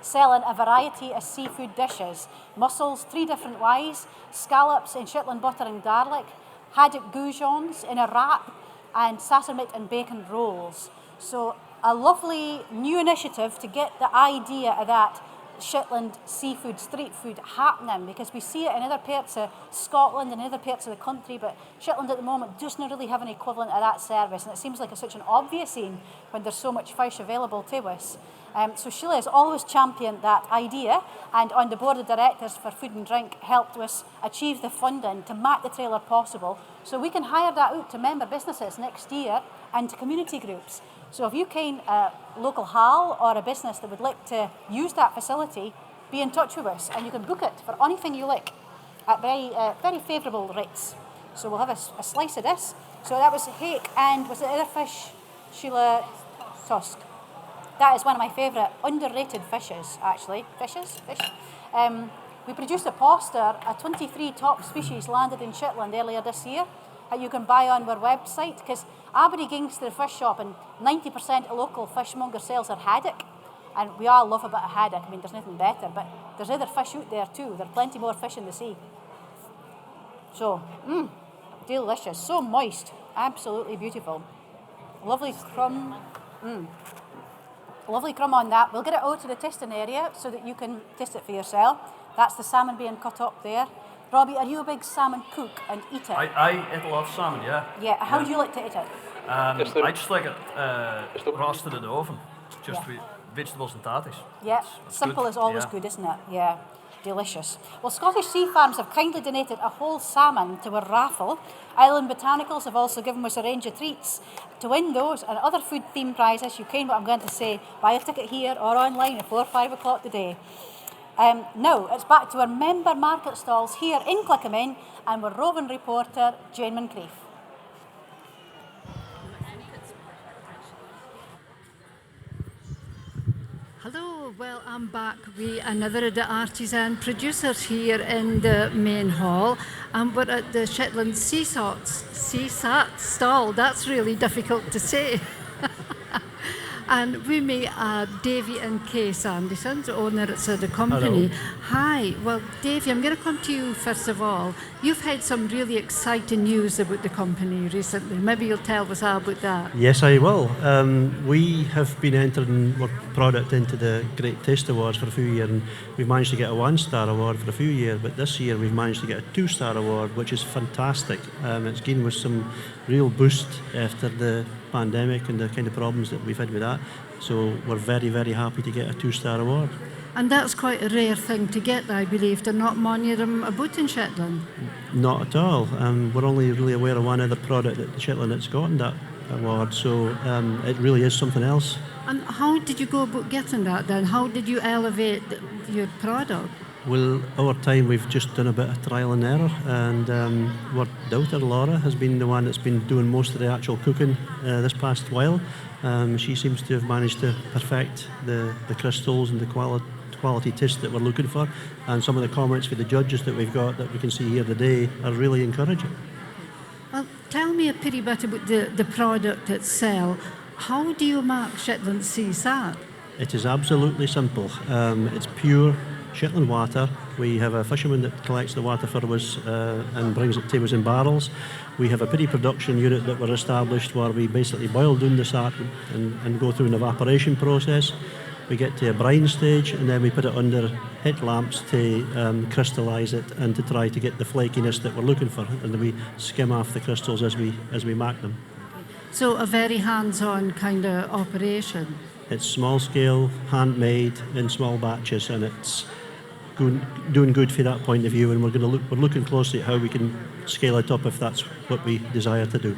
selling a variety of seafood dishes. Mussels, 3 different ways, scallops in Shetland butter and garlic, haddock goujons in a wrap, and sassamit and bacon rolls. So a lovely new initiative to get the idea of that Shetland seafood, street food happening, because we see it in other parts of Scotland and other parts of the country, but Shetland at the moment does not really have an equivalent of that service, and it seems like it's such an obvious thing when there's so much fish available to us. So Sheila has always championed that idea, and on the board of directors for Food and Drink helped us achieve the funding to make the trailer possible, so we can hire that out to member businesses next year and to community groups. So if you can a local hall or a business that would like to use that facility, be in touch with us, and you can book it for anything you like at very favourable rates. So we'll have a slice of this. So that was hake, and was it other fish, Sheila? Tusk. That is one of my favourite underrated fishes, actually. Fish. We produced a poster, a 23 top species landed in Shetland earlier this year, that you can buy on our website, because Aberdeen goes to the fish shop and 90% of local fishmonger sales are haddock, and we all love a bit of haddock. I mean, there's nothing better, but there's other fish out there too. There are plenty more fish in the sea. So, delicious, so moist, absolutely beautiful. Lovely crumb, lovely crumb on that. We'll get it out to the tasting area so that you can taste it for yourself. That's the salmon being cut up there. Robbie, are you a big salmon cook and eat it? I eat a lot of salmon, yeah. Yeah, how do you like to eat it? I just like it roasted in the oven, just with vegetables and tatties. Yeah, it's simple good. is always good, isn't it? Yeah, delicious. Well, Scottish Sea Farms have kindly donated a whole salmon to our raffle. Island Botanicals have also given us a range of treats. To win those and other food-themed prizes, you can, what I'm going to say, buy a ticket here or online at 4 or 5 o'clock today. Now, it's back to our member market stalls here in Clickamin, and we're roving reporter Jane Moncrief. Hello, well, I'm back with another of the artisan producers here in the main hall, and we're at the Shetland Seasat stall. That's really difficult to say. And we meet Davy and Kay Sanderson, owners of the company. Hello. Hi. Well, Davy, I'm going to come to you first of all. You've had some really exciting news about the company recently. Maybe you'll tell us all about that. Yes, I will. We have been entering our product into the Great Taste Awards for a few years, and we've managed to get a 1-star award for a few years, but this year we've managed to get a 2-star award, which is fantastic. It's given us some real boost after the pandemic and the kind of problems that we've had with that. So we're very, very happy to get a 2-star award. And that's quite a rare thing to get, I believe. There are not many of them about in Shetland. Not at all. We're only really aware of one other product at Shetland that's gotten that award, so it really is something else. And how did you go about getting that then? How did you elevate your product? Well, over time we've just done a bit of trial and error, and our daughter Laura has been the one that's been doing most of the actual cooking this past while. She seems to have managed to perfect the crystals and the quality taste that we're looking for. And some of the comments for the judges that we've got that we can see here today are really encouraging. Well, tell me a pretty bit about the product itself. How do you mark Shetland Sea Salt? It is absolutely simple. It's pure Shetland water. We have a fisherman that collects the water for us and brings it to us in barrels. We have a pretty production unit that we're established where we basically boil down the salt and go through an evaporation process. We get to a brine stage and then we put it under heat lamps to crystallise it and to try to get the flakiness that we're looking for, and then we skim off the crystals as we mark them. So a very hands-on kind of operation. It's small scale, handmade in small batches, and it's doing good for that point of view, and we're looking closely at how we can scale it up if that's what we desire to do.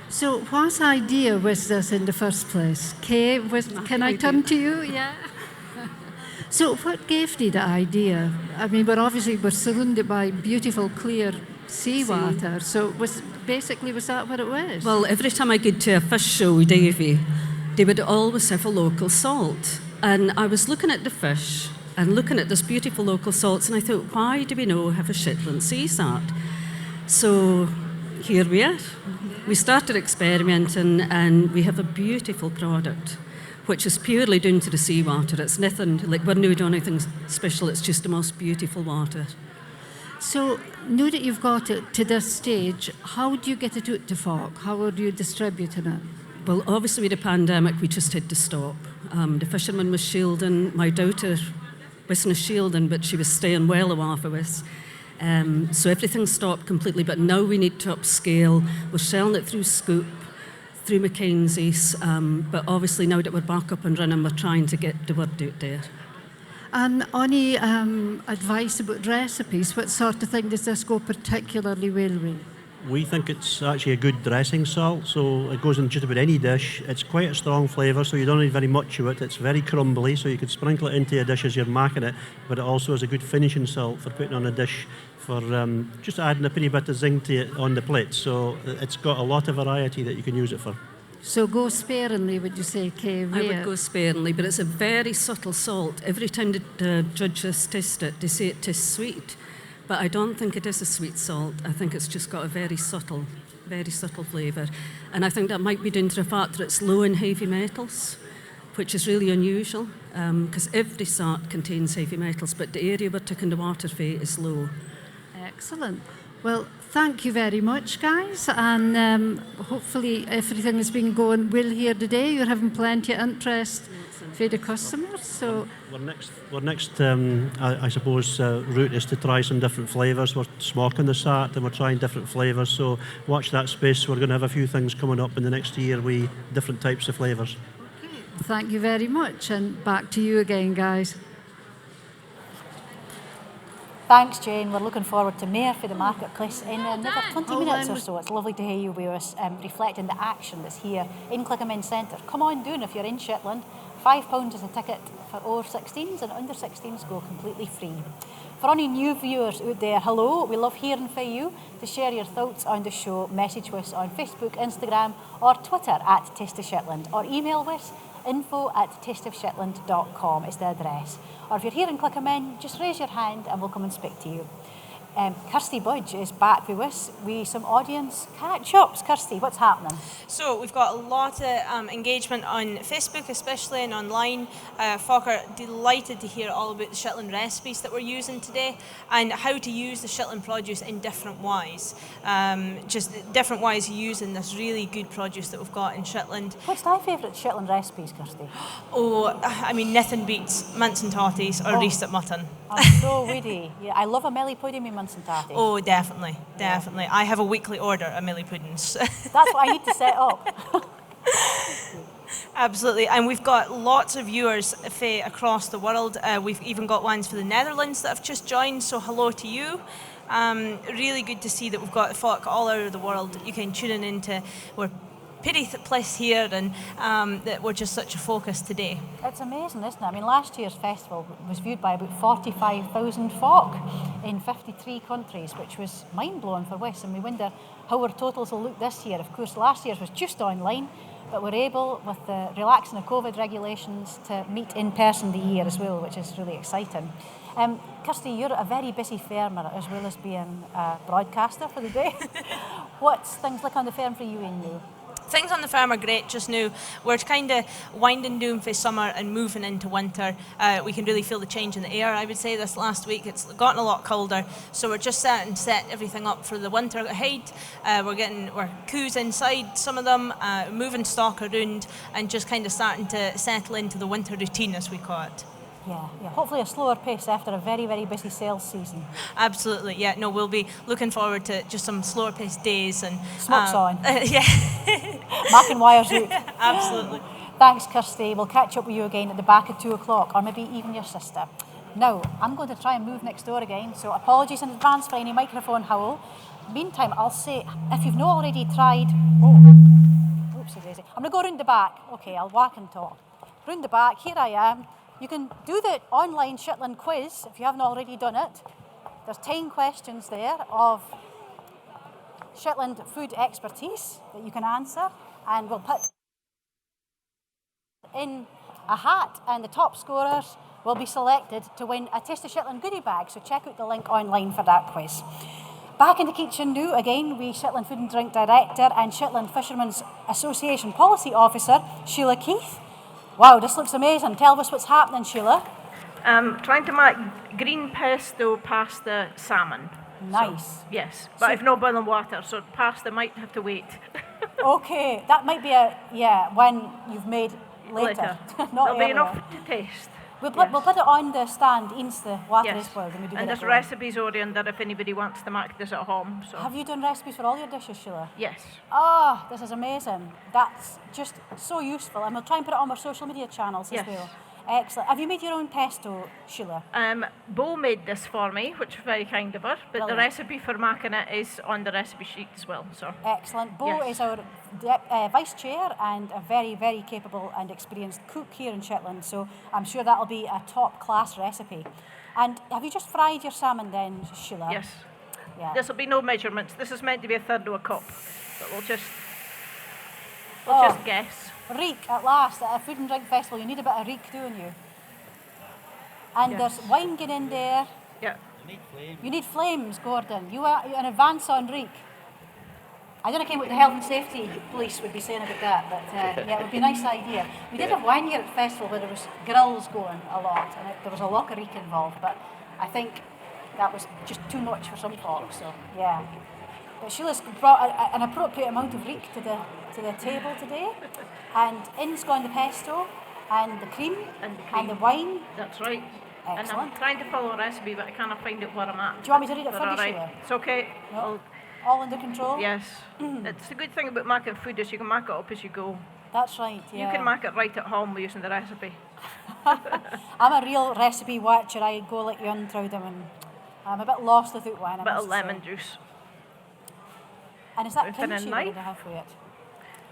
So what idea was this in the first place? Kay, can I turn to you? Yeah. So what gave you the idea? I mean, we're surrounded by beautiful, clear seawater. So was that what it was? Well, every time I go to a fish show, Davy, they would always have a local salt. And I was looking at the fish and looking at this beautiful local salts, and I thought, why do we not have a Shetland sea salt? So here we are. We started experimenting, and we have a beautiful product, which is purely down to the seawater. It's nothing, like we're not doing anything special, it's just the most beautiful water. So now that you've got it to this stage, how do you get it out to folk? How are you distributing it? Well, obviously with the pandemic, we just had to stop. The fisherman was shielding. My daughter wasn't shielding, but she was staying well away from us. So everything stopped completely, but now we need to upscale. We're selling it through Scoop, through Mackenzie's, but obviously now that we're back up and running, we're trying to get the word out there. And any advice about recipes? What sort of thing does this go particularly well with? We think it's actually a good dressing salt, so it goes in just about any dish. It's quite a strong flavour, so you don't need very much of it. It's very crumbly, so you could sprinkle it into a dish as you're marking it, but it also is a good finishing salt for putting on a dish, for just adding a pretty bit of zing to it on the plate. So it's got a lot of variety that you can use it for. So go sparingly, would you say, Kay? I would go sparingly, but it's a very subtle salt. Every time the judges taste it, they say it tastes sweet. But I don't think it is a sweet salt. I think it's just got a very subtle flavour. And I think that might be down to the fact that it's low in heavy metals, which is really unusual, because every salt contains heavy metals, but the area we're taking the water for is low. Excellent. Well, thank you very much, guys. And hopefully everything has been going well here today. You're having plenty of interest for the customers. So Our next I suppose, route is to try some different flavours. We're smoking the salt and we're trying different flavours. So watch that space. We're going to have a few things coming up in the next year with different types of flavours. Okay. Thank you very much. And back to you again, guys. Thanks, Jane. We're looking forward to more for the marketplace in another 20 minutes or so. It's lovely to hear you with us reflecting the action that's here in Clickerman Centre. Come on down if you're in Shetland. £5 is a ticket for over 16s, and under 16s go completely free. For any new viewers out there, hello. We love hearing from you. To share your thoughts on the show, message us on Facebook, Instagram or Twitter at Taste of Shetland, or email us info@tasteofshetland.com is the address. Or if you're here in Clickerman, just raise your hand and we'll come and speak to you. Kirsty Budge is back with us with some audience catch-ups. Kirsty, what's happening? So we've got a lot of engagement on Facebook, especially, and online. Folk are delighted to hear all about the Shetland recipes that we're using today and how to use the Shetland produce in different ways. Just different ways of using this really good produce that we've got in Shetland. What's thy favourite Shetland recipes, Kirsty? Oh, I mean, nothing beats mince and tatties or roasted mutton. I'm so woody. Yeah, I love a melly pudding with mince and tatties. Oh, definitely. I have a weekly order of millie puddings. That's what I need to set up. Absolutely, and we've got lots of viewers across the world. We've even got ones for the Netherlands that have just joined, so hello to you. Really good to see that we've got folk all over the world that you can tune into. We're pretty place here, and that we're just such a focus today. It's amazing, isn't it? I mean, last year's festival was viewed by about 45,000 folk in 53 countries, which was mind-blowing for us, and we wonder how our totals will look this year. Of course, last year's was just online, but we're able, with the relaxing of COVID regulations, to meet in person the year as well, which is really exciting. Kirsty, you're a very busy farmer as well as being a broadcaster for the day. What's things like on the farm for you and you? Things on the farm are great just now. We're kind of winding down for summer and moving into winter. We can really feel the change in the air. I would say this last week it's gotten a lot colder, so we're just starting to set everything up for the winter ahead. We're coos inside, some of them, moving stock around, and just kind of starting to settle into the winter routine, as we call it. Yeah. Hopefully a slower pace after a very, very busy sales season. Absolutely, yeah. No, we'll be looking forward to just some slower paced days and smokes on. Yeah. Marking wires out. Absolutely. Thanks, Kirsty. We'll catch up with you again at the back at 2 o'clock, or maybe even your sister. Now, I'm going to try and move next door again, so apologies in advance for any microphone howl. Meantime, I'll say, if you've not already tried... Oopsie daisy. I'm going to go round the back. Okay, I'll whack and talk. Round the back, here I am. You can do the online Shetland quiz if you haven't already done it. There's 10 questions there of Shetland food expertise that you can answer, and we'll put in a hat, and the top scorers will be selected to win a Taste of Shetland goodie bag, so check out the link online for that quiz. Back in the kitchen now, again, we Shetland Food and Drink Director and Shetland Fishermen's Association Policy Officer, Sheila Keith. Wow, this looks amazing. Tell us what's happening, Sheila. Trying to make green pesto pasta salmon. Nice. So, yes, but I've no boiling water, so pasta might have to wait. Okay, that might be one you've made later. There'll be enough to taste. We'll put it on the stand once the water is boiled. And there's recipes already there if anybody wants to make this at home. So. Have you done recipes for all your dishes, Sheila? Yes. Oh, this is amazing. That's just so useful. And we'll try and put it on our social media channels as well. Excellent. Have you made your own pesto, Sheila? Bo made this for me, which was very kind of her. But Brilliant. The recipe for making it is on the recipe sheet as well. So. Excellent. Bo is our vice chair and a very, very capable and experienced cook here in Shetland. So I'm sure that'll be a top class recipe. And have you just fried your salmon then, Sheila? Yes. Yeah. This will be no measurements. This is meant to be a third of a cup. But we'll just guess. Reek, at last, at a food and drink festival, you need a bit of reek, don't you? And there's wine getting in there. Yeah. You need flames, Gordon. You are in advance on reek. I don't know what the health and safety police would be saying about that, but it would be a nice idea. We did have one year at the festival where there was grills going a lot, and there was a lot of reek involved, but I think that was just too much for some folks, so yeah. But Sheila's brought an appropriate amount of reek to the table today, and in's gone the pesto, and the cream, and the wine. That's right. Excellent. And I'm trying to follow a recipe, but I can't find it where I'm at. Do you want me to read it for you, Sheila? It's okay. No. All under control? Yes. It's a good thing about making food is you can make it up as you go. That's right, yeah. You can make it right at home using the recipe. I'm a real recipe watcher. I go like you untried them, and I'm a bit lost without one. A bit of lemon juice. And is that kimchi we're going to have for it?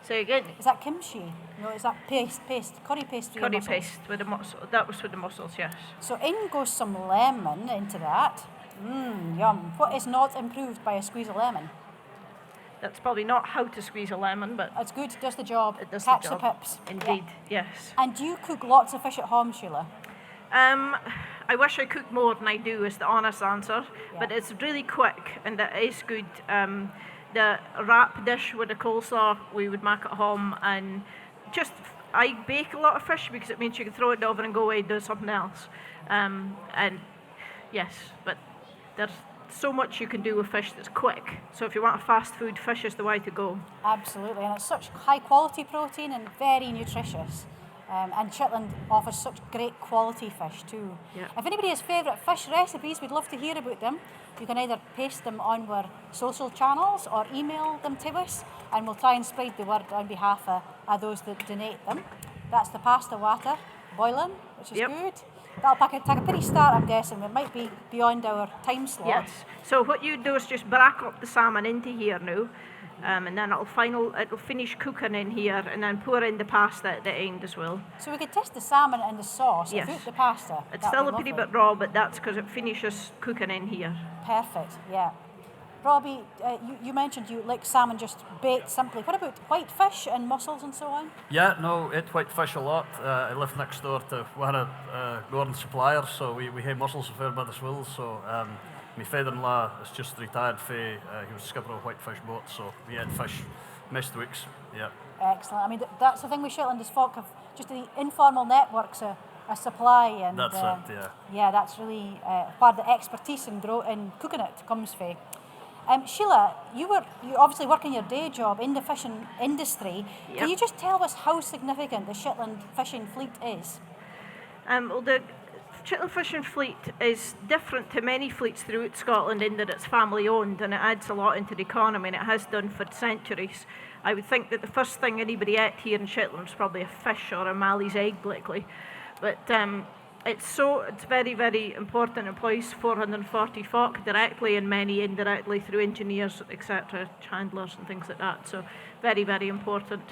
Say again. Is that kimchi? No, is that paste, curry paste for your Curry mussels? paste with the mussels. That was with the mussels, yes. So in goes some lemon into that. Yum. What is not improved by a squeeze of lemon? That's probably not how to squeeze a lemon, but... It's good, does the job. It does Catch the job. pips. Indeed, yes. And do you cook lots of fish at home, Sheila? I wish I cooked more than I do, is the honest answer. Yeah. But it's really quick, and it is good. The wrap dish with the coleslaw we would make at home, and just I bake a lot of fish because it means you can throw it in the oven and go away and do something else. And yes, but there's so much you can do with fish that's quick. So if you want a fast food, fish is the way to go. Absolutely, and it's such high quality protein and very nutritious. And Shetland offers such great quality fish too. Yeah. If anybody has favourite fish recipes, we'd love to hear about them. You can either paste them on our social channels or email them to us, and we'll try and spread the word on behalf of those that donate them. That's the pasta water boiling, which is good. That'll take a pretty start, I'm guessing. It might be beyond our time slot. Yes. So what you do is just brack up the salmon into here now, and then it'll finish cooking in here, and then pour in the pasta at the end as well. So we could test the salmon and the sauce without the pasta. It's still a pretty bit raw, but that's because it finishes cooking in here. Perfect, yeah. Robbie, you mentioned you like salmon just baked simply. What about white fish and mussels and so on? Yeah, no, eat white fish a lot. I live next door to one of Gordon's suppliers, so we have mussels a fair bit as well. So my father-in-law is just retired from, he was a skipper of a white fish boat, so we ate fish most weeks, yeah. Excellent. I mean, that's the thing with Shetland is folk have just the informal networks a supply. And that's it, yeah. Yeah, that's really where the expertise in cooking it comes from. Sheila, you obviously work in your day job in the fishing industry. Yep. Can you just tell us how significant the Shetland fishing fleet is? Well, the Shetland fishing fleet is different to many fleets throughout Scotland in that it's family owned and it adds a lot into the economy, and it has done for centuries. I would think that the first thing anybody ate here in Shetland was probably a fish or a Mallee's egg, likely. But it's very, very important. It employs 440 folk directly and many indirectly through engineers, etc., handlers and things like that. So very, very important.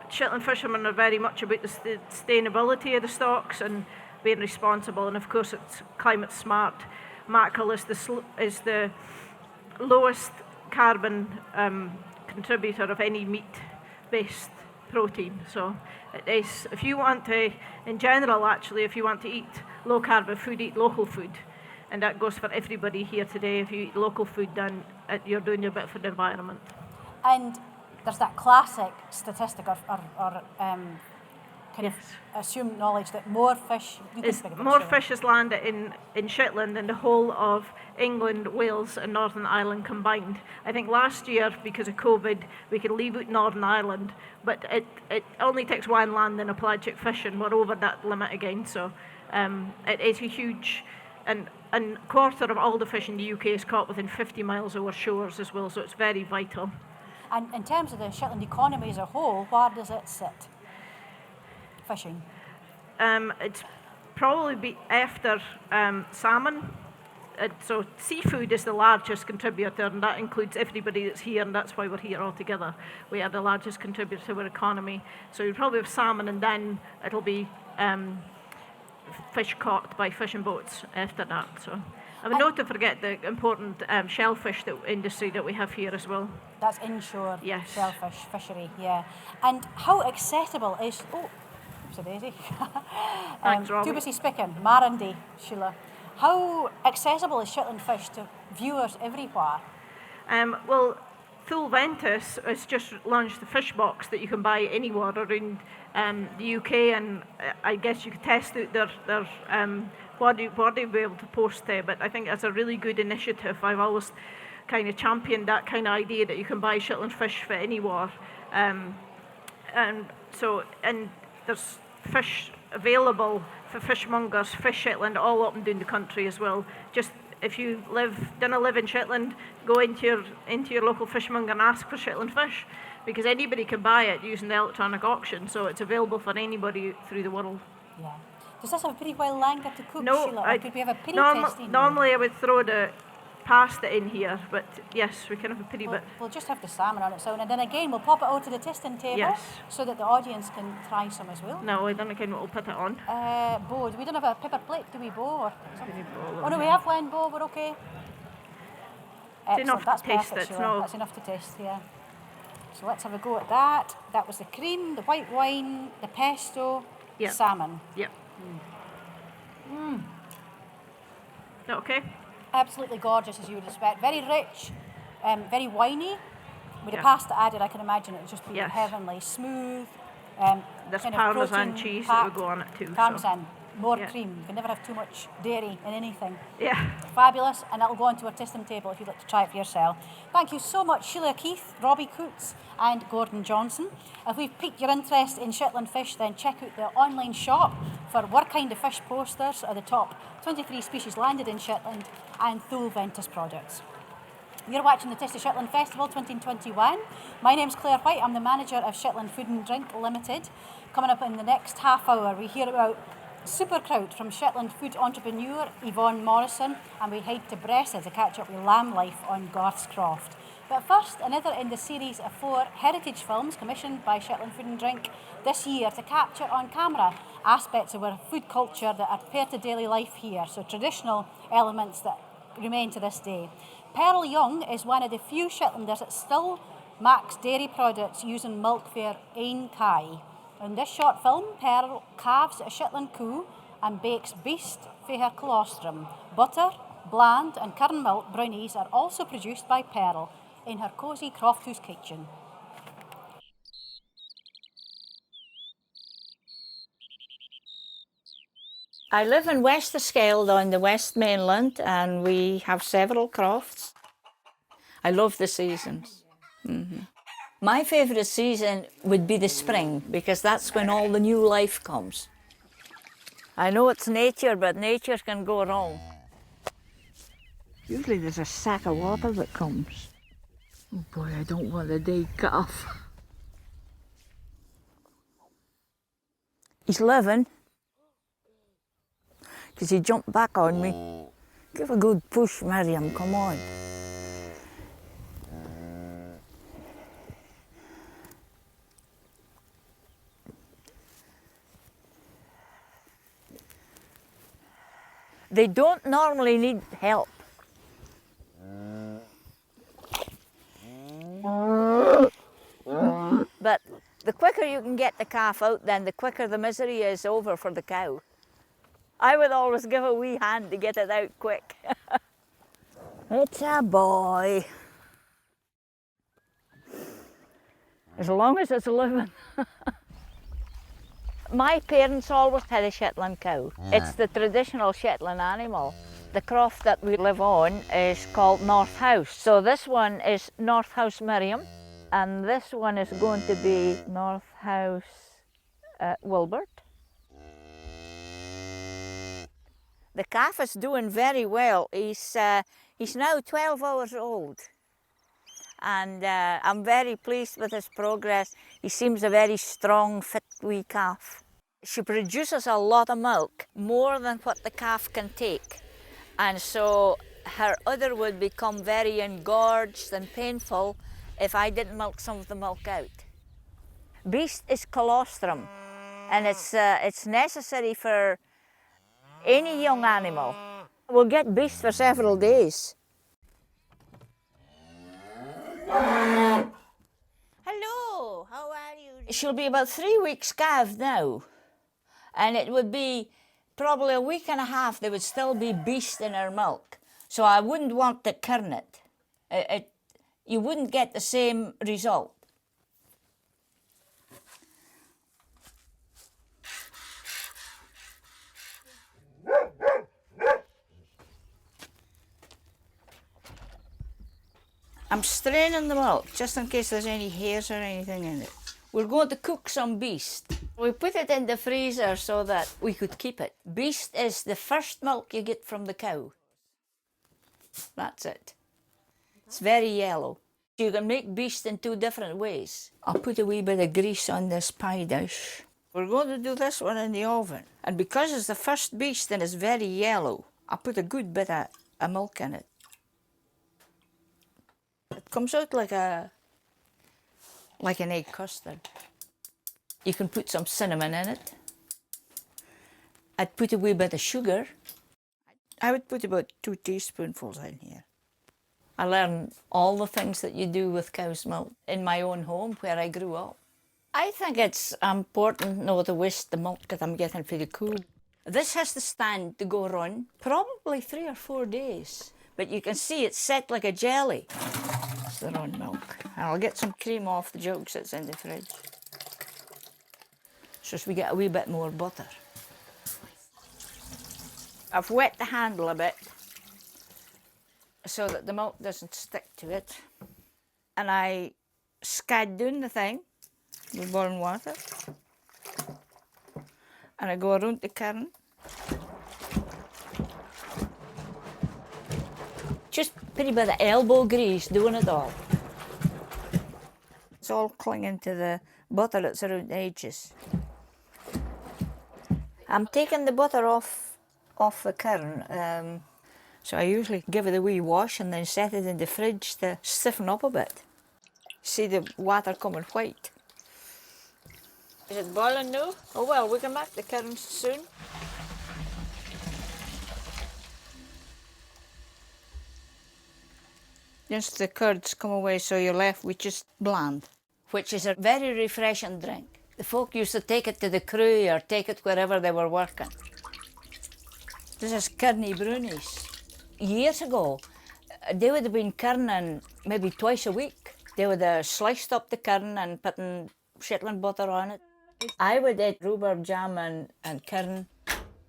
Shetland fishermen are very much about the sustainability of the stocks and being responsible, and of course it's climate smart. Mackerel is the lowest carbon contributor of any meat-based protein. So it is, if you want to, in general actually, if you want to eat low carbon food, eat local food. And that goes for everybody here today. If you eat local food, then you're doing your bit for the environment. And there's that classic statistic or kind of assumed knowledge that more fish... fish is landed in Shetland than the whole of England, Wales and Northern Ireland combined. I think last year, because of COVID, we could leave out Northern Ireland, but it only takes one land in a pelagic fishing. We're over that limit again, so it is a huge... And a quarter of all the fish in the UK is caught within 50 miles of our shores as well, so it's very vital. And in terms of the Shetland economy as a whole, where does it sit? Fishing? It's probably be after salmon. So seafood is the largest contributor, and that includes everybody that's here, and that's why we're here all together. We are the largest contributor to our economy. So you probably have salmon, and then it'll be fish caught by fishing boats after that. So I would not to forget the important shellfish industry that we have here as well. That's inshore shellfish fishery, yeah. And how accessible is... Oopsie daisy. Thanks, Robbie. Too busy speaking. Marandy, Sheila. How accessible is Shetland fish to viewers everywhere? Well, Thule Ventus has just launched the fish box that you can buy anywhere around the UK, and I guess you could test out their what they'll be able to post there. But I think that's a really good initiative. I've always kind of championed that kind of idea that you can buy Shetland fish for anywhere, and there's fish available for fishmongers, Fish Shetland, all up and down the country as well. Just if you don't live in Shetland, go into your local fishmonger and ask for Shetland fish, because anybody can buy it using the electronic auction, so it's available for anybody through the world. Yeah. Does this have a pretty well longer to cook, No, Sheila? Or could we have a piri tasting? Normally I would throw the pasta in here, but yes, we can have a piri bit. We'll just have the salmon on its own, and then again we'll pop it out to the tasting table so that the audience can try some as well. No, I don't know what we'll put it on. Bo, we don't have a paper plate, do we, Bo? Or oh no, we have one, Bo, we're okay. It's enough That's to taste perfect, it. Sheila. That's enough to taste, yeah. So let's have a go at that. That was the cream, the white wine, the pesto, salmon. Yep. Is that okay? Absolutely gorgeous, as you would expect. Very rich, very winey. With the pasta added, I can imagine it would just be heavenly. Smooth. There's Parmesan cheese that would go on it too. Parmesan, more cream. You can never have too much dairy in anything. Yeah. Fabulous, and that'll go onto our tasting table if you'd like to try it for yourself. Thank you so much, Sheila Keith, Robbie Coots, and Gordon Johnson. If we've piqued your interest in Shetland fish, then check out the online shop for what kind of fish posters are the top 23 species landed in Shetland and Thule Ventus products. You're watching the Taste of Shetland Festival 2021. My name's Claire White. I'm the manager of Shetland Food and Drink Limited. Coming up in the next half hour, we hear about Superkraut from Shetland food entrepreneur Yvonne Morrison, and we head to Bressa to catch up with lamb life on Garth's Croft. But first, another in the series of 4 heritage films commissioned by Shetland Food and Drink this year to capture on camera aspects of our food culture that are part of daily life here, so traditional elements that remain to this day. Pearl Young is one of the few Shetlanders that still makes dairy products using milk for her ain kai. In this short film, Pearl calves a Shetland coo and bakes beast for her colostrum. Butter, bland and kern milk brownies are also produced by Pearl in her cosy croft house kitchen. I live in West Esceld on the West Mainland, and we have several crofts. I love the seasons. My favourite season would be the spring, because that's when all the new life comes. I know it's nature, but nature can go wrong. Usually there's a sack of water that comes. Oh boy, I don't want the day cut off. He's living. Because he jumped back on me. Give a good push, Miriam, come on. They don't normally need help. But the quicker you can get the calf out, then the quicker the misery is over for the cow. I would always give a wee hand to get it out quick. It's a boy. As long as it's living. My parents always had a Shetland cow. It's the traditional Shetland animal. The croft that we live on is called North House. So this one is North House Miriam, and this one is going to be North House Wilbert. The calf is doing very well. He's now 12 hours old, and I'm very pleased with his progress. He seems a very strong, fit wee calf. She produces a lot of milk, more than what the calf can take, and so her udder would become very engorged and painful if I didn't milk some of the milk out. Beast is colostrum, and it's necessary for any young animal. We'll get beast for several days. Hello, how are you? She'll be about 3 weeks calved now, and it would be probably a week and a half there would still be beast in her milk. So I wouldn't want to kern it. You wouldn't get the same result. I'm straining the milk just in case there's any hairs or anything in it. We're going to cook some beast. We put it in the freezer so that we could keep it. Beast is the first milk you get from the cow. That's it. It's very yellow. You can make beast in 2 different ways. I'll put a wee bit of grease on this pie dish. We're going to do this one in the oven. And because it's the first beast and it's very yellow, I'll put a good bit of milk in it. It comes out like an egg custard. You can put some cinnamon in it. I'd put a wee bit of sugar. I would put about 2 teaspoonfuls in here. I learned all the things that you do with cow's milk in my own home where I grew up. I think it's important not to waste the milk that I'm getting for the coo. This has to stand to go run probably 3 or 4 days. But you can see it's set like a jelly. It's the run milk. And I'll get some cream off the jugs that's in the fridge. So as we get a wee bit more butter. I've wet the handle a bit so that the milk doesn't stick to it. And I scad down the thing with boiling water. And I go around the kern. Just put a bit of elbow grease doing it all. It's all clinging to the butter that's around the edges. I'm taking the butter off the kern, so I usually give it a wee wash and then set it in the fridge to stiffen up a bit. See the water coming white. Is it boiling now? Oh well, we can make the kerns soon. Just the curds come away, so you're left with just bland, which is a very refreshing drink. The folk used to take it to the crew or take it wherever they were working. This is Kearney brownies. Years ago, they would have been kerning maybe twice a week. They would have sliced up the kern and put Shetland butter on it. I would eat rhubarb jam and kern.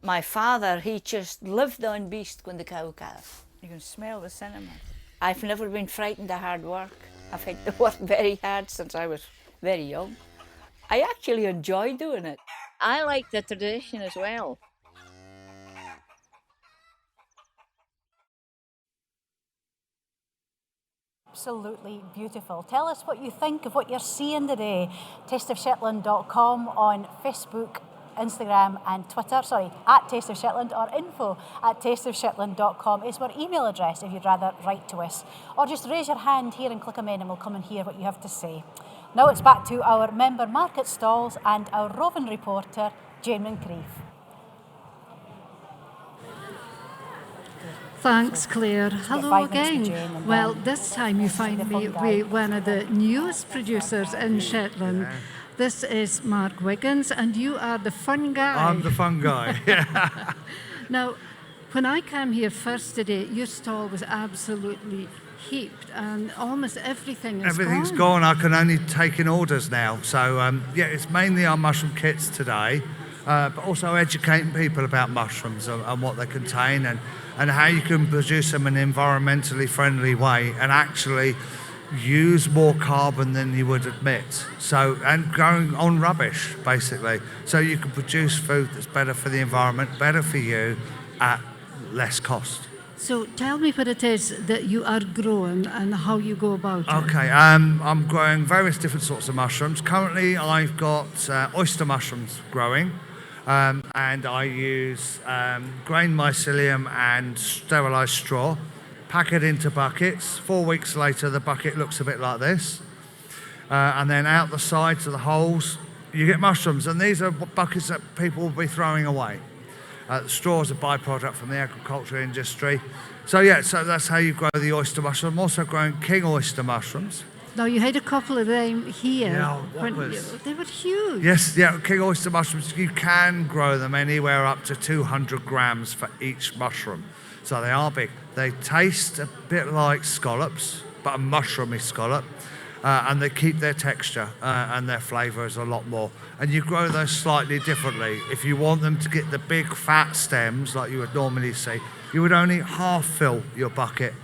My father, he just lived on beast when the cow calf. You can smell the cinnamon. I've never been frightened of hard work. I've had to work very hard since I was very young. I actually enjoy doing it. I like the tradition as well. Absolutely beautiful. Tell us what you think of what you're seeing today. tasteofshetland.com on Facebook, Instagram and Twitter. At Taste of Shetland, or info@tasteofshetland.com is our email address if you'd rather write to us. Or just raise your hand here and click a men and we'll come and hear what you have to say. Now it's back to our member market stalls and our roving reporter, Jane Moncrief. Thanks, Claire. Hello again. Well, this time you find me with one of the newest producers in Shetland. This is Mark Wiggins, and you are the fun guy. I'm the fun guy, yeah. Now, when I came here first today, your stall was absolutely heaped, and almost everything is Everything's gone. I can only take in orders now. So, yeah, it's mainly our mushroom kits today, but also educating people about mushrooms and what they contain and how you can produce them in an environmentally friendly way and actually use more carbon than you would admit. So, and going on rubbish, basically. So you can produce food that's better for the environment, better for you, at less cost. So tell me what it is that you are growing and how you go about it. Okay, I'm growing various different sorts of mushrooms. Currently, I've got oyster mushrooms growing. And I use grain mycelium and sterilised straw, pack it into buckets. 4 weeks later, the bucket looks a bit like this. And then out the sides of the holes, you get mushrooms. And these are buckets that people will be throwing away. Straw is a byproduct from the agriculture industry. So yeah, so that's how you grow the oyster mushroom. I'm also growing king oyster mushrooms. Now, you had a couple of them here. Yeah, they were huge. Yes, yeah, king oyster mushrooms, you can grow them anywhere up to 200 grams for each mushroom. So they are big. They taste a bit like scallops, but a mushroomy scallop. And they keep their texture and their flavours a lot more. And you grow those slightly differently. If you want them to get the big fat stems like you would normally see, you would only half fill your bucket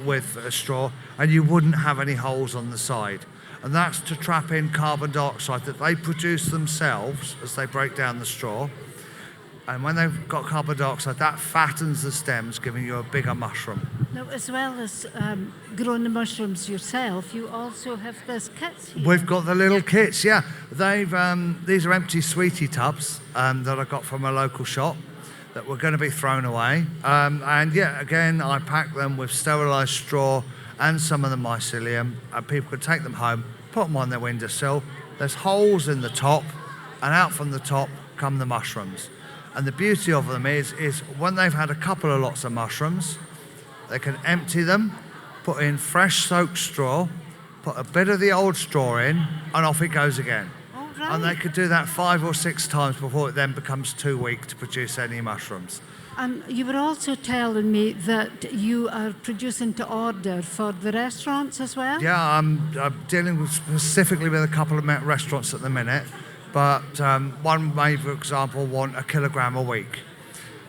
with a straw, and you wouldn't have any holes on the side. And that's to trap in carbon dioxide that they produce themselves as they break down the straw. And when they've got carbon dioxide, that fattens the stems, giving you a bigger mushroom. Now, as well as growing the mushrooms yourself, you also have this kits here. We've got the little kits, yeah. These are empty sweetie tubs that I got from a local shop that were going to be thrown away. And yeah, again, I pack them with sterilised straw and some of the mycelium, and people could take them home, put them on their windowsill. There's holes in the top, and out from the top come the mushrooms. And the beauty of them is when they've had a couple of lots of mushrooms, they can empty them, put in fresh soaked straw, put a bit of the old straw in, and off it goes again. Right. And they could do that 5 or 6 times before it then becomes too weak to produce any mushrooms. And you were also telling me that you are producing to order for the restaurants as well? Yeah, I'm dealing specifically with a couple of restaurants at the minute, but one may, for example, want 1 kilogram a week.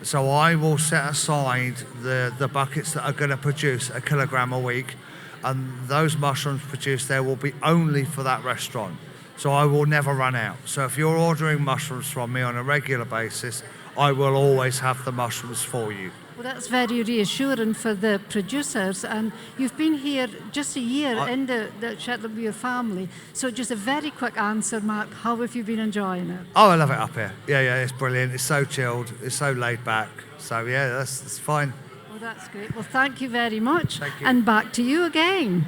So I will set aside the buckets that are going to produce 1 kilogram a week, and those mushrooms produced there will be only for that restaurant. So I will never run out. So if you're ordering mushrooms from me on a regular basis, I will always have the mushrooms for you. Well, that's very reassuring for the producers. And you've been here just a year in the Shetland with your family. So just a very quick answer, Mark. How have you been enjoying it? Oh, I love it up here. Yeah, it's brilliant. It's so chilled. It's so laid back. So yeah, that's fine. Well, that's great. Well, thank you very much. Thank you. And back to you again.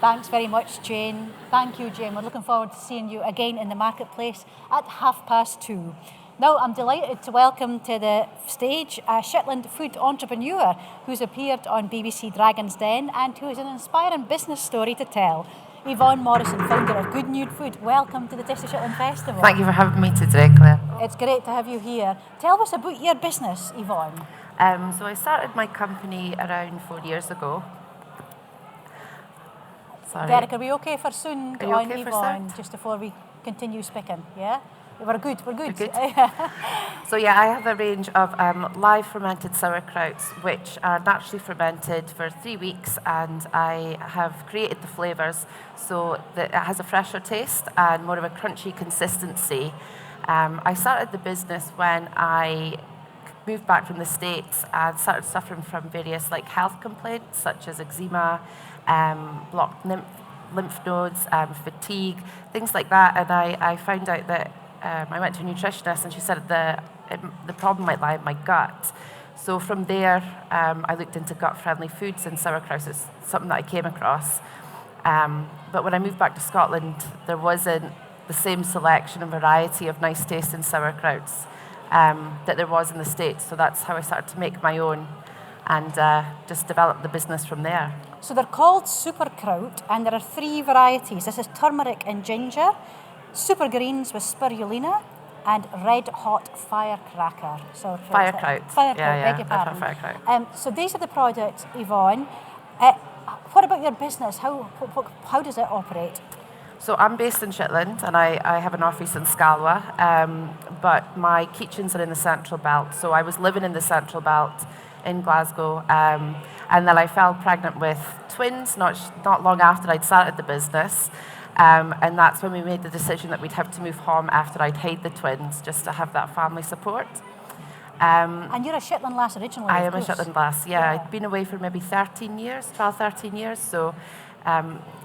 Thanks very much, Jane. Thank you, Jane. We're looking forward to seeing you again in the marketplace at 2:30. Now I'm delighted to welcome to the stage a Shetland food entrepreneur who's appeared on BBC Dragon's Den and who has an inspiring business story to tell. Yvonne Morrison, founder of Good New Food. Welcome to the Taste of Shetland Festival. Thank you for having me today, Claire. It's great to have you here. Tell us about your business, Yvonne. So I started my company around 4 years ago. Sorry. Derek, are we okay for soon Are you on okay for Yvonne, sound? just before we continue speaking? Yeah? We're good. We're good. So yeah, I have a range of live fermented sauerkrauts, which are naturally fermented for 3 weeks, and I have created the flavours so that it has a fresher taste and more of a crunchy consistency. I started the business when I moved back from the States and started suffering from various health complaints such as eczema, blocked lymph nodes, fatigue, things like that. And I found out that I went to a nutritionist and she said the problem might lie in my gut. So from there, I looked into gut-friendly foods, and sauerkraut is something that I came across. But when I moved back to Scotland, there wasn't the same selection and variety of nice tasting sauerkrauts that there was in the States. So that's how I started to make my own and just develop the business from there. So they're called superkraut, and there are 3 varieties. This is turmeric and ginger, super greens with spirulina, and red hot firecracker. So Firekraut. Firekraut, Yeah, beg your pardon. firekraut. So these are the products, Yvonne. What about your business? How does it operate? So I'm based in Shetland, and I have an office in Scalwa, but my kitchens are in the Central Belt. So I was living in the Central Belt in Glasgow, and then I fell pregnant with twins not long after I'd started the business. And that's when we made the decision that we'd have to move home after I'd had the twins, just to have that family support. And you're a Shetland lass originally, I of am course. a Shetland lass, yeah. I'd been away for maybe 13 years, so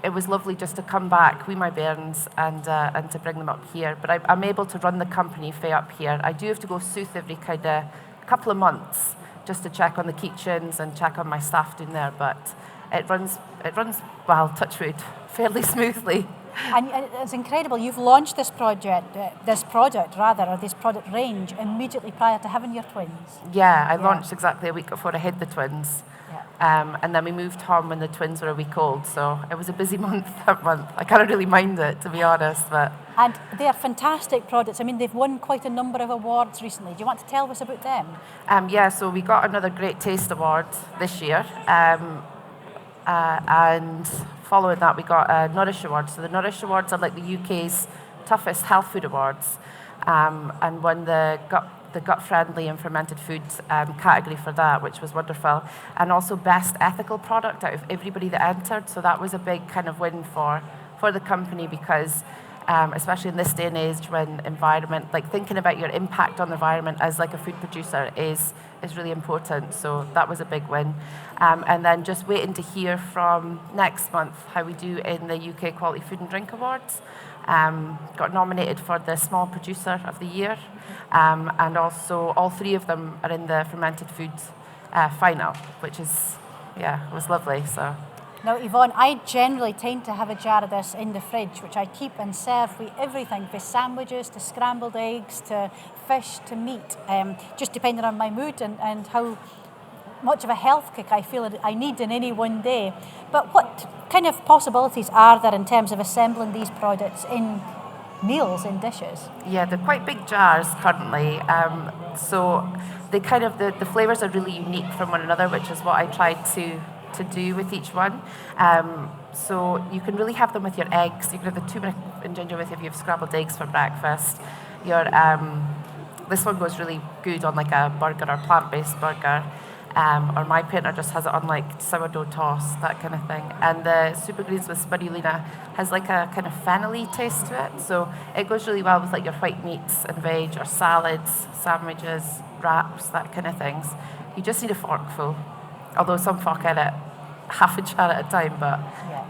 it was lovely just to come back with my bairns and to bring them up here. But I'm able to run the company fae up here. I do have to go south every kind of couple of months just to check on the kitchens and check on my staff down there, but it runs well, touch wood, fairly smoothly. And it's incredible. You've launched this product range immediately prior to having your twins. Yeah, I launched exactly a week before I had the twins. And then we moved home when the twins were a week old, so it was a busy month that month. I can't really mind it, to be honest. But And they are fantastic products. I mean, they've won quite a number of awards recently. Do you want to tell us about them? Yeah, so we got another Great Taste Award this year. And following that, we got a Nourish Award. So the Nourish Awards are like the UK's toughest health food awards, and won the gut-friendly and fermented food category for that, which was wonderful. And also best ethical product out of everybody that entered. So that was a big kind of win for the company, because especially in this day and age when environment, thinking about your impact on the environment as a food producer is really important. So that was a big win. And then just waiting to hear from next month how we do in the UK Quality Food and Drink Awards. Got nominated for the Small Producer of the Year, and also all 3 of them are in the fermented food final, which was lovely. So. Now, Yvonne, I generally tend to have a jar of this in the fridge, which I keep and serve with everything, from sandwiches to scrambled eggs to fish to meat, just depending on my mood and how much of a health kick I feel I need in any one day. But what kind of possibilities are there in terms of assembling these products in meals, in dishes? Yeah, they're quite big jars currently. So they the flavours are really unique from one another, which is what I tried to do with each one. So you can really have them with your eggs. You can have the turmeric and ginger with if you have scrambled eggs for breakfast. This one goes really good on a burger or plant-based burger. Or my painter just has it on sourdough toast, that kind of thing. And the super greens with spirulina has a kind of fennel-y taste to it. So it goes really well with your white meats and veg or salads, sandwiches, wraps, that kind of things. You just need a forkful. Although some folk at it half a jar at a time, but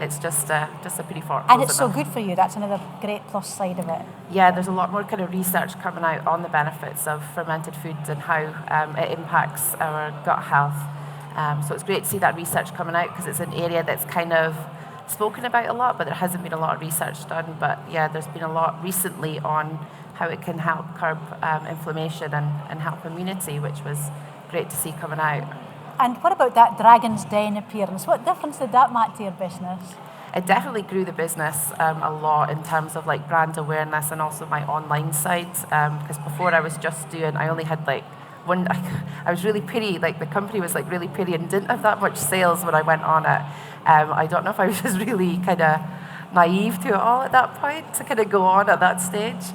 it's just a pretty forkful. And it's so good for you. That's another great plus side of it. Yeah, there's a lot more kind of research coming out on the benefits of fermented foods and how it impacts our gut health. So it's great to see that research coming out, because it's an area that's kind of spoken about a lot, but there hasn't been a lot of research done. But yeah, there's been a lot recently on how it can help curb inflammation and help immunity, which was great to see coming out. And what about that Dragon's Den appearance? What difference did that make to your business? It definitely grew the business a lot in terms of like brand awareness and also my online side. Because before I was just doing, I only had like one. I was really pity, like the company was like really pity and didn't have that much sales when I went on it. I don't know if I was just really kind of naive to it all at that point to kind of go on at that stage.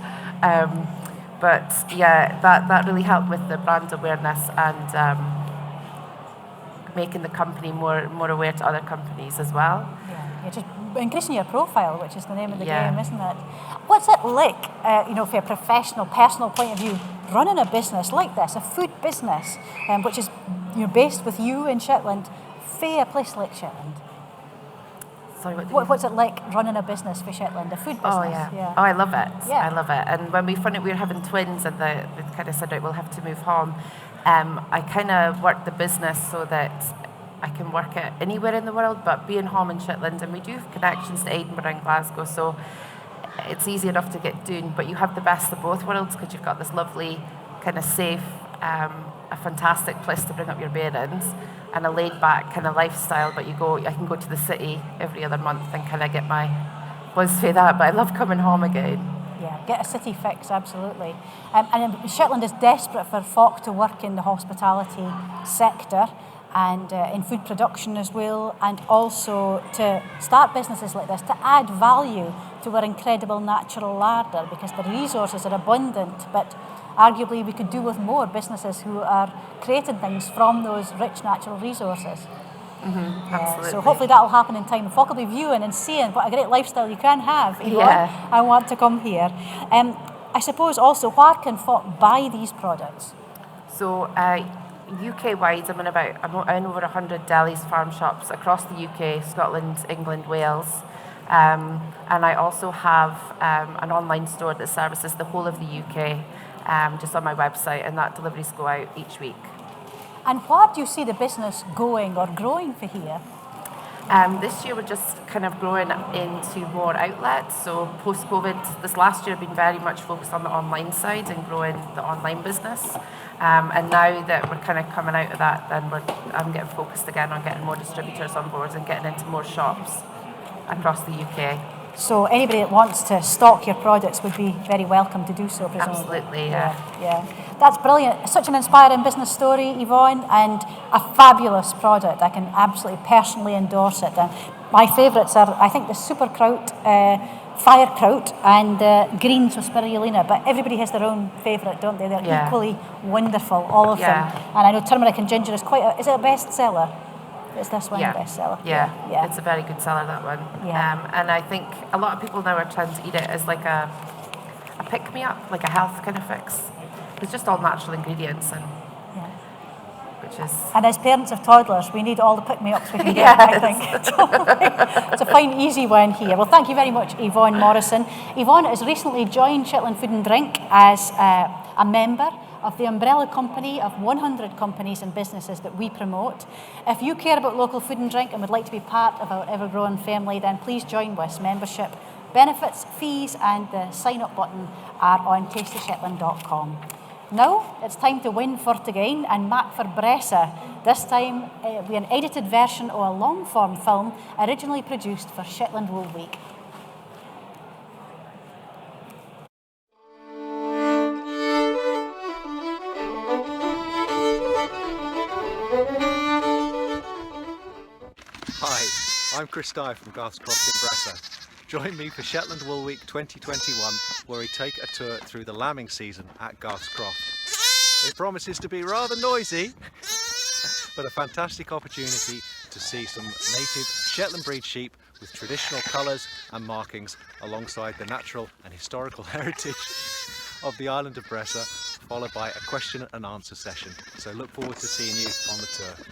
But yeah, that really helped with the brand awareness and making the company more aware to other companies as well. Yeah, just increasing your profile, which is the name of the game, isn't it? What's it like, from a professional, personal point of view, running a business like this, a food business, which is based with you in Shetland, for a place like Shetland? Sorry, what's it like running a business for Shetland, a food business? Oh yeah. Oh, I love it. Yeah. I love it. And when we found out we were having twins and they kind of said, right, we'll have to move home, I kind of worked the business so that I can work it anywhere in the world, but being home in Shetland, and we do have connections to Edinburgh and Glasgow, so it's easy enough to get done, but you have the best of both worlds because you've got this lovely, kind of safe, a fantastic place to bring up your bearings, and a laid-back kind of lifestyle, but I can go to the city every other month and kind of get my buzz for that, but I love coming home again. Yeah, get a city fix, absolutely. And Shetland is desperate for folk to work in the hospitality sector and in food production as well, and also to start businesses like this, to add value to our incredible natural larder, because the resources are abundant, but arguably we could do with more businesses who are creating things from those rich natural resources. Absolutely. So hopefully that'll happen in time. Folk will be viewing and seeing what a great lifestyle you can have. I want to come here. I suppose also, where can folk buy these products? So UK-wide, I'm in over 100 delis, farm shops across the UK, Scotland, England, Wales. And I also have an online store that services the whole of the UK, just on my website, and that deliveries go out each week. And where do you see the business going or growing for here? This year we're just kind of growing into more outlets. So post-COVID, this last year I've been very much focused on the online side and growing the online business. And now that we're kind of coming out of that, then I'm getting focused again on getting more distributors on board and getting into more shops across the UK. So anybody that wants to stock your products would be very welcome to do so, presumably. Absolutely, yeah. That's brilliant. Such an inspiring business story, Yvonne, and a fabulous product. I can absolutely personally endorse it. And my favourites are, I think, the super kraut, fire kraut, and greens with spirulina. But everybody has their own favourite, don't they? They're equally wonderful, all of them. And I know turmeric and ginger is is it a bestseller? Is this one a bestseller? Yeah, it's a very good seller, that one. And I think a lot of people now are trying to eat it as like a pick-me-up, like a health kind of fix. It's just all natural ingredients, and which is. And as parents of toddlers, we need all the pick-me-ups we can get. I think it's a fine, easy one here. Well, thank you very much, Yvonne Morrison. Yvonne has recently joined Shetland Food and Drink as a member of the umbrella company of 100 companies and businesses that we promote. If you care about local food and drink and would like to be part of our ever-growing family, then please join with us. Membership benefits, fees, and the sign-up button are on tastyshetland.com. Now it's time to win for it again and Mac for Bressa. This time it'll be an edited version of a long-form film originally produced for Shetland Wool Week. Hi, I'm Chris Dye from Garth's Crofting Bressa. Join me for Shetland Wool Week 2021, where we take a tour through the lambing season at Garth's Croft. It promises to be rather noisy, but a fantastic opportunity to see some native Shetland breed sheep with traditional colours and markings alongside the natural and historical heritage of the island of Bressa, followed by a question and answer session. So look forward to seeing you on the tour.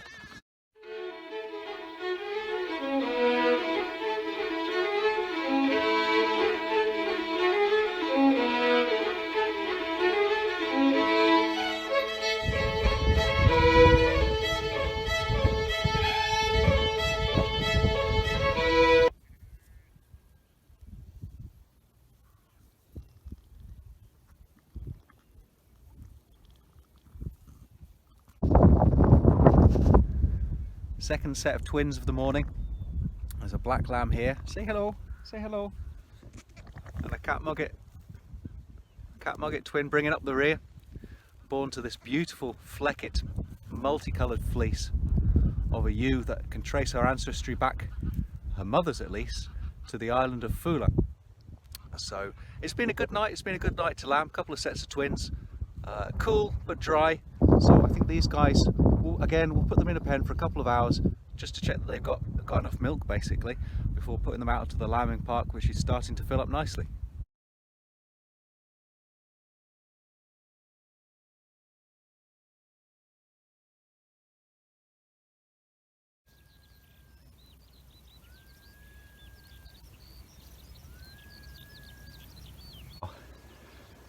Second set of twins of the morning. There's a black lamb here. Say hello. Say hello. And a catmugget twin bringing up the rear. Born to this beautiful flecket, multicoloured fleece of a ewe that can trace her ancestry back, her mother's at least, to the island of Fula. So it's been a good night. It's been a good night to lamb. Couple of sets of twins, cool but dry. So I think these guys, we'll put them in a pen for a couple of hours just to check that they've got enough milk basically before putting them out to the lambing park, which is starting to fill up nicely.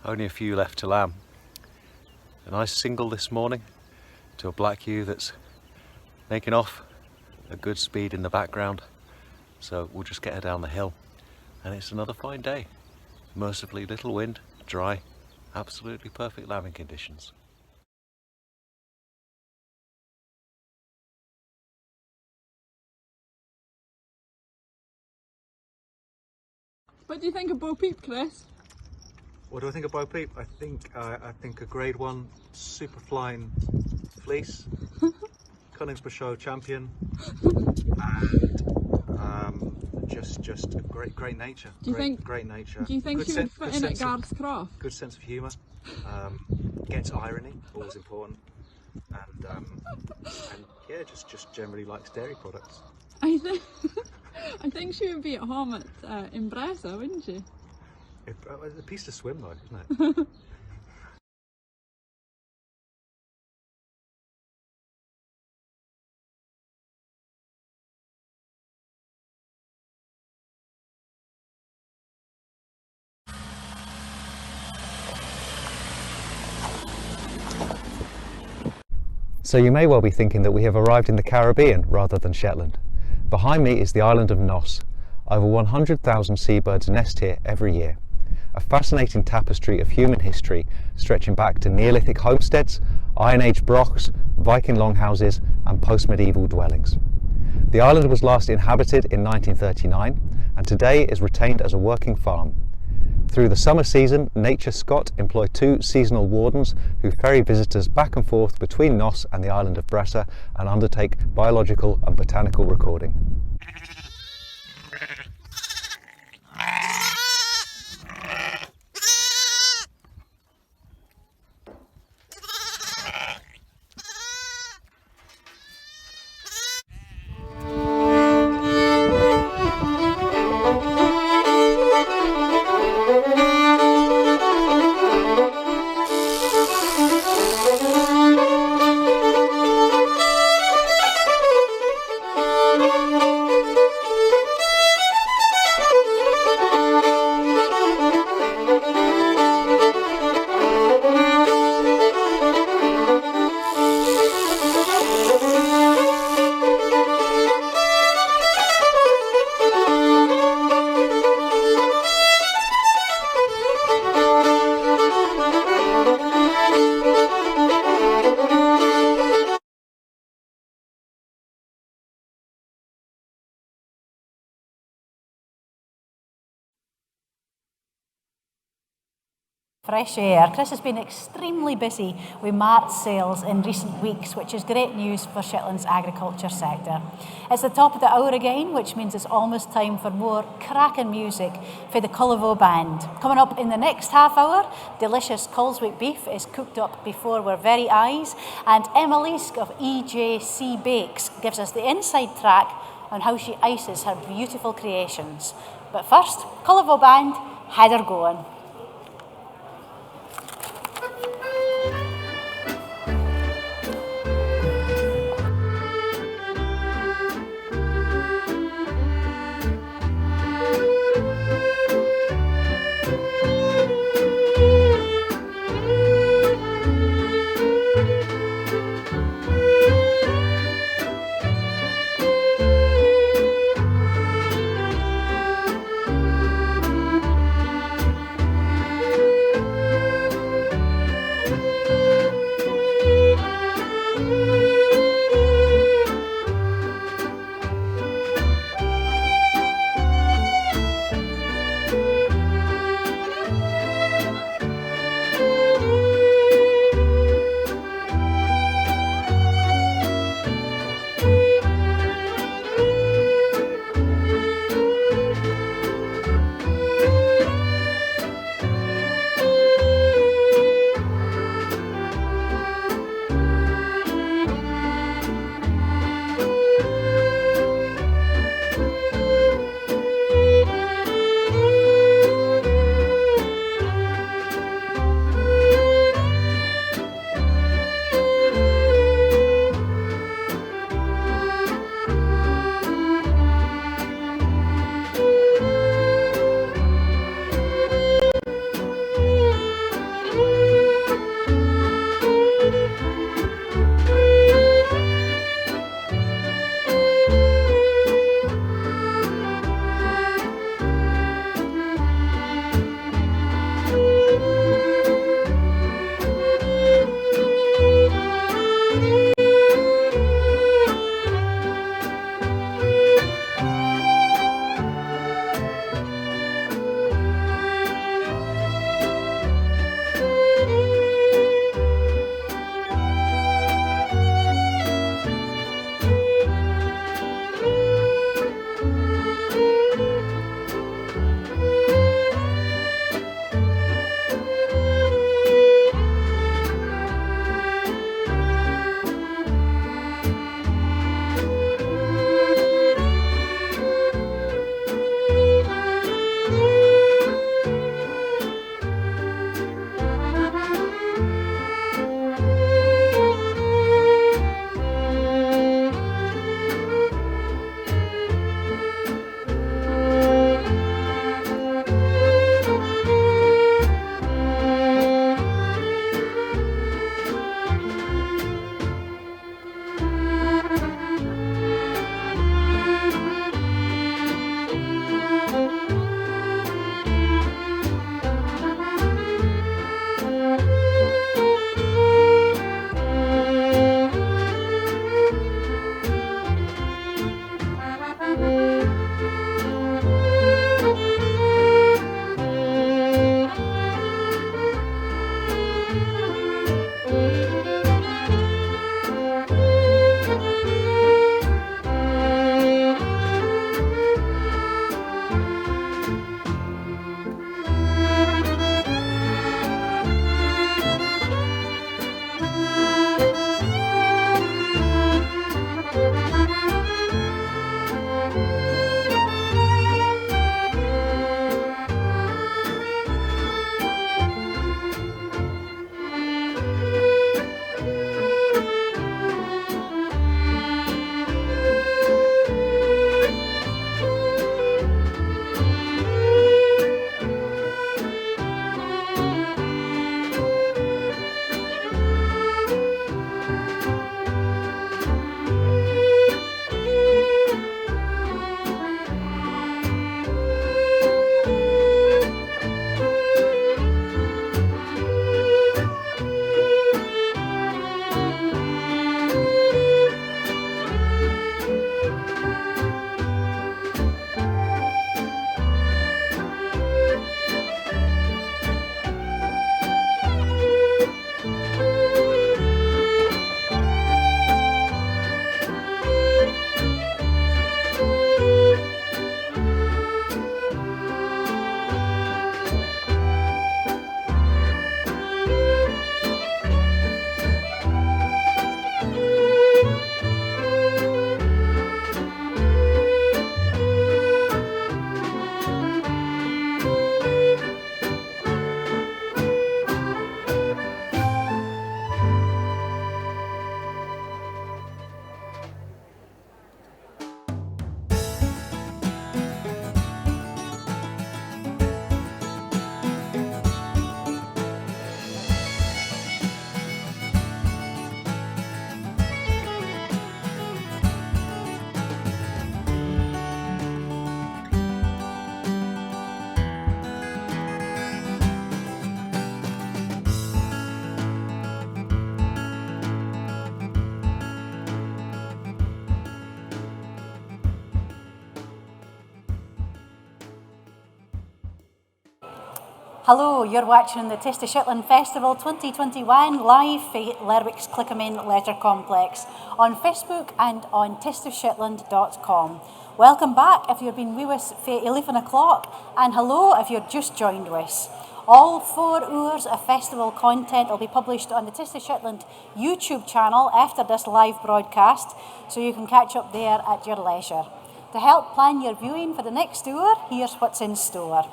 Only a few left to lamb. A nice single this morning to a black ewe that's making off a good speed in the background. So we'll just get her down the hill. And it's another fine day. Mercifully little wind, dry, absolutely perfect lambing conditions. What do you think of Bo Peep, Chris? What do I think of Bo Peep? I think a grade 1 super flying fleece, Coningsborough Show champion, and just a great nature. Great nature. Do you think she would fit in at Garth's Croft? Good sense of humour. Gets irony, always important, and yeah, just generally likes dairy products. I think she would be at home at Imbresa, wouldn't she? It's a piece to swim though, isn't it? So you may well be thinking that we have arrived in the Caribbean rather than Shetland. Behind me is the island of Nos. Over 100,000 seabirds nest here every year. A fascinating tapestry of human history stretching back to Neolithic homesteads, Iron Age brochs, Viking longhouses and post-medieval dwellings. The island was last inhabited in 1939 and today is retained as a working farm. Through the summer season, Nature Scott employ 2 seasonal wardens who ferry visitors back and forth between Nos and the island of Bressa and undertake biological and botanical recording. Fresh air. Chris has been extremely busy with mart sales in recent weeks, which is great news for Shetland's agriculture sector. It's the top of the hour again, which means it's almost time for more cracking music for the Cultivation band. Coming up in the next half hour, delicious Coleswick beef is cooked up before our very eyes, and Emma Leask of EJC Bakes gives us the inside track on how she ices her beautiful creations. But first, Cultivation band, head her going. Hello, you're watching the Taste of Shetland Festival 2021 live for Lerwick's Clickermain Leisure Complex on Facebook and on tasteofshetland.com. Welcome back if you've been with us for 11 o'clock, and hello if you're just joined us. All 4 hours of festival content will be published on the Taste of Shetland YouTube channel after this live broadcast, so you can catch up there at your leisure. To help plan your viewing for the next hour, here's what's in store.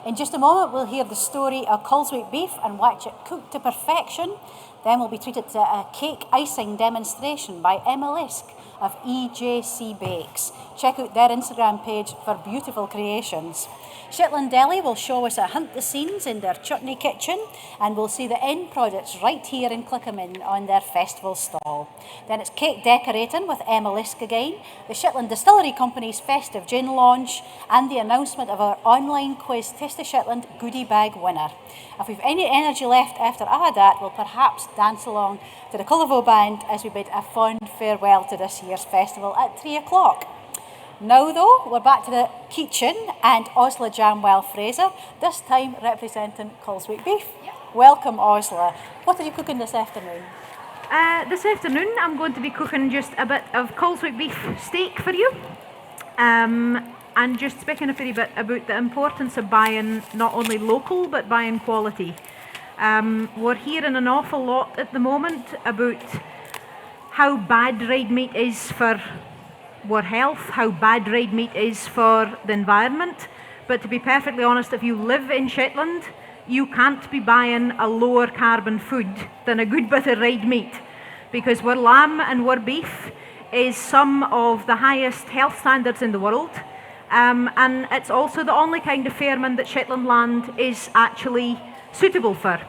In just a moment, we'll hear the story of Coleswick beef and watch it cooked to perfection. Then we'll be treated to a cake icing demonstration by Emma Lisk of EJC Bakes. Check out their Instagram page for beautiful creations. Shetland Deli will show us a hunt the scenes in their chutney kitchen, and we'll see the end products right here in Clickermain on their festival stall. Then it's cake decorating with Emma Lisk again, the Shetland Distillery Company's festive gin launch, and the announcement of our online quiz Taste of Shetland goodie bag winner. If we've any energy left after all that, we'll perhaps dance along to the Cullivo Band as we bid a fond farewell to this year's festival at 3 o'clock. Now though, we're back to the kitchen and Osla Jamwell Fraser, this time representing Coleswick beef. Welcome Osla. What are you cooking this afternoon? This afternoon I'm going to be cooking just a bit of Coleswick beef steak for you. And just speaking a wee bit about the importance of buying not only local but buying quality. We're hearing an awful lot at the moment about how bad red meat is for our health, how bad red meat is for the environment. But to be perfectly honest, if you live in Shetland, you can't be buying a lower carbon food than a good bit of red meat, because our lamb and our beef is some of the highest health standards in the world. And it's also the only kind of farming that Shetland land is actually suitable for.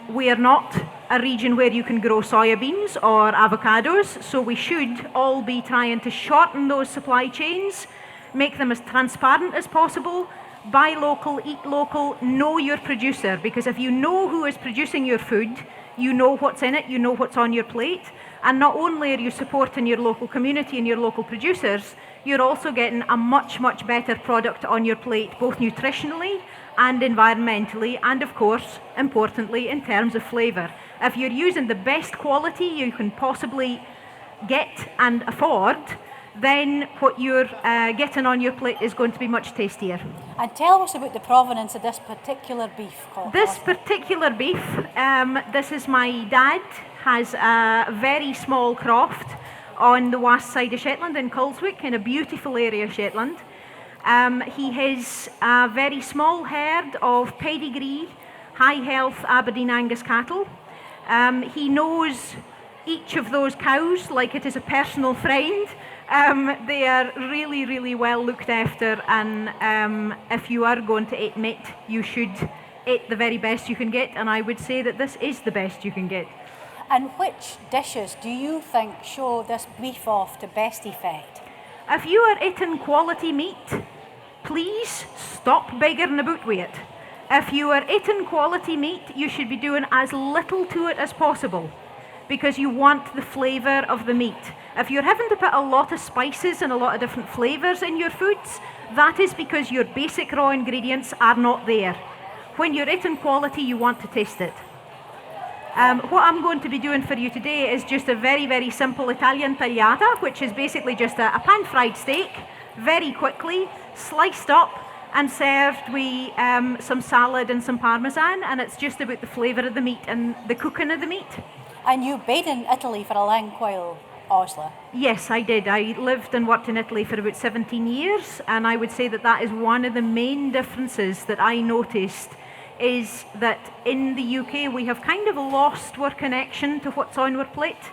We are not a region where you can grow soybeans or avocados, so we should all be trying to shorten those supply chains, make them as transparent as possible, buy local, eat local, know your producer, because if you know who is producing your food, you know what's in it, you know what's on your plate, and not only are you supporting your local community and your local producers, you're also getting a much, much better product on your plate, both nutritionally and environmentally, and of course, importantly, in terms of flavour. If you're using the best quality you can possibly get and afford, then what you're getting on your plate is going to be much tastier. And tell us about the provenance of this particular beef. This particular beef, this is my dad, has a very small croft on the west side of Shetland in Coleswick, in a beautiful area of Shetland. He has a very small herd of pedigree, high health Aberdeen Angus cattle. He knows each of those cows like it is a personal friend. They are really, really well looked after, and if you are going to eat meat, you should eat the very best you can get, and I would say that this is the best you can get. And which dishes do you think show this beef off to best effect? If you are eating quality meat, please stop begging about with it. If you are eating quality meat, you should be doing as little to it as possible, because you want the flavour of the meat. If you're having to put a lot of spices and a lot of different flavours in your foods, that is because your basic raw ingredients are not there. When you're eating quality, you want to taste it. What I'm going to be doing for you today is just a very, very simple Italian tagliata, which is basically just a pan-fried steak, very quickly, sliced up and served with some salad and some parmesan, and it's just about the flavour of the meat and the cooking of the meat. And you been in Italy for a long while, Osla? Yes, I did. I lived and worked in Italy for about 17 years, and I would say that that is one of the main differences that I noticed, is that in the UK we have kind of lost our connection to what's on our plate.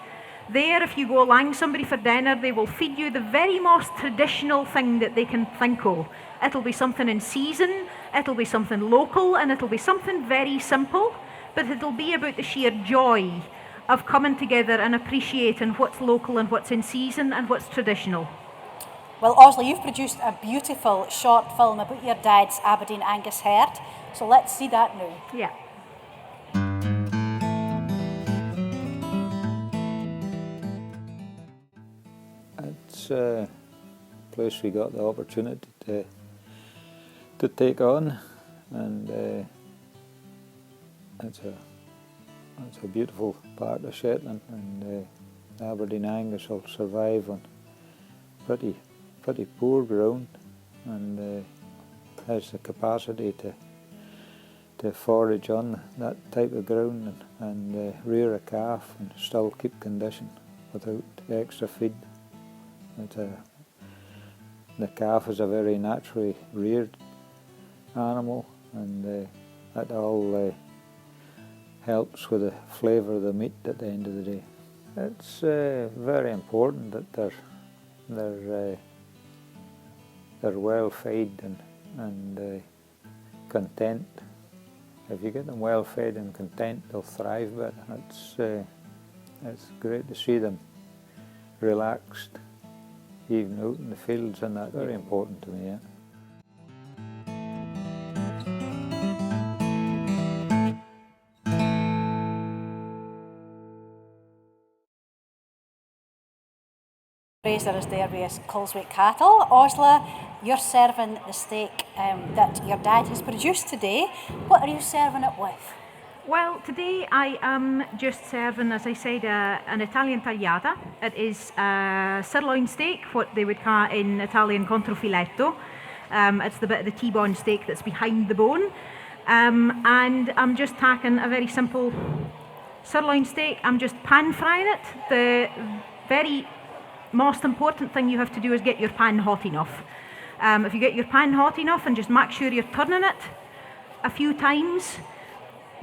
There, if you go along somebody for dinner, they will feed you the very most traditional thing that they can think of. It'll be something in season, it'll be something local, and it'll be something very simple, but it'll be about the sheer joy of coming together and appreciating what's local and what's in season and what's traditional. Well, Osla, you've produced a beautiful short film about your dad's Aberdeen Angus herd, so let's see that now. Yeah. It's place we got the opportunity to take on. and it's a beautiful part of Shetland, and Aberdeen Angus will survive on pretty poor ground, and has the capacity to forage on that type of ground and rear a calf and still keep condition without extra feed. The calf is a very naturally reared animal, and that all helps with the flavour of the meat at the end of the day. It's very important that they're well fed and content. If you get them well fed and content, they'll thrive better. It's great to see them relaxed, even out in the fields, and that's very important to me. Yeah. Fraser is there with his Coleswick cattle. Osla, you're serving the steak that your dad has produced today. What are you serving it with? Well, today I am just serving, as I said, an Italian tagliata. It is a sirloin steak, what they would call in Italian controfiletto. It's the bit of the T-bone steak that's behind the bone. And I'm just tacking a very simple sirloin steak. I'm just pan frying it. The very most important thing you have to do is get your pan hot enough. If you get your pan hot enough and just make sure you're turning it a few times,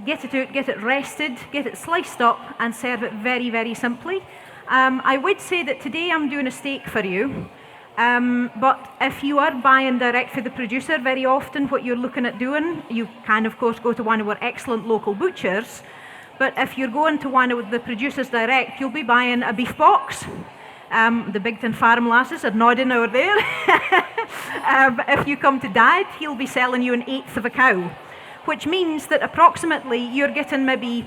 get it out, get it rested, get it sliced up and serve it very, very simply. I would say that today I'm doing a steak for you, but if you are buying direct for the producer, very often what you're looking at doing, you can of course go to one of our excellent local butchers, but if you're going to one of the producers direct, you'll be buying a beef box. The Bigton Farm lasses are nodding over there. If you come to Dad, he'll be selling you 1/8 of a cow, which means that approximately you're getting maybe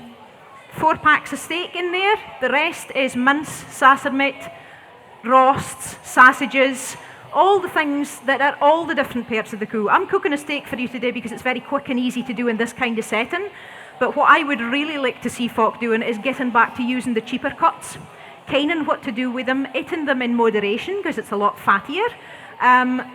4 packs of steak in there. The rest is mince, sacermet, roasts, sausages, all the things that are all the different parts of the coo. I'm cooking a steak for you today because it's very quick and easy to do in this kind of setting. But what I would really like to see folk doing is getting back to using the cheaper cuts. Kinding what to do with them, eating them in moderation because it's a lot fattier,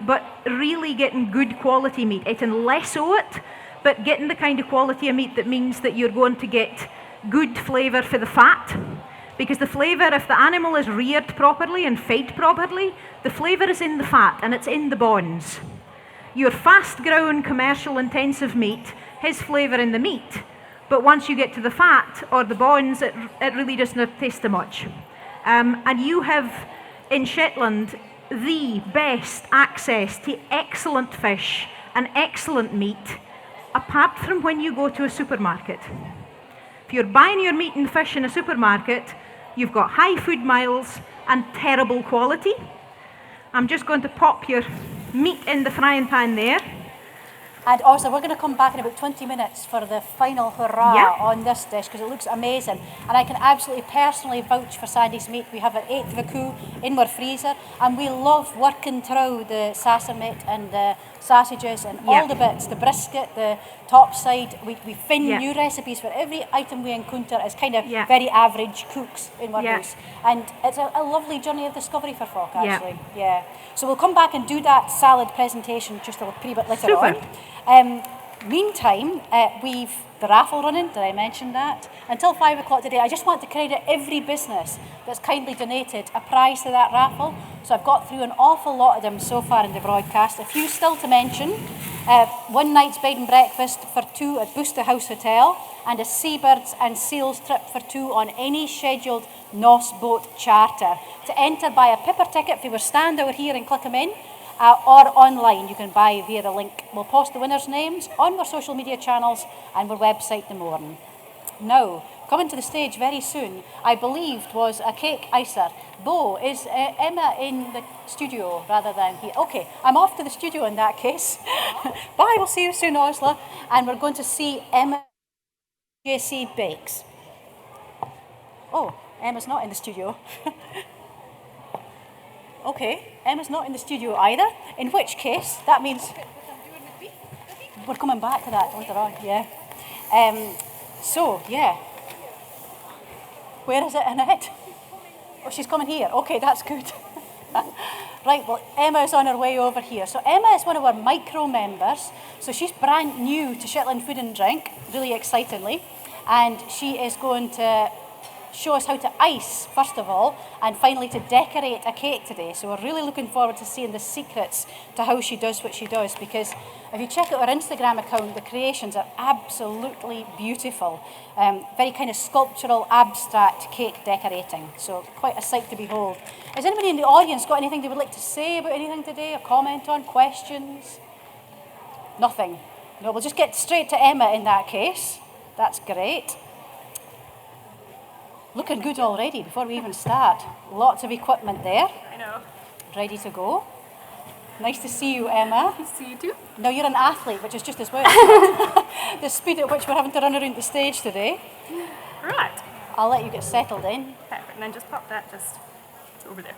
but really getting good quality meat, eating less of it, but getting the kind of quality of meat that means that you're going to get good flavour for the fat, because the flavour, if the animal is reared properly and fed properly, the flavour is in the fat and it's in the bones. Your fast grown commercial intensive meat has flavour in the meat, but once you get to the fat or the bones, it really doesn't taste too much. And you have, in Shetland, the best access to excellent fish and excellent meat, apart from when you go to a supermarket. If you're buying your meat and fish in a supermarket, you've got high food miles and terrible quality. I'm just going to pop your meat in the frying pan there. And also, we're going to come back in about 20 minutes for the final hurrah on this dish because it looks amazing. And I can absolutely personally vouch for Sandy's meat. We have an 1/8 of a coo in our freezer, and we love working through the sacermet and the sausages and all the bits, the brisket, the top side. We find new recipes for every item we encounter as kind of very average cooks in our house. And it's a lovely journey of discovery for folk, actually. Yeah. So we'll come back and do that salad presentation just a wee bit later on. Meantime, we've the raffle running, did I mention that? Until 5 o'clock today, I just want to credit every business that's kindly donated a prize to that raffle. So I've got through an awful lot of them so far in the broadcast. A few still to mention. One night's bed and breakfast for 2 at Booster House Hotel, and a seabirds and seals trip for 2 on any scheduled Nos boat charter. To enter, buy a pepper ticket if you were stand over here and click them in. Or online, you can buy via the link. We'll post the winners' names on our social media channels and our website in the morning. Now, coming to the stage very soon, I believed was a cake icer. Bo, is Emma in the studio rather than here? Okay, I'm off to the studio in that case. Bye, we'll see you soon, Osla. And we're going to see Emma JC Bakes. Oh, Emma's not in the studio. Okay, Emma's not in the studio either, in which case that means we're coming back to that later on, yeah. So, yeah. Where is it, Annette? Oh, she's coming here. Okay, that's good. Right, well, Emma's on her way over here. So Emma is one of our micro members. So she's brand new to Shetland Food and Drink, really excitingly. And she is going to show us how to ice, first of all, and finally to decorate a cake today. So we're really looking forward to seeing the secrets to how she does what she does, because if you check out her Instagram account, the creations are absolutely beautiful. Very kind of sculptural, abstract cake decorating. So quite a sight to behold. Has anybody in the audience got anything they would like to say about anything today, or comment on, questions? Nothing. No, we'll just get straight to Emma in that case. That's great. Looking good already before we even start. Lots of equipment there. I know. Ready to go. Nice to see you, Emma. Nice to see you too. Now you're an athlete, which is just as well. The speed at which we're having to run around the stage today. Right. I'll let you get settled in. Perfect. And then just pop that just over there.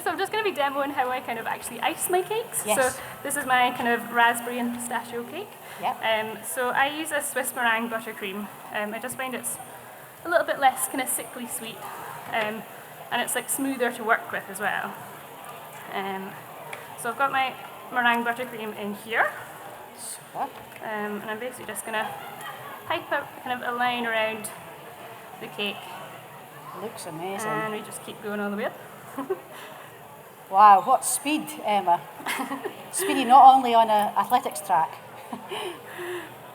So I'm just going to be demoing how I kind of actually ice my cakes. Yes. So this is my kind of raspberry and pistachio cake. Yep. So I use a Swiss meringue buttercream. I just find it's a little bit less kind of sickly sweet, and it's like smoother to work with as well. So I've got my meringue buttercream in here, and I'm basically just going to pipe up kind of a line around the cake. Looks amazing. And we just keep going all the way up. Wow, what speed, Emma. Speedy not only on an athletics track.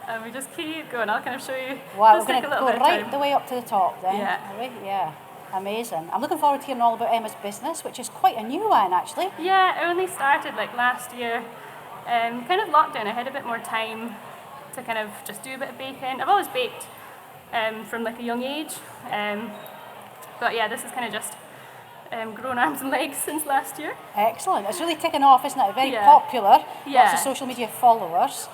And we just keep going. I'll kind of show you. Wow, just we're going to go right the way up to the top then. Yeah. Are we? Yeah. Amazing. I'm looking forward to hearing all about Emma's business, which is quite a new one actually. Yeah, I only started like last year. Kind of lockdown, I had a bit more time to kind of just do a bit of baking. I've always baked from like a young age. But yeah, this is kind of just grown arms and legs since last year. Excellent. It's really taken off, isn't it? Very Yeah. popular. Yeah. Lots of social media followers.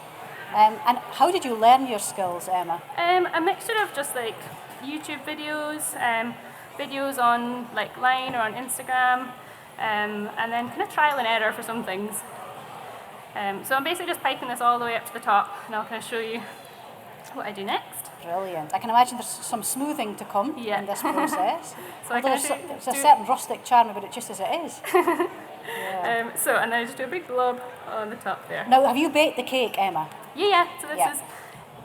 And how did you learn your skills, Emma? A mixture of just like YouTube videos, videos on like Line or on Instagram, and then kind of trial and error for some things. So I'm basically just piping this all the way up to the top, and I'll kind of show you what I do next. Brilliant. I can imagine there's some smoothing to come in this process. So I Although can there's a certain rustic charm about it just as it is. So, and then I just do a big blob on the top there. Now, have you baked the cake, Emma? Yeah. So this is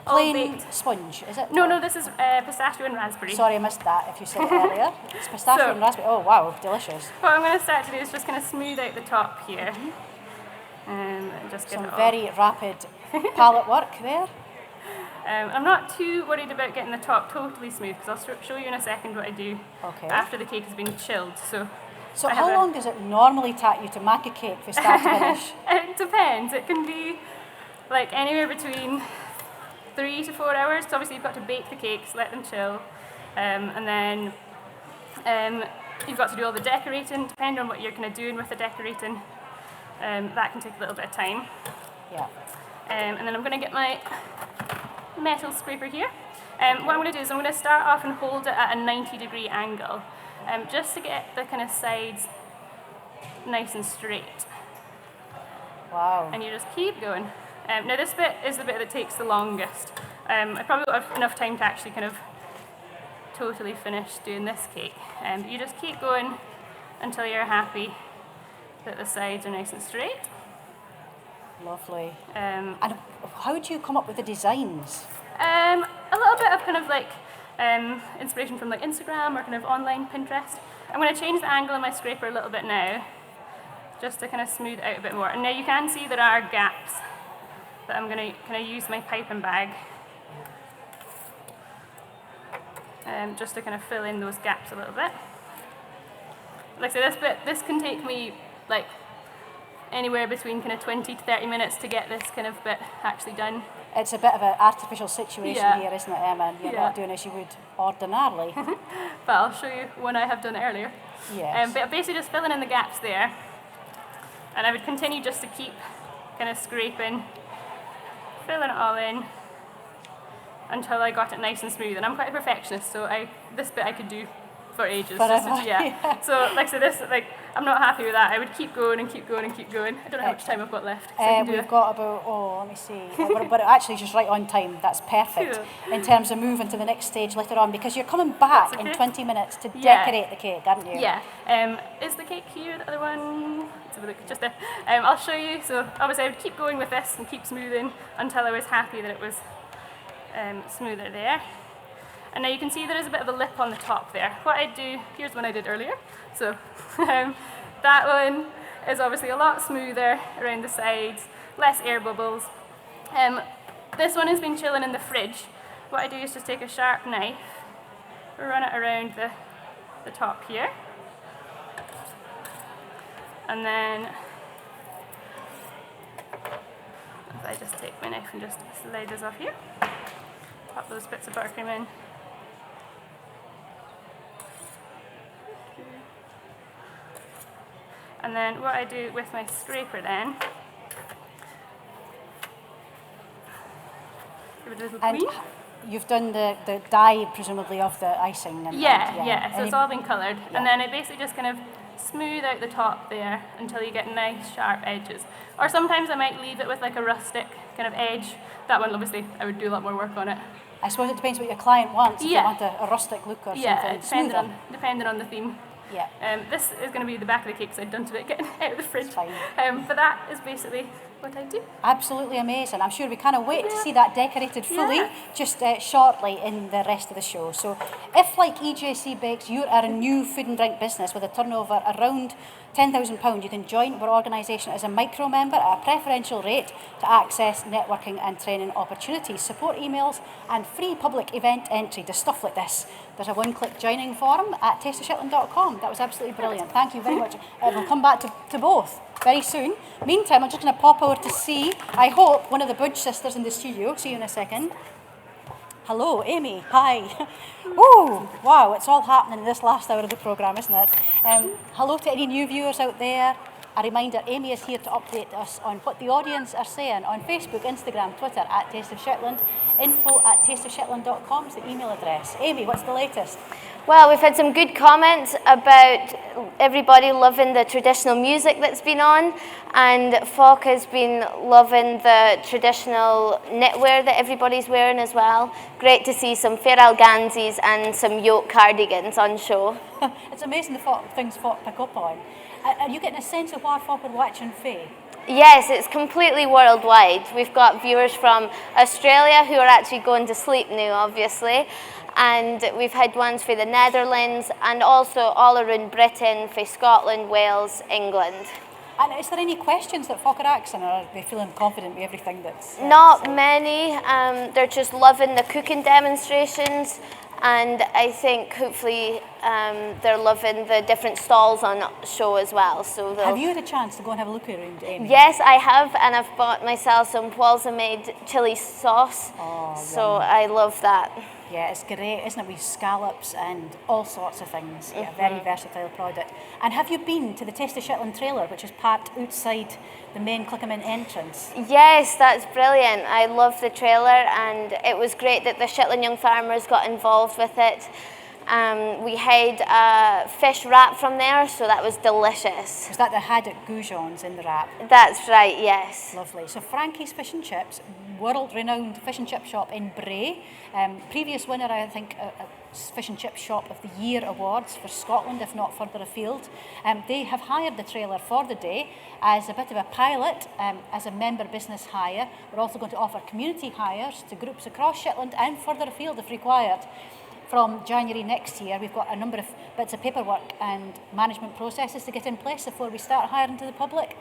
all plain baked. sponge, is it? No, this is pistachio and raspberry. Sorry, I missed that if you said it earlier. It's pistachio and raspberry. Oh, wow, delicious. What I'm going to start to do is just kind of smooth out the top here. And just get Some it all. very rapid palette work there. I'm not too worried about getting the top totally smooth, because I'll show you in a second what I do after the cake has been chilled. So how long does it normally take you to make a cake from start to finish? It depends. It can be like anywhere between 3 to 4 hours. So obviously you've got to bake the cakes, let them chill, and then you've got to do all the decorating, depending on what you're kind of doing with the decorating. That can take a little bit of time. Yeah. And then I'm going to get my metal scraper here. What I'm going to do is I'm going to start off and hold it at a 90-degree angle, just to get the kind of sides nice and straight. Wow. And you just keep going. Now this bit is the bit that takes the longest. I probably don't have enough time to actually kind of totally finish doing this cake. But you just keep going until you're happy that the sides are nice and straight. Lovely. And how do you come up with the designs? A little bit of kind of like inspiration from like Instagram or kind of online Pinterest. I'm going to change the angle of my scraper a little bit now, just to kind of smooth out a bit more. And now you can see there are gaps that I'm going to kind of use my piping bag just to kind of fill in those gaps a little bit. Like I say, this can take me like anywhere between kind of 20 to 30 minutes to get this kind of bit actually done. It's a bit of an artificial situation here, isn't it, Emma? You're Yeah. not doing as you would ordinarily. But I'll show you one I have done earlier. Yes. But basically just filling in the gaps there. And I would continue just to keep kind of scraping, filling it all in until I got it nice and smooth. And I'm quite a perfectionist, so this bit I could do for ages. Forever. So like so this like I'm not happy with that. I would keep going and keep going and keep going. I don't know how much time I've got left. We've got about, let me see, but actually just right on time. That's perfect in terms of moving to the next stage later on, because you're coming back in 20 minutes to decorate the cake, aren't you? Yeah. Is the cake here, the other one? Let's have a look, just there. I'll show you. So obviously I would keep going with this and keep smoothing until I was happy that it was smoother there. And now you can see there is a bit of a lip on the top there. What I do, here's one I did earlier. So that one is obviously a lot smoother around the sides, less air bubbles. This one has been chilling in the fridge. What I do is just take a sharp knife, run it around the top here. And then if I just take my knife and just slide this off here, pop those bits of buttercream in. And then what I do with my scraper then, give it a little clean. You've done the dye, presumably, of the icing. And, yeah. So it's all been coloured. And then it basically just kind of smooth out the top there until you get nice sharp edges. Or sometimes I might leave it with like a rustic kind of edge. That one, obviously, I would do a lot more work on it. I suppose it depends what your client wants. If you want a rustic look or something. Depending on the theme. Yeah. This is going to be the back of the cake because I've done to it getting out of the fridge. But that is basically what I do. Absolutely amazing. I'm sure we can't wait to see that decorated fully just shortly in the rest of the show. So if, like EJC Bakes, you are a new food and drink business with a turnover around £10,000, you can join our organisation as a micro member at a preferential rate to access networking and training opportunities, support emails and free public event entry to stuff like this. There's a one-click joining form at tasteofshetland.com. That was absolutely brilliant. Thank you very much. We'll come back to both very soon. Meantime, I'm just going to pop over to see, I hope, one of the Budge sisters in the studio. See you in a second. Hello, Amy. Hi. Oh, wow, it's all happening in this last hour of the programme, isn't it? Hello to any new viewers out there. A reminder, Amy is here to update us on what the audience are saying on Facebook, Instagram, Twitter, at Taste of Shetland. info@tasteofshetland.com is the email address. Amy, what's the latest? Well, we've had some good comments about everybody loving the traditional music that's been on, and folk has been loving the traditional knitwear that everybody's wearing as well. Great to see some fair alganzis and some yoke cardigans on show. It's amazing the things folk pick up on. Are you getting a sense of why folk are watching Faye? Yes, it's completely worldwide. We've got viewers from Australia who are actually going to sleep now, obviously. And we've had ones for the Netherlands and also all around Britain, for Scotland, Wales, England. And is there any questions that folk are asking, or are they feeling confident with everything that's... Not many. They're just loving the cooking demonstrations. And I think hopefully they're loving the different stalls on show as well. So have you had a chance to go and have a look around, Amy? Yes, I have, and I've bought myself some Walsa made chili sauce. So I love that. Yeah, it's great, isn't it? With scallops and all sorts of things. Yeah, very versatile product. And have you been to the Taste of Shetland trailer, which is parked outside the main Clickerman entrance? Yes, that's brilliant. I love the trailer, and it was great that the Shetland Young Farmers got involved with it. We had a fish wrap from there, so that was delicious. Was that the haddock goujons in the wrap? That's right, yes. Lovely. So Frankie's Fish and Chips, world-renowned fish and chip shop in Bray. Previous winner, I think, Fish and Chip Shop of the Year awards for Scotland, if not further afield. They have hired the trailer for the day as a bit of a pilot, as a member business hire. We're also going to offer community hires to groups across Shetland and further afield if required. From January next year, we've got a number of bits of paperwork and management processes to get in place before we start hiring to the public.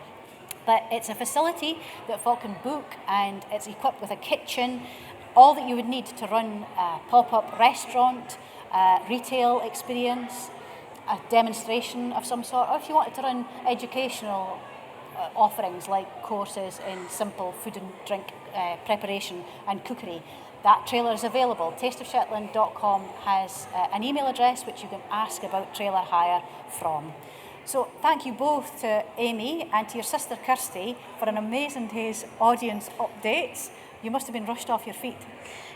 But it's a facility that folk can book, and it's equipped with a kitchen, all that you would need to run a pop-up restaurant, retail experience, a demonstration of some sort, or if you wanted to run educational offerings like courses in simple food and drink preparation and cookery. That trailer is available. Tasteofshetland.com has an email address which you can ask about trailer hire from. So thank you both to Amy and to your sister Kirsty for an amazing day's audience updates. You must have been rushed off your feet.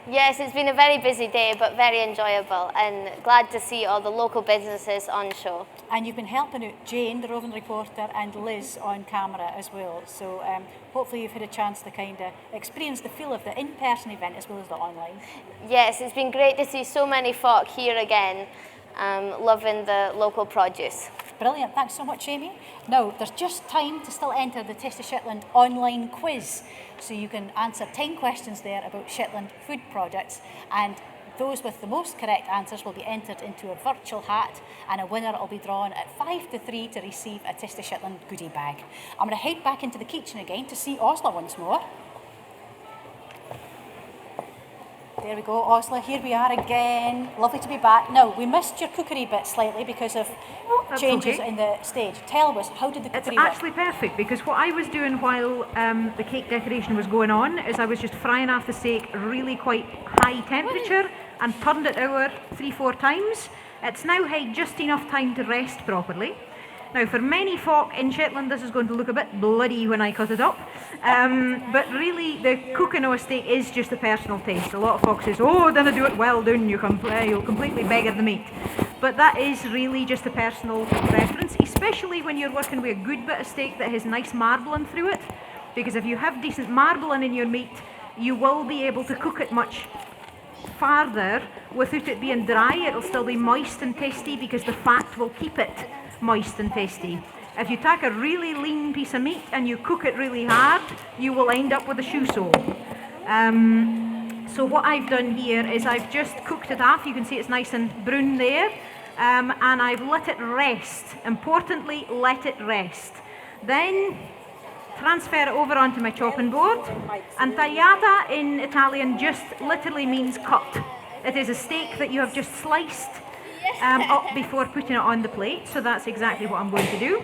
Yes, it's been a very busy day, but very enjoyable, and glad to see all the local businesses on show. And you've been helping out Jane, the roving reporter, and Liz on camera as well. So hopefully you've had a chance to kind of experience the feel of the in-person event as well as the online. Yes, it's been great to see so many folk here again, loving the local produce. Brilliant, thanks so much, Amy. Now, there's just time to still enter the Taste of Shetland online quiz. So you can answer 10 questions there about Shetland food products, and those with the most correct answers will be entered into a virtual hat, and a winner will be drawn at 5 to 3 to receive a Taste of Shetland goodie bag. I'm going to head back into the kitchen again to see Osla once more. There we go, Osla, here we are again. Lovely to be back. Now, we missed your cookery bit slightly because of changes in the stage. Tell us, how did the cookery It's actually perfect, because what I was doing while the cake decoration was going on is I was just frying off the steak really quite high temperature and turned it over 3-4 times. It's now had just enough time to rest properly. Now, for many folk in Shetland, this is going to look a bit bloody when I cut it up. But really, the cooking of a steak is just a personal taste. A lot of folk says, oh, didn't do it well done, you'll completely beggar the meat. But that is really just a personal preference, especially when you're working with a good bit of steak that has nice marbling through it. Because if you have decent marbling in your meat, you will be able to cook it much farther without it being dry. It'll still be moist and tasty because the fat will keep it moist and tasty. If you take a really lean piece of meat and you cook it really hard, you will end up with a shoe sole. So what I've done here is I've just cooked it off. You can see it's nice and brown there. And I've let it rest. Importantly, let it rest. Then transfer it over onto my chopping board. And tagliata in Italian just literally means cut. It is a steak that you have just sliced up before putting it on the plate. So that's exactly what I'm going to do.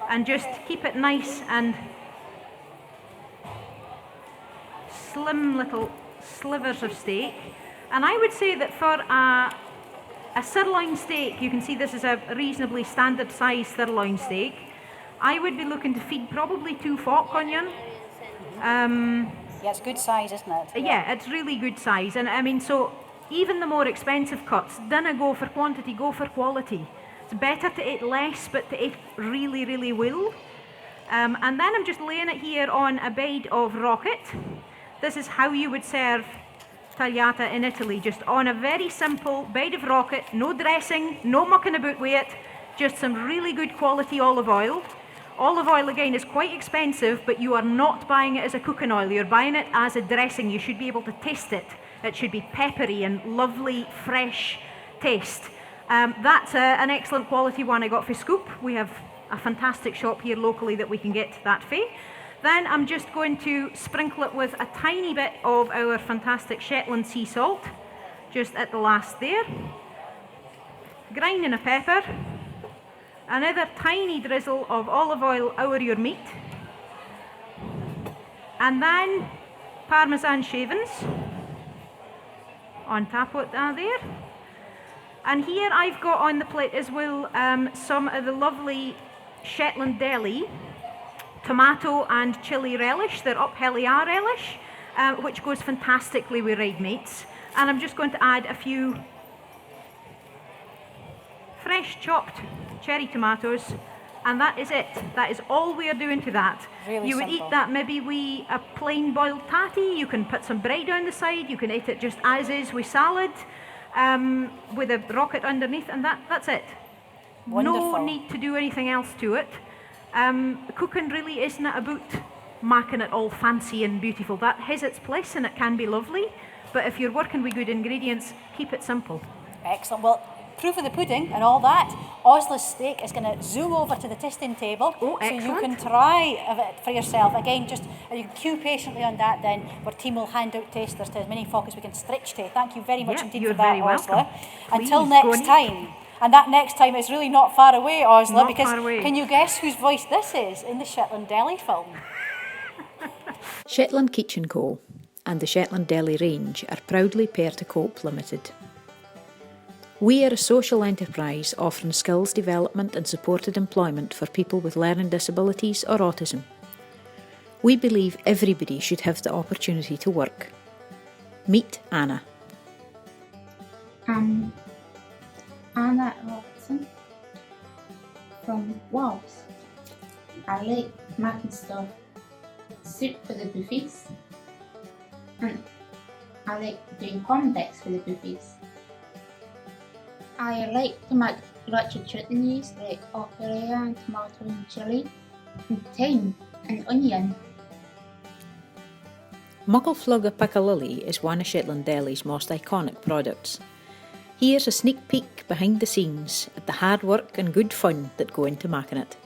And just keep it nice and slim little slivers of steak. And I would say that for a sirloin steak, you can see this is a reasonably standard size sirloin steak, I would be looking to feed probably 2 folk onion. Yeah, it's good size, isn't it? Yeah, it's really good size. And I mean, so even the more expensive cuts, don't go for quantity, go for quality. It's better to eat less, but to eat really, really well. And then I'm just laying it here on a bed of rocket. This is how you would serve tagliata in Italy, just on a very simple bed of rocket, no dressing, no mucking about with it, just some really good quality olive oil. Olive oil, again, is quite expensive, but you are not buying it as a cooking oil, you're buying it as a dressing. You should be able to taste it. It should be peppery and lovely, fresh taste. That's an excellent quality one I got for Scoop. We have a fantastic shop here locally that we can get that for. Then I'm just going to sprinkle it with a tiny bit of our fantastic Shetland sea salt, just at the last there. Grinding a pepper. Another tiny drizzle of olive oil over your meat. And then Parmesan shavings on top of that there. And here I've got on the plate as well some of the lovely Shetland Deli tomato and chilli relish. They're up Heliar relish, which goes fantastically with red meats. And I'm just going to add a few fresh chopped cherry tomatoes, and that is it. That is all we are doing to that. Really you would simple. eat that maybe with a plain boiled tatty. You can put some bread on the side. You can eat it just as is with salad, with a rocket underneath, and that's it. Wonderful. No need to do anything else to it. Cooking really isn't about making it all fancy and beautiful. That has its place and it can be lovely, but if you're working with good ingredients, keep it simple. Excellent. Well, proof of the pudding and all that, Osla's steak is going to zoom over to the tasting table, so you can try it for yourself. Again, just you can queue patiently on that. Then our team will hand out tasters to as many folk as we can stretch to. Thank you very much indeed you're for that, very welcome. Osla. Please, Until go next and eat. time. And that next time is really not far away, Osla, Not because far away. can you guess whose voice this is in the Shetland Deli film? Shetland Kitchen Co. and the Shetland Deli range are proudly Pair to Cope Limited. We are a social enterprise offering skills development and supported employment for people with learning disabilities or autism. We believe everybody should have the opportunity to work. Meet Anna. I'm Anna Robertson from Wales. I like making stuff, soup for the buffets, and I like doing corn decks for the buffets. I like to make lots of chutneys like okra and tomato and chilli, and thyme and onion. Muckleflugga Piccalilli is one of Shetland Deli's most iconic products. Here's a sneak peek behind the scenes at the hard work and good fun that go into making it.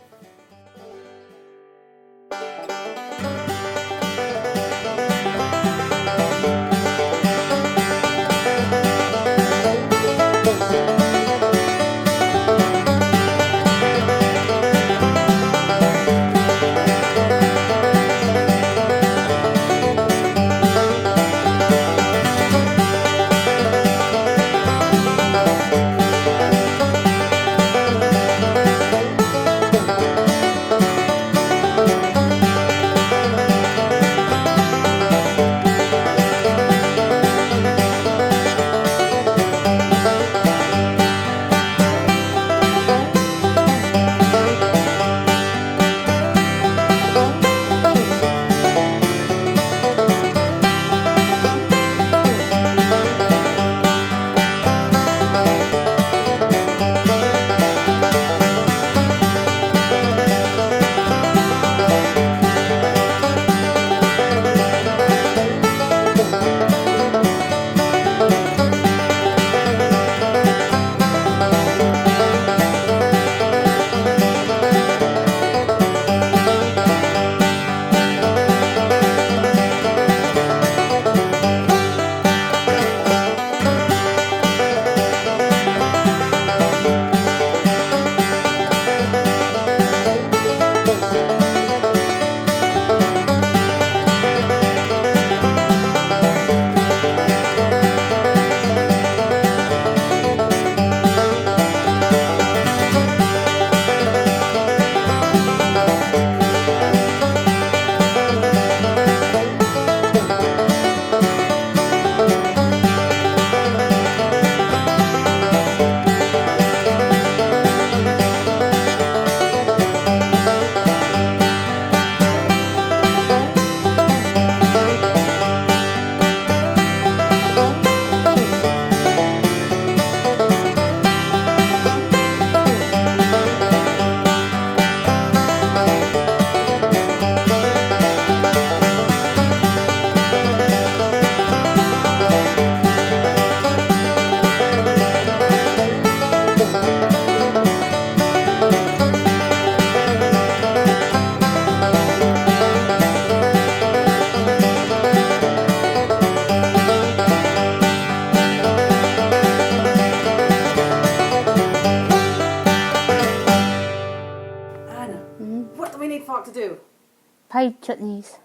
Pied chutneys.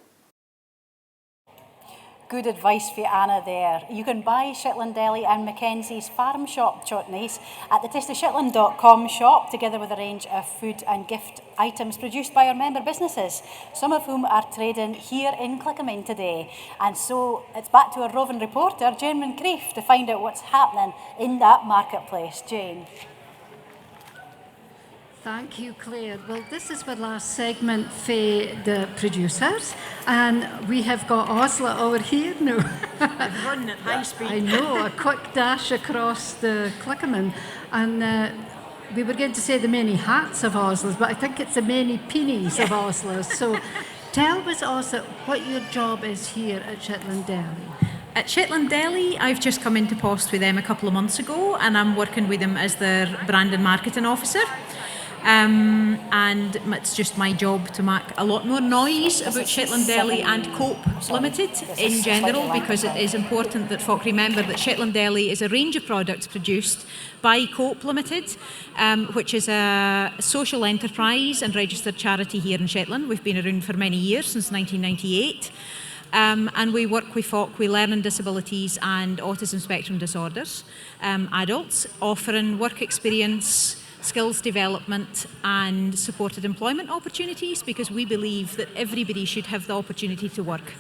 Good advice for Anna there. You can buy Shetland Deli and Mackenzie's Farm Shop chutneys at the tastyshetland.com shop, together with a range of food and gift items produced by our member businesses, some of whom are trading here in Clickaman today. And so it's back to our roving reporter, Jane Moncrief, to find out what's happening in that marketplace. Jane. Thank you, Claire. Well, this is our last segment for the producers, and we have got Osla over here now. Running at high speed. I know, a quick dash across the Clickaman. And we were going to say the many hats of Osla's, but I think it's the many pennies of Osla's. So tell us also what your job is here at Shetland Deli. At Shetland Deli, I've just come into post with them a couple of months ago, and I'm working with them as their brand and marketing officer. And it's just my job to make a lot more noise about Shetland Deli and Cope Limited in general, because it is important that folk remember that Shetland Deli is a range of products produced by Cope Limited, which is a social enterprise and registered charity here in Shetland. We've been around for many years, since 1998. And we work with folk with learning disabilities and autism spectrum disorders, adults, offering work experience, skills development and supported employment opportunities, because we believe that everybody should have the opportunity to work.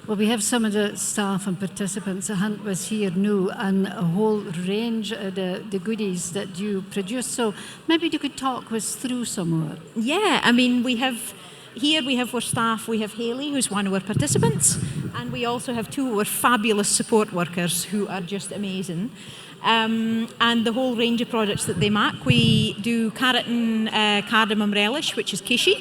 Well, we have some of the staff and participants. A hunt was here now, and a whole range of the goodies that you produce. So maybe you could talk us through some more. Yeah, I mean, we have our staff. We have Hayley, who's one of our participants, and we also have two of our fabulous support workers who are just amazing. And the whole range of products that they make. We do carrot and cardamom relish, which is kishi.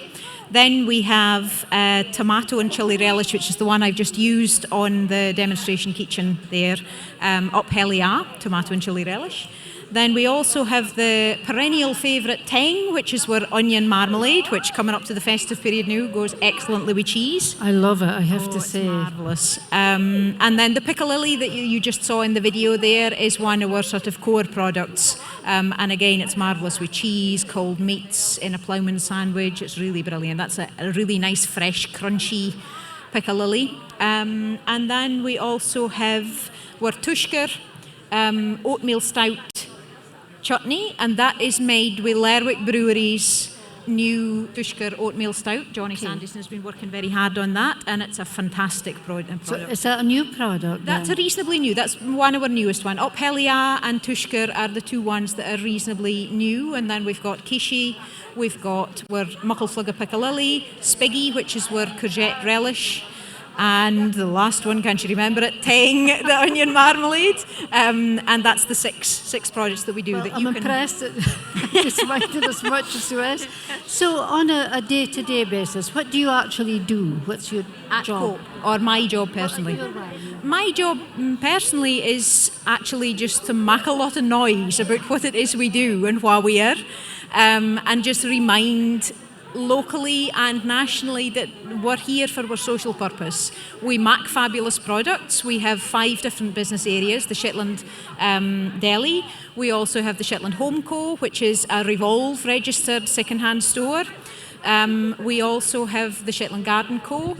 Then we have tomato and chili relish, which is the one I've just used on the demonstration kitchen there, up Helia, tomato and chili relish. Then we also have the perennial favourite tang, which is our onion marmalade, which coming up to the festive period now goes excellently with cheese. I love it, I have to say. Marvellous. And then the piccalilli that you just saw in the video there is one of our sort of core products. And again, it's marvellous with cheese, cold meats in a ploughman sandwich. It's really brilliant. That's a really nice, fresh, crunchy piccalilli. And then we also have our tushkar oatmeal stout chutney, and that is made with Lerwick Brewery's new Tushkar oatmeal stout. Johnny Sanderson has been working very hard on that, and it's a fantastic product. So is that a new product? That's a reasonably new. That's one of our newest one. Up Helia and Tushkar are the two ones that are reasonably new, and then we've got kishi, we've got our muckleflugga piccalilli, spiggy, which is our courgette relish, and the last one, can't you remember it? Tang, the onion marmalade. And that's the six projects that we do. Well, that I'm you impressed that it's minded as much as the rest. So on a day-to-day basis, what do you actually do? What's your job? Or my job personally? My job personally is actually just to make a lot of noise about what it is we do and why we are, and just remind locally and nationally that we're here for our social purpose. We make fabulous products. We have 5 different business areas, the Shetland Deli. We also have the Shetland Home Co, which is a Revolve registered second-hand store. We also have the Shetland Garden Co.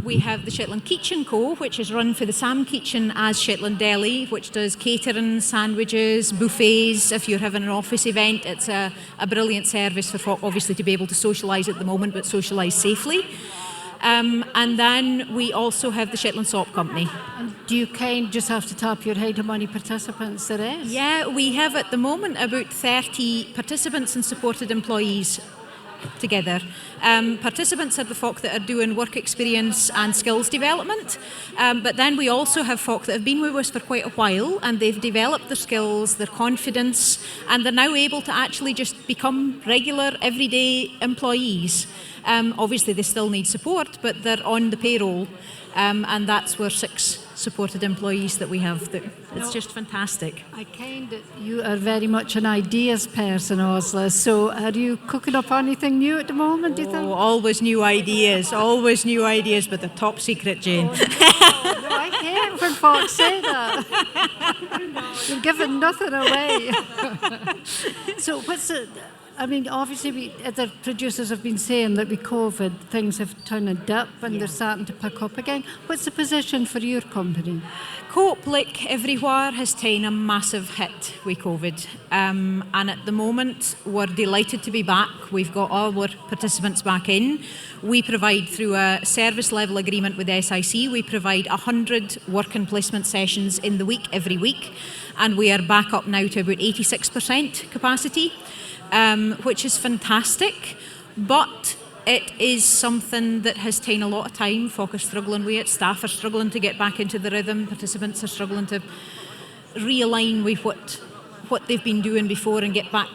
We have the Shetland Kitchen Co, which is run for the Sam Kitchen as Shetland Deli, which does catering, sandwiches, buffets. If you're having an office event, it's a brilliant service for folk, obviously, to be able to socialise at the moment, but socialise safely. And then we also have the Shetland Soap Company. And do you just have to top your head how many participants there is? Yeah, we have at the moment about 30 participants and supported employees together. Participants are the folk that are doing work experience and skills development, but then we also have folk that have been with us for quite a while, and they've developed their skills, their confidence, and they're now able to actually just become regular everyday employees. Obviously they still need support, but they're on the payroll, and that's where 6 supported employees that we have. It's just fantastic. I that you are very much an ideas person, Osla. So are you cooking up anything new at the moment, do you think? Always new ideas, but they're top secret, Jane. No, I hate when folks say that. You're giving nothing away. So what's it? I mean, obviously, other producers have been saying that with COVID, things have turned a dip and they're starting to pick up again. What's the position for your company? Coop, like everywhere, has taken a massive hit with COVID. And at the moment, we're delighted to be back. We've got all our participants back in. We provide, through a service level agreement with SIC, we provide 100 work and placement sessions in the week, every week. And we are back up now to about 86% capacity. Which is fantastic, but it is something that has taken a lot of time. Folk are struggling with it, staff are struggling to get back into the rhythm, participants are struggling to realign with what they've been doing before and get back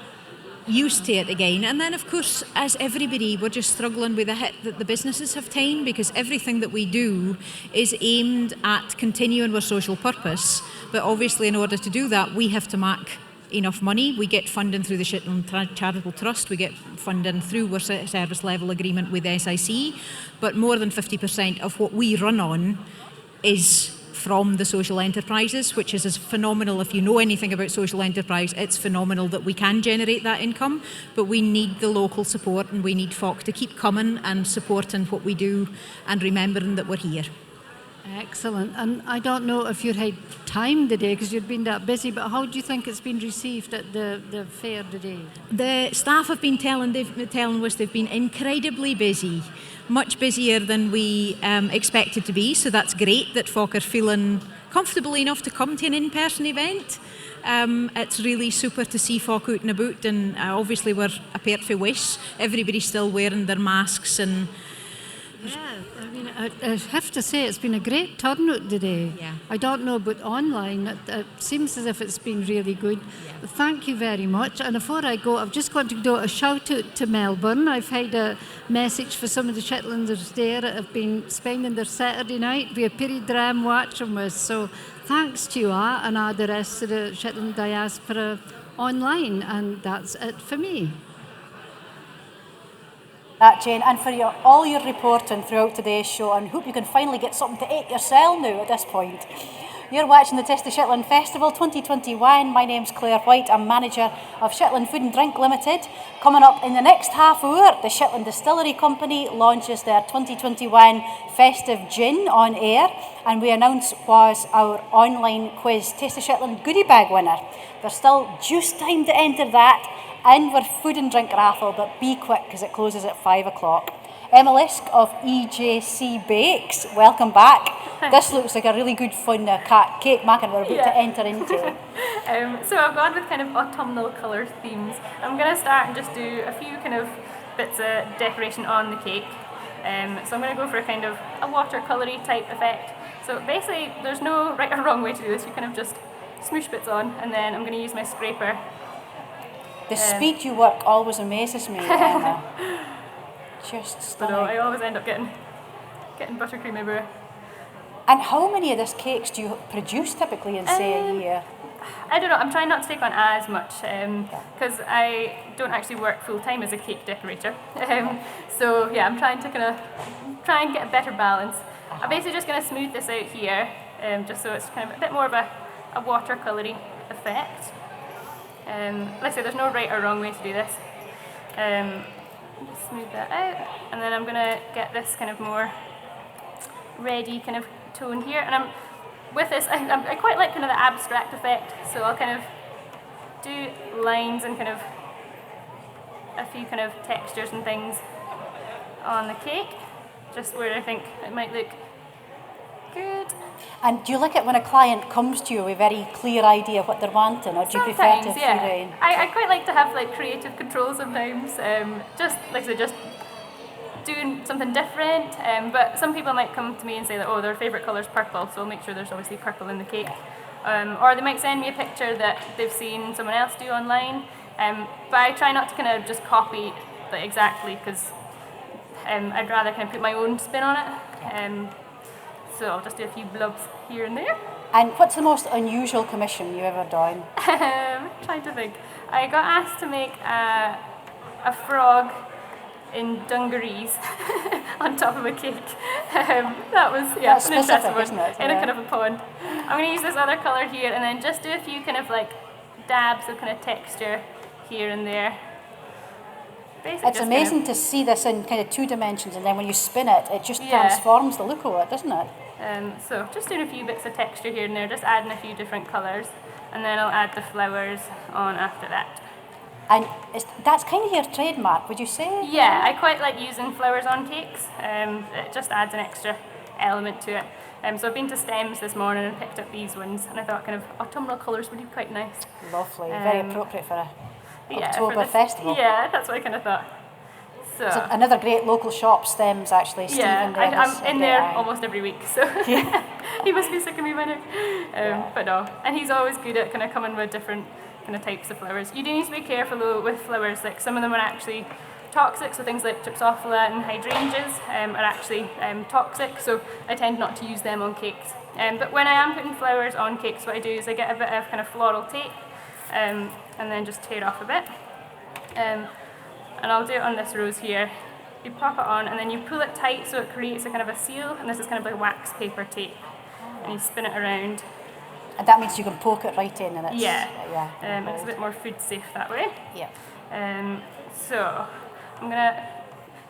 used to it again. And then, of course, as everybody, we're just struggling with the hit that the businesses have taken, because everything that we do is aimed at continuing our social purpose. But obviously, in order to do that, we have to make enough money. We get funding through the Shetland Charitable Trust, we get funding through our service level agreement with SIC, but more than 50% of what we run on is from the social enterprises, which is as phenomenal. If you know anything about social enterprise, it's phenomenal that we can generate that income, but we need the local support, and we need folk to keep coming and supporting what we do and remembering that we're here. Excellent. And I don't know if you had time today because you've been that busy, but how do you think it's been received at the fair today? The staff have been telling us they've been incredibly busy, much busier than we expected to be. So that's great that folk are feeling comfortable enough to come to an in-person event. It's really super to see folk out and about, and obviously we're a pair for wish. Everybody's still wearing their masks and. Yeah, I mean, I have to say it's been a great turnout today. Yeah. I don't know about online, it seems as if it's been really good. Yeah. Thank you very much. And before I go, I've just got to do a shout out to Melbourne. I've had a message for some of the Shetlanders there that have been spending their Saturday night with a period dram watching with. So thanks to you all and all the rest of the Shetland diaspora online. And that's it for me. That, Jane, and for all your reporting throughout today's show, and hope you can finally get something to eat yourself now at this point. You're watching the Taste of Shetland Festival 2021. My name's Claire White. I'm manager of Shetland Food and Drink Limited. Coming up in the next half hour, the Shetland Distillery Company launches their 2021 festive gin on air, and we announce was our online quiz Taste of Shetland goodie bag winner. There's still just time to enter that in for food and drink raffle, but be quick because it closes at 5 o'clock. Emma Lisk of EJC Bakes, welcome back. This looks like a really good fun cake making we're about to enter into. So I've gone with kind of autumnal colour themes. I'm going to start and just do a few kind of bits of decoration on the cake. So I'm going to go for a kind of a watercolory type effect. So basically there's no right or wrong way to do this. You kind of just smoosh bits on, and then I'm going to use my scraper. The speed you work always amazes me, Emma. Just stunning. But no, I always end up getting buttercream everywhere. And how many of these cakes do you produce typically in, say, a year? I don't know, I'm trying not to take on as much because I don't actually work full time as a cake decorator. So yeah, I'm trying to try and get a better balance. I'm basically just going to smooth this out here, just so it's kind of a bit more of a watercolory effect. Like I said, there's no right or wrong way to do this. Smooth that out, and then I'm going to get this kind of more reddy kind of tone here. And with this, I quite like kind of the abstract effect, so I'll kind of do lines and kind of a few kind of textures and things on the cake, just where I think it might look good. And do you like it when a client comes to you with a very clear idea of what they're wanting, or do you prefer to free-rein? I quite like to have like creative control sometimes. Just like I said, just doing something different. But some people might come to me and say that, oh, their favourite colour is purple, so I'll make sure there's obviously purple in the cake. Or they might send me a picture that they've seen someone else do online. But I try not to kind of just copy like, exactly, because I'd rather kind of put my own spin on it. So I'll just do a few blobs here and there. And what's the most unusual commission you've ever done? Trying to think. I got asked to make a frog in dungarees on top of a cake. That was an interesting one, isn't it? In a kind of a pond. I'm going to use this other colour here and then just do a few kind of like dabs of kind of texture here and there. Basically it's amazing to see this in kind of 2 dimensions, and then when you spin it, it just transforms the look of it, doesn't it? So just doing a few bits of texture here and there, just adding a few different colours, and then I'll add the flowers on after that. And that's kind of your trademark, would you say? Yeah, I quite like using flowers on cakes. It just adds an extra element to it. So I've been to Stems this morning and picked up these ones, and I thought kind of autumnal colours would be quite nice. Lovely, very appropriate for a yeah, October festival. Yeah, that's what I kind of thought. So another great local shop, Stems, actually. Yeah, I'm in there almost every week, so yeah. He must be sick of me by now. But no, and he's always good at kind of coming with different kind of types of flowers. You do need to be careful though with flowers, like some of them are actually toxic, so things like Gypsophila and hydrangeas are actually toxic, so I tend not to use them on cakes. But when I am putting flowers on cakes, what I do is I get a bit of kind of floral tape and then just tear off a bit. And I'll do it on this rose here. You pop it on and then you pull it tight so it creates a kind of a seal, and this is kind of like wax paper tape. And you spin it around. And that means you can poke it right in, and it's it's a bit more food safe that way. Yeah. So I'm gonna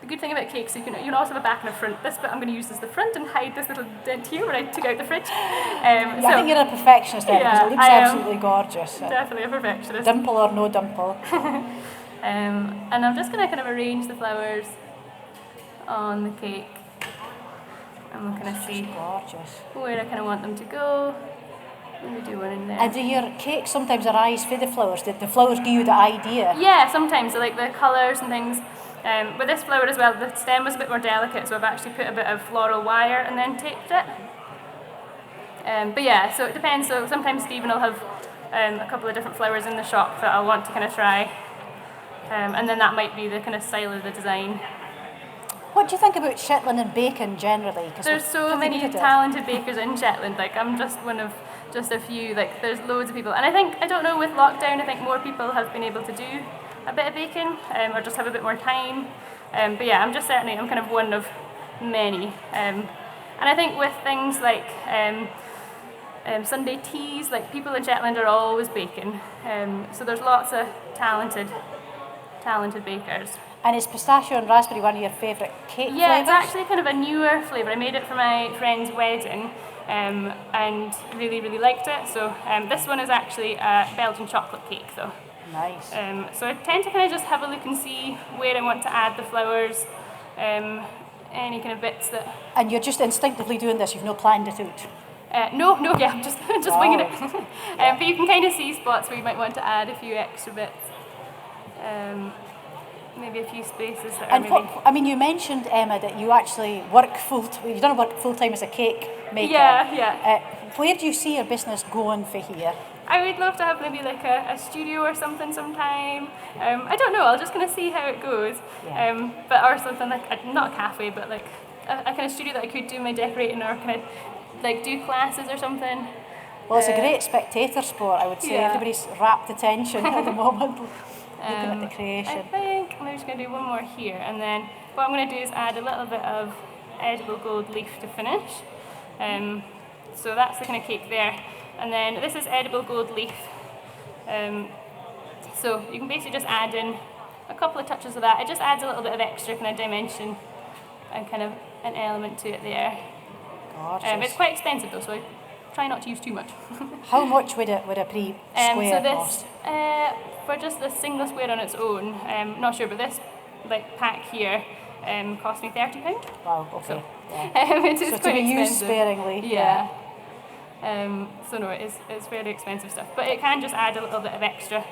the good thing about cakes, you can also have a back and a front. This bit I'm going to use as the front and hide this little dent here when I took out the fridge. I think you're a perfectionist there, because it looks absolutely gorgeous. Definitely a perfectionist. Dimple or no dimple. And I'm just going to kind of arrange the flowers on the cake. And we'll kind of see where I kind of want them to go. Maybe do one in there. And do your cakes sometimes arise for the flowers? Did the flowers give you the idea? Yeah, sometimes. So like the colours and things. With this flower as well, the stem was a bit more delicate, so I've actually put a bit of floral wire and then taped it. But yeah, so it depends. So sometimes Stephen will have a couple of different flowers in the shop that I'll want to kind of try. And then that might be the kind of style of the design. What do you think about Shetland and bacon generally? There's so many talented bakers in Shetland. Like, I'm just one of just a few. Like, there's loads of people. And I don't know, with lockdown, I think more people have been able to do a bit of baking, or just have a bit more time. But yeah, I'm kind of one of many. And I think with things like Sunday teas, like people in Shetland are always baking. So there's lots of talented bakers. And is pistachio and raspberry one of your favourite cake flavours? Yeah, it's actually kind of a newer flavour. I made it for my friend's wedding and really, really liked it. So this one is actually a Belgian chocolate cake though. Nice. So I tend to kind of just have a look and see where I want to add the flowers, any kind of bits that... And you're just instinctively doing this, you've no planned it out? No, yeah, I'm just winging it. But you can kind of see spots where you might want to add a few extra bits. Maybe a few spaces that are maybe... you mentioned, Emma, that you actually work you don't work full-time as a cake maker. Yeah. Where do you see your business going for here? I would love to have maybe like a studio or something sometime. I don't know, I'll just kind of see how it goes. Yeah. Or something like, not a cafe, but like a kind of studio that I could do my decorating or kind of like do classes or something. Well, it's a great spectator sport, I would say. Yeah. Everybody's rapt attention at the moment. Looking at the creation. I think I'm just going to do one more here, and then what I'm going to do is add a little bit of edible gold leaf to finish. So that's the kind of cake there. And then this is edible gold leaf. So you can basically just add in a couple of touches of that. It just adds a little bit of extra kind of dimension and kind of an element to it there. It's quite expensive though, so I try not to use too much. How much would a pre-square cost? For just the single square on its own, not sure, but this like pack here cost me £30. Wow, okay. So, yeah. it's so quite to be expensive. used sparingly. Yeah. So no, it's fairly expensive stuff, but it can just add a little bit of extra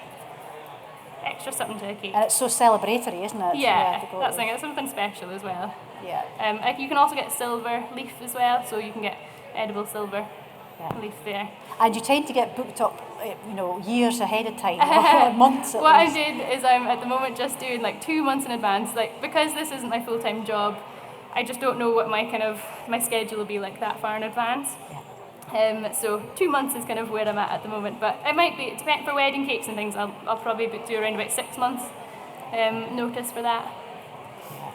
something to a cake. And it's so celebratory, isn't it? Yeah, that's the thing. It's something special as well. Yeah. You can also get silver leaf as well, so you can get edible silver leaf there. And you tend to get booked up, years ahead of time, or months at What least. I did is I'm at the moment just doing like 2 months in advance, like because this isn't my full-time job. I just don't know what my schedule will be like that far in advance. So 2 months is kind of where I'm at the moment, but it might be, for wedding cakes and things, I'll probably do around about 6 months notice for that.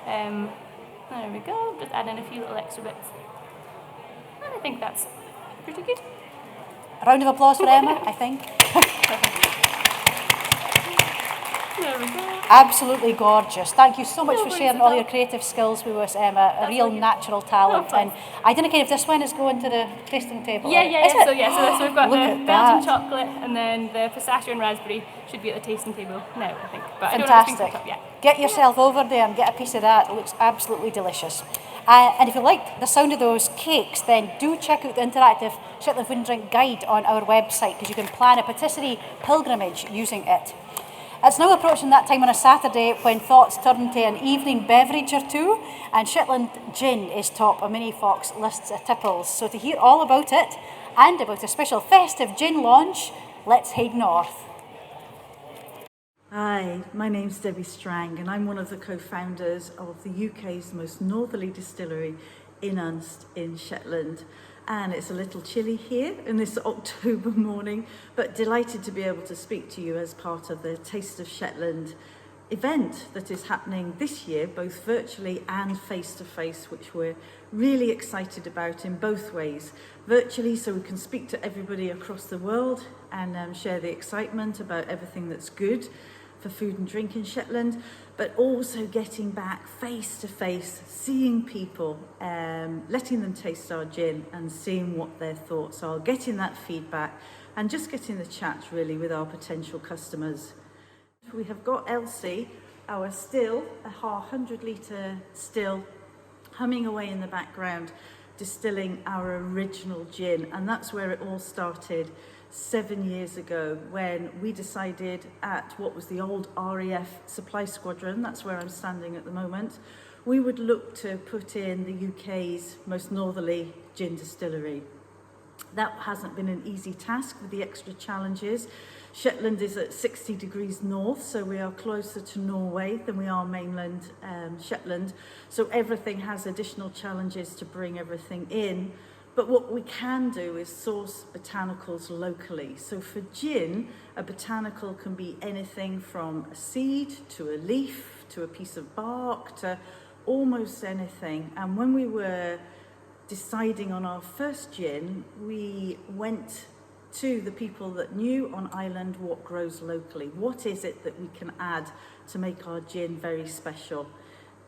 There we go, just add in a few little extra bits. And I think that's pretty good. A round of applause for Emma, I think. There we go. Absolutely gorgeous. Thank you so much for sharing all your creative skills with us, Emma. A real natural talent. And I don't know if this one is going to the tasting table. Yeah. So we've got Look the at Belgian that. chocolate and then the pistachio and raspberry should be at the tasting table now, I think. But Fantastic. I don't know if it's been cooked up yet. Get yourself over there and get a piece of that. It looks absolutely delicious. And if you like the sound of those cakes, then do check out the interactive Shetland Food and Drink Guide on our website, because you can plan a patisserie pilgrimage using it. It's now approaching that time on a Saturday when thoughts turn to an evening beverage or two, and Shetland Gin is top of many folks' lists of tipples. So to hear all about it and about a special festive gin launch, let's head north. Hi, my name's Debbie Strang and I'm one of the co-founders of the UK's most northerly distillery in Unst in Shetland. And it's a little chilly here in this October morning, but delighted to be able to speak to you as part of the Taste of Shetland event that is happening this year, both virtually and face-to-face, which we're really excited about in both ways. Virtually, so we can speak to everybody across the world and share the excitement about everything that's good. for food and drink in Shetland, but also getting back face to face, seeing people, letting them taste our gin and seeing what their thoughts are, getting that feedback and just getting the chat really with our potential customers. We have got Elsie, our still, our 100-litre still, humming away in the background, distilling our original gin, and that's where it all started 7 years ago when we decided at what was the old RAF supply squadron, that's where I'm standing at the moment, we would look to put in the UK's most northerly gin distillery. That hasn't been an easy task with the extra challenges. Shetland is at 60 degrees north, so we are closer to Norway than we are mainland Shetland. So everything has additional challenges to bring everything in. But what we can do is source botanicals locally. So for gin, a botanical can be anything from a seed to a leaf to a piece of bark to almost anything. And when we were deciding on our first gin, we went to the people that knew on island what grows locally. What is it that we can add to make our gin very special?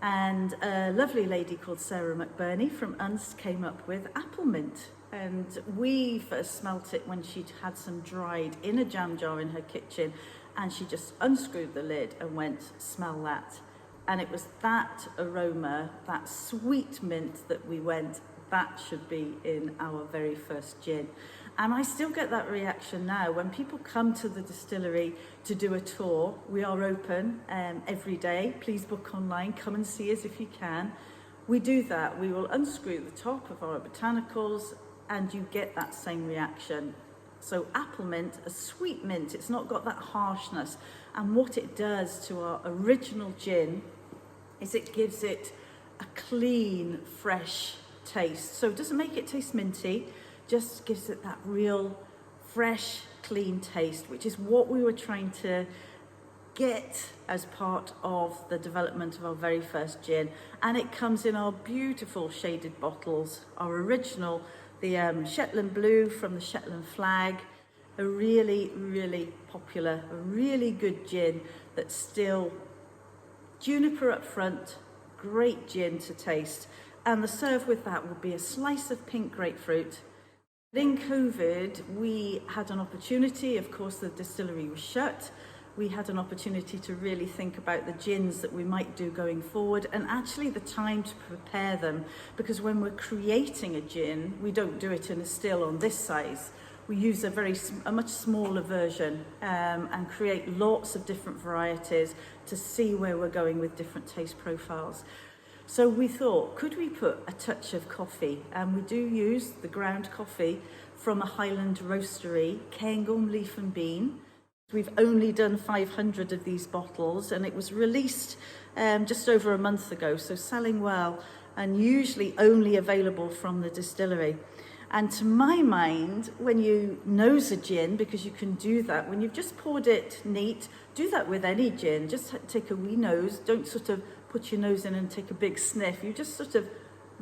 And a lovely lady called Sarah McBurney from Unst came up with apple mint. And we first smelt it when she'd had some dried in a jam jar in her kitchen, and she just unscrewed the lid and went, smell that. And it was that aroma, that sweet mint that we went, that should be in our very first gin. And I still get that reaction now when people come to the distillery to do a tour. We are open every day. Please book online. Come and see us if you can. We do that. We will unscrew the top of our botanicals and you get that same reaction. So apple mint, a sweet mint. It's not got that harshness. And what it does to our original gin is it gives it a clean, fresh taste. So it doesn't make it taste minty, just gives it that real fresh, clean taste, which is what we were trying to get as part of the development of our very first gin. And it comes in our beautiful shaded bottles, our original, the Shetland blue from the Shetland flag, a really, really popular, a really good gin that's still juniper up front, great gin to taste. And the serve with that will be a slice of pink grapefruit. In COVID, we had an opportunity, of course the distillery was shut, we had an opportunity to really think about the gins that we might do going forward and actually the time to prepare them, because when we're creating a gin, we don't do it in a still on this size. We use a much smaller version and create lots of different varieties to see where we're going with different taste profiles. So we thought, could we put a touch of coffee? And we do use the ground coffee from a Highland roastery, Cairngorm Leaf and Bean. We've only done 500 of these bottles and it was released just over a month ago, so selling well and usually only available from the distillery. And to my mind, when you nose a gin, because you can do that, when you've just poured it neat, do that with any gin, just take a wee nose, don't sort of put your nose in and take a big sniff. You just sort of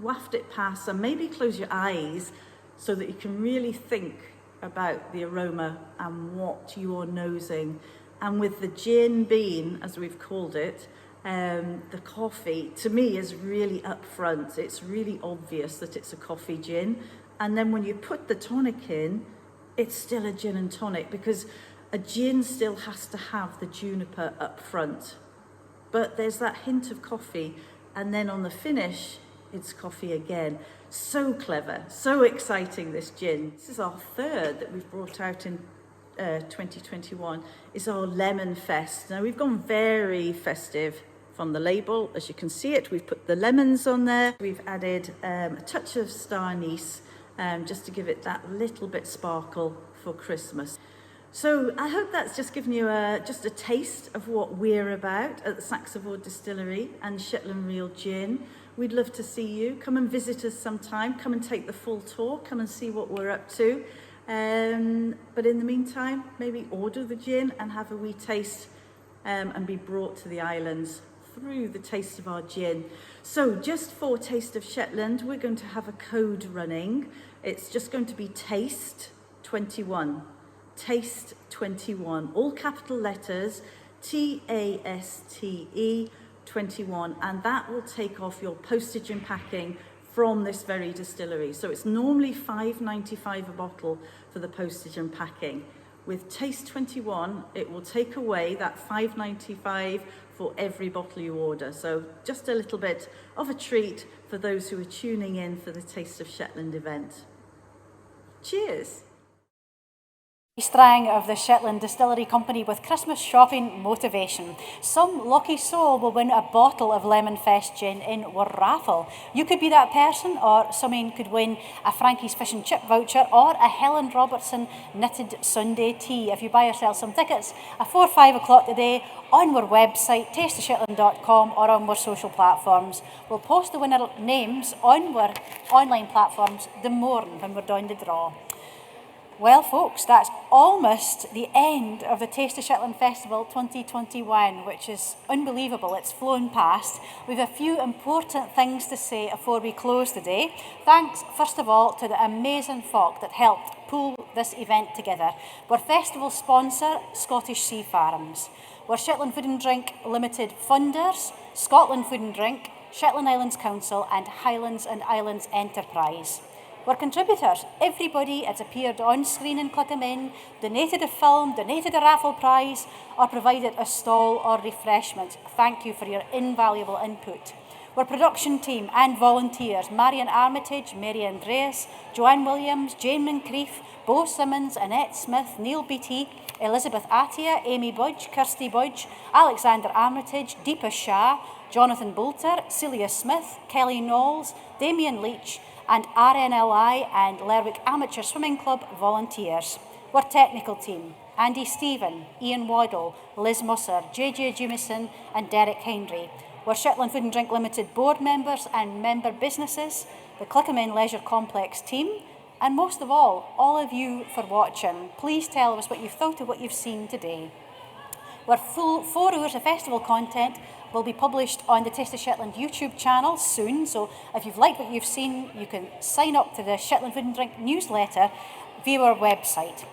waft it past and maybe close your eyes so that you can really think about the aroma and what you're nosing. And with the gin bean, as we've called it, the coffee, to me, is really up front. It's really obvious that it's a coffee gin. And then when you put the tonic in, it's still a gin and tonic because a gin still has to have the juniper up front. But there's that hint of coffee, and then on the finish, it's coffee again. So clever, so exciting, this gin. This is our third that we've brought out in 2021, is our Lemon Fest. Now, we've gone very festive from the label. As you can see it, we've put the lemons on there. We've added a touch of star anise, just to give it that little bit sparkle for Christmas. So I hope that's just given you just a taste of what we're about at the Saxavord Distillery and Shetland Real Gin. We'd love to see you. Come and visit us sometime. Come and take the full tour. Come and see what we're up to. But in the meantime, maybe order the gin and have a wee taste and be brought to the islands through the taste of our gin. So just for Taste of Shetland, we're going to have a code running. It's just going to be Taste 21. Taste 21, all capital letters, TASTE21, and that will take off your postage and packing from this very distillery. So it's normally $5.95 a bottle for the postage and packing. With Taste 21, it will take away that $5.95 for every bottle you order. So just a little bit of a treat for those who are tuning in for the Taste of Shetland event. Cheers! Strang of the Shetland Distillery Company with Christmas shopping motivation. Some lucky soul will win a bottle of Lemon Fest gin in our raffle. You could be that person, or someone could win a Frankie's Fish and Chip voucher or a Helen Robertson knitted Sunday tea if you buy or sell some tickets at 4 or 5 o'clock today on our website tasteofshetland.com or on our social platforms. We'll post the winner names on our online platforms the morning when we're doing the draw. Well, folks, that's almost the end of the Taste of Shetland Festival 2021, which is unbelievable. It's flown past. We've a few important things to say before we close today. Thanks, first of all, to the amazing folk that helped pull this event together. Our festival sponsor, Scottish Sea Farms. Our Shetland Food and Drink Limited funders, Scotland Food and Drink, Shetland Islands Council and Highlands and Islands Enterprise. Our contributors, everybody that's appeared on screen in Cluckamin, donated a film, donated a raffle prize, or provided a stall or refreshments. Thank you for your invaluable input. Our production team and volunteers, Marion Armitage, Mary Andreas, Joanne Williams, Jane Moncrief, Bo Simmons, Annette Smith, Neil Beattie, Elizabeth Attia, Amy Budge, Kirsty Budge, Alexander Armitage, Deepa Shah, Jonathan Boulter, Celia Smith, Kelly Knowles, Damien Leach, and RNLI and Lerwick Amateur Swimming Club volunteers. Our technical team, Andy Stephen, Ian Waddle, Liz Musser, JJ Jimison and Derek Hendry. Our Shetland Food and Drink Limited board members and member businesses, the Cluckamin Leisure Complex team, and most of all of you for watching. Please tell us what you've thought of what you've seen today. Our full 4 hours of festival content will be published on the Taste of Shetland YouTube channel soon, so if you've liked what you've seen, you can sign up to the Shetland Food and Drink newsletter via our website.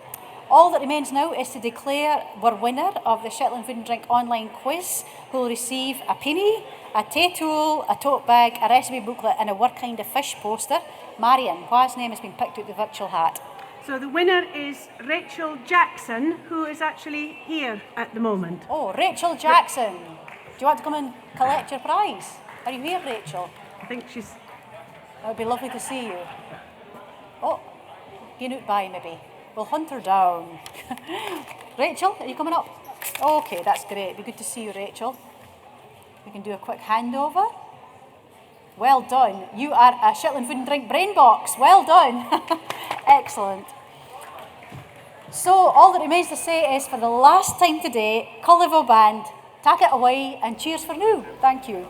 All that remains now is to declare our winner of the Shetland Food and Drink online quiz, who will receive a penny, a tea tool, a tote bag, a recipe booklet and a What Kind of Fish poster. Marion, whose name has been picked out the virtual hat? So the winner is Rachel Jackson, who is actually here at the moment. Oh, Rachel Jackson. Do you want to come and collect your prize? Are you here, Rachel? I think she's... It would be lovely to see you. Oh, you out by maybe. We'll hunt her down. Rachel, are you coming up? Okay, that's great. It'd be good to see you, Rachel. We can do a quick handover. Well done. You are a Shetland Food and Drink brain box. Well done. Excellent. So all that remains to say is, for the last time today, Cullivo Band, take it away and cheers for now. Thank you.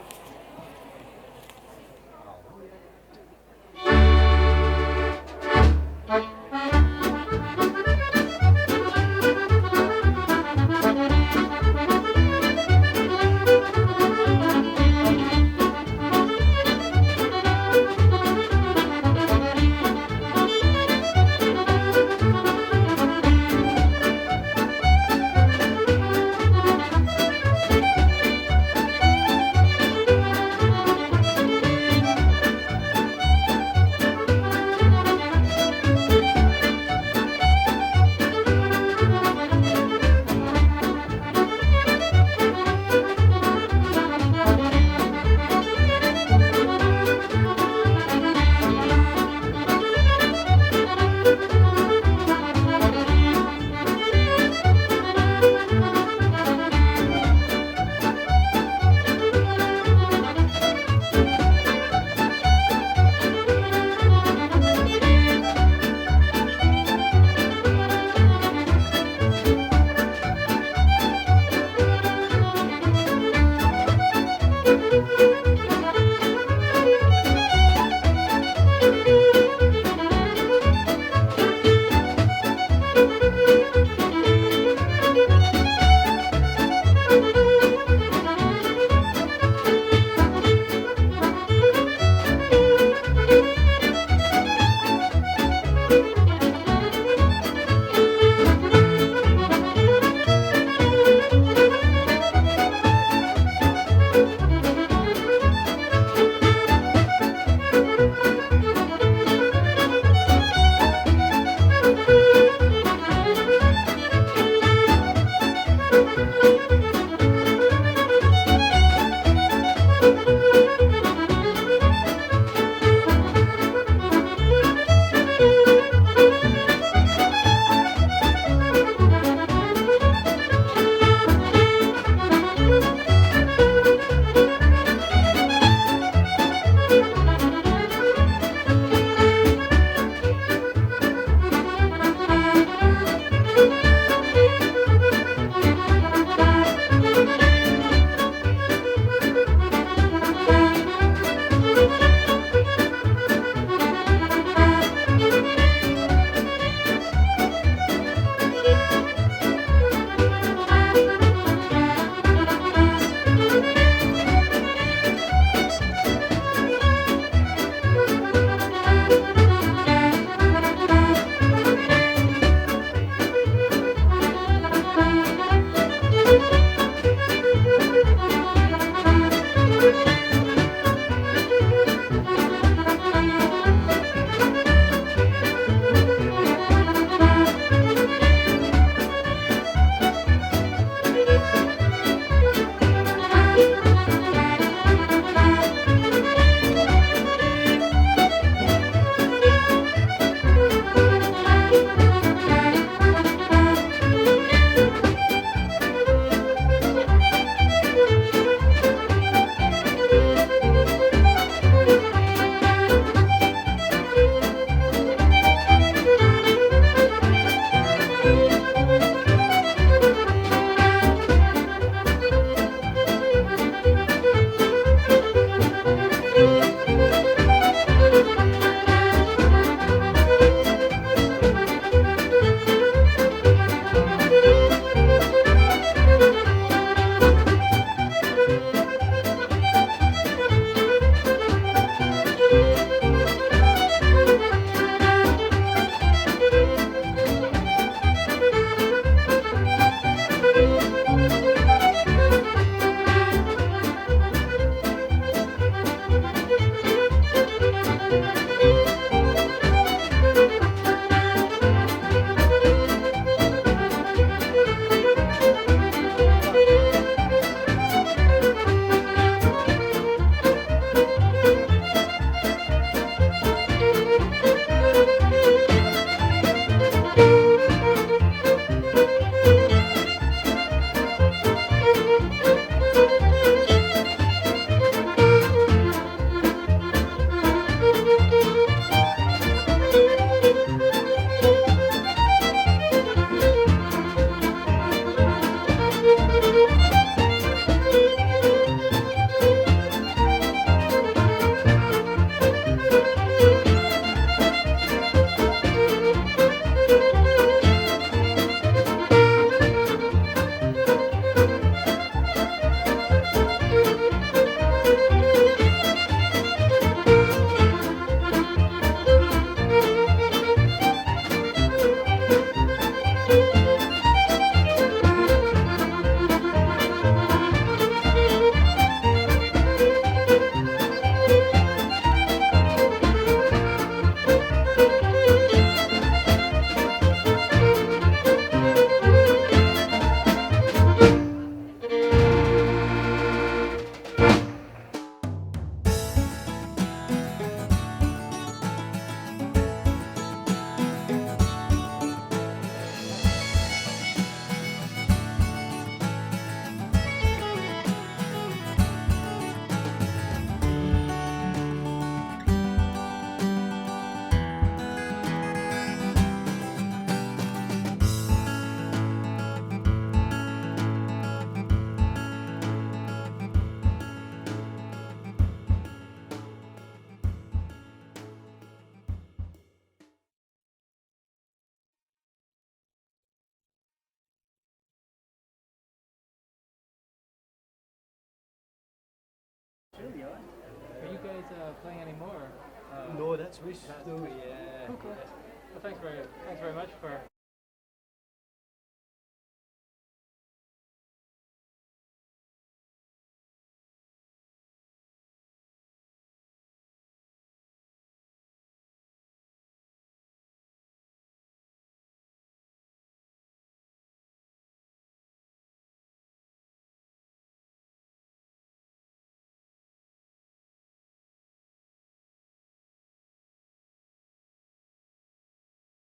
Are you guys playing any more? No, that's we. Yeah. Cool. Well, thanks very much for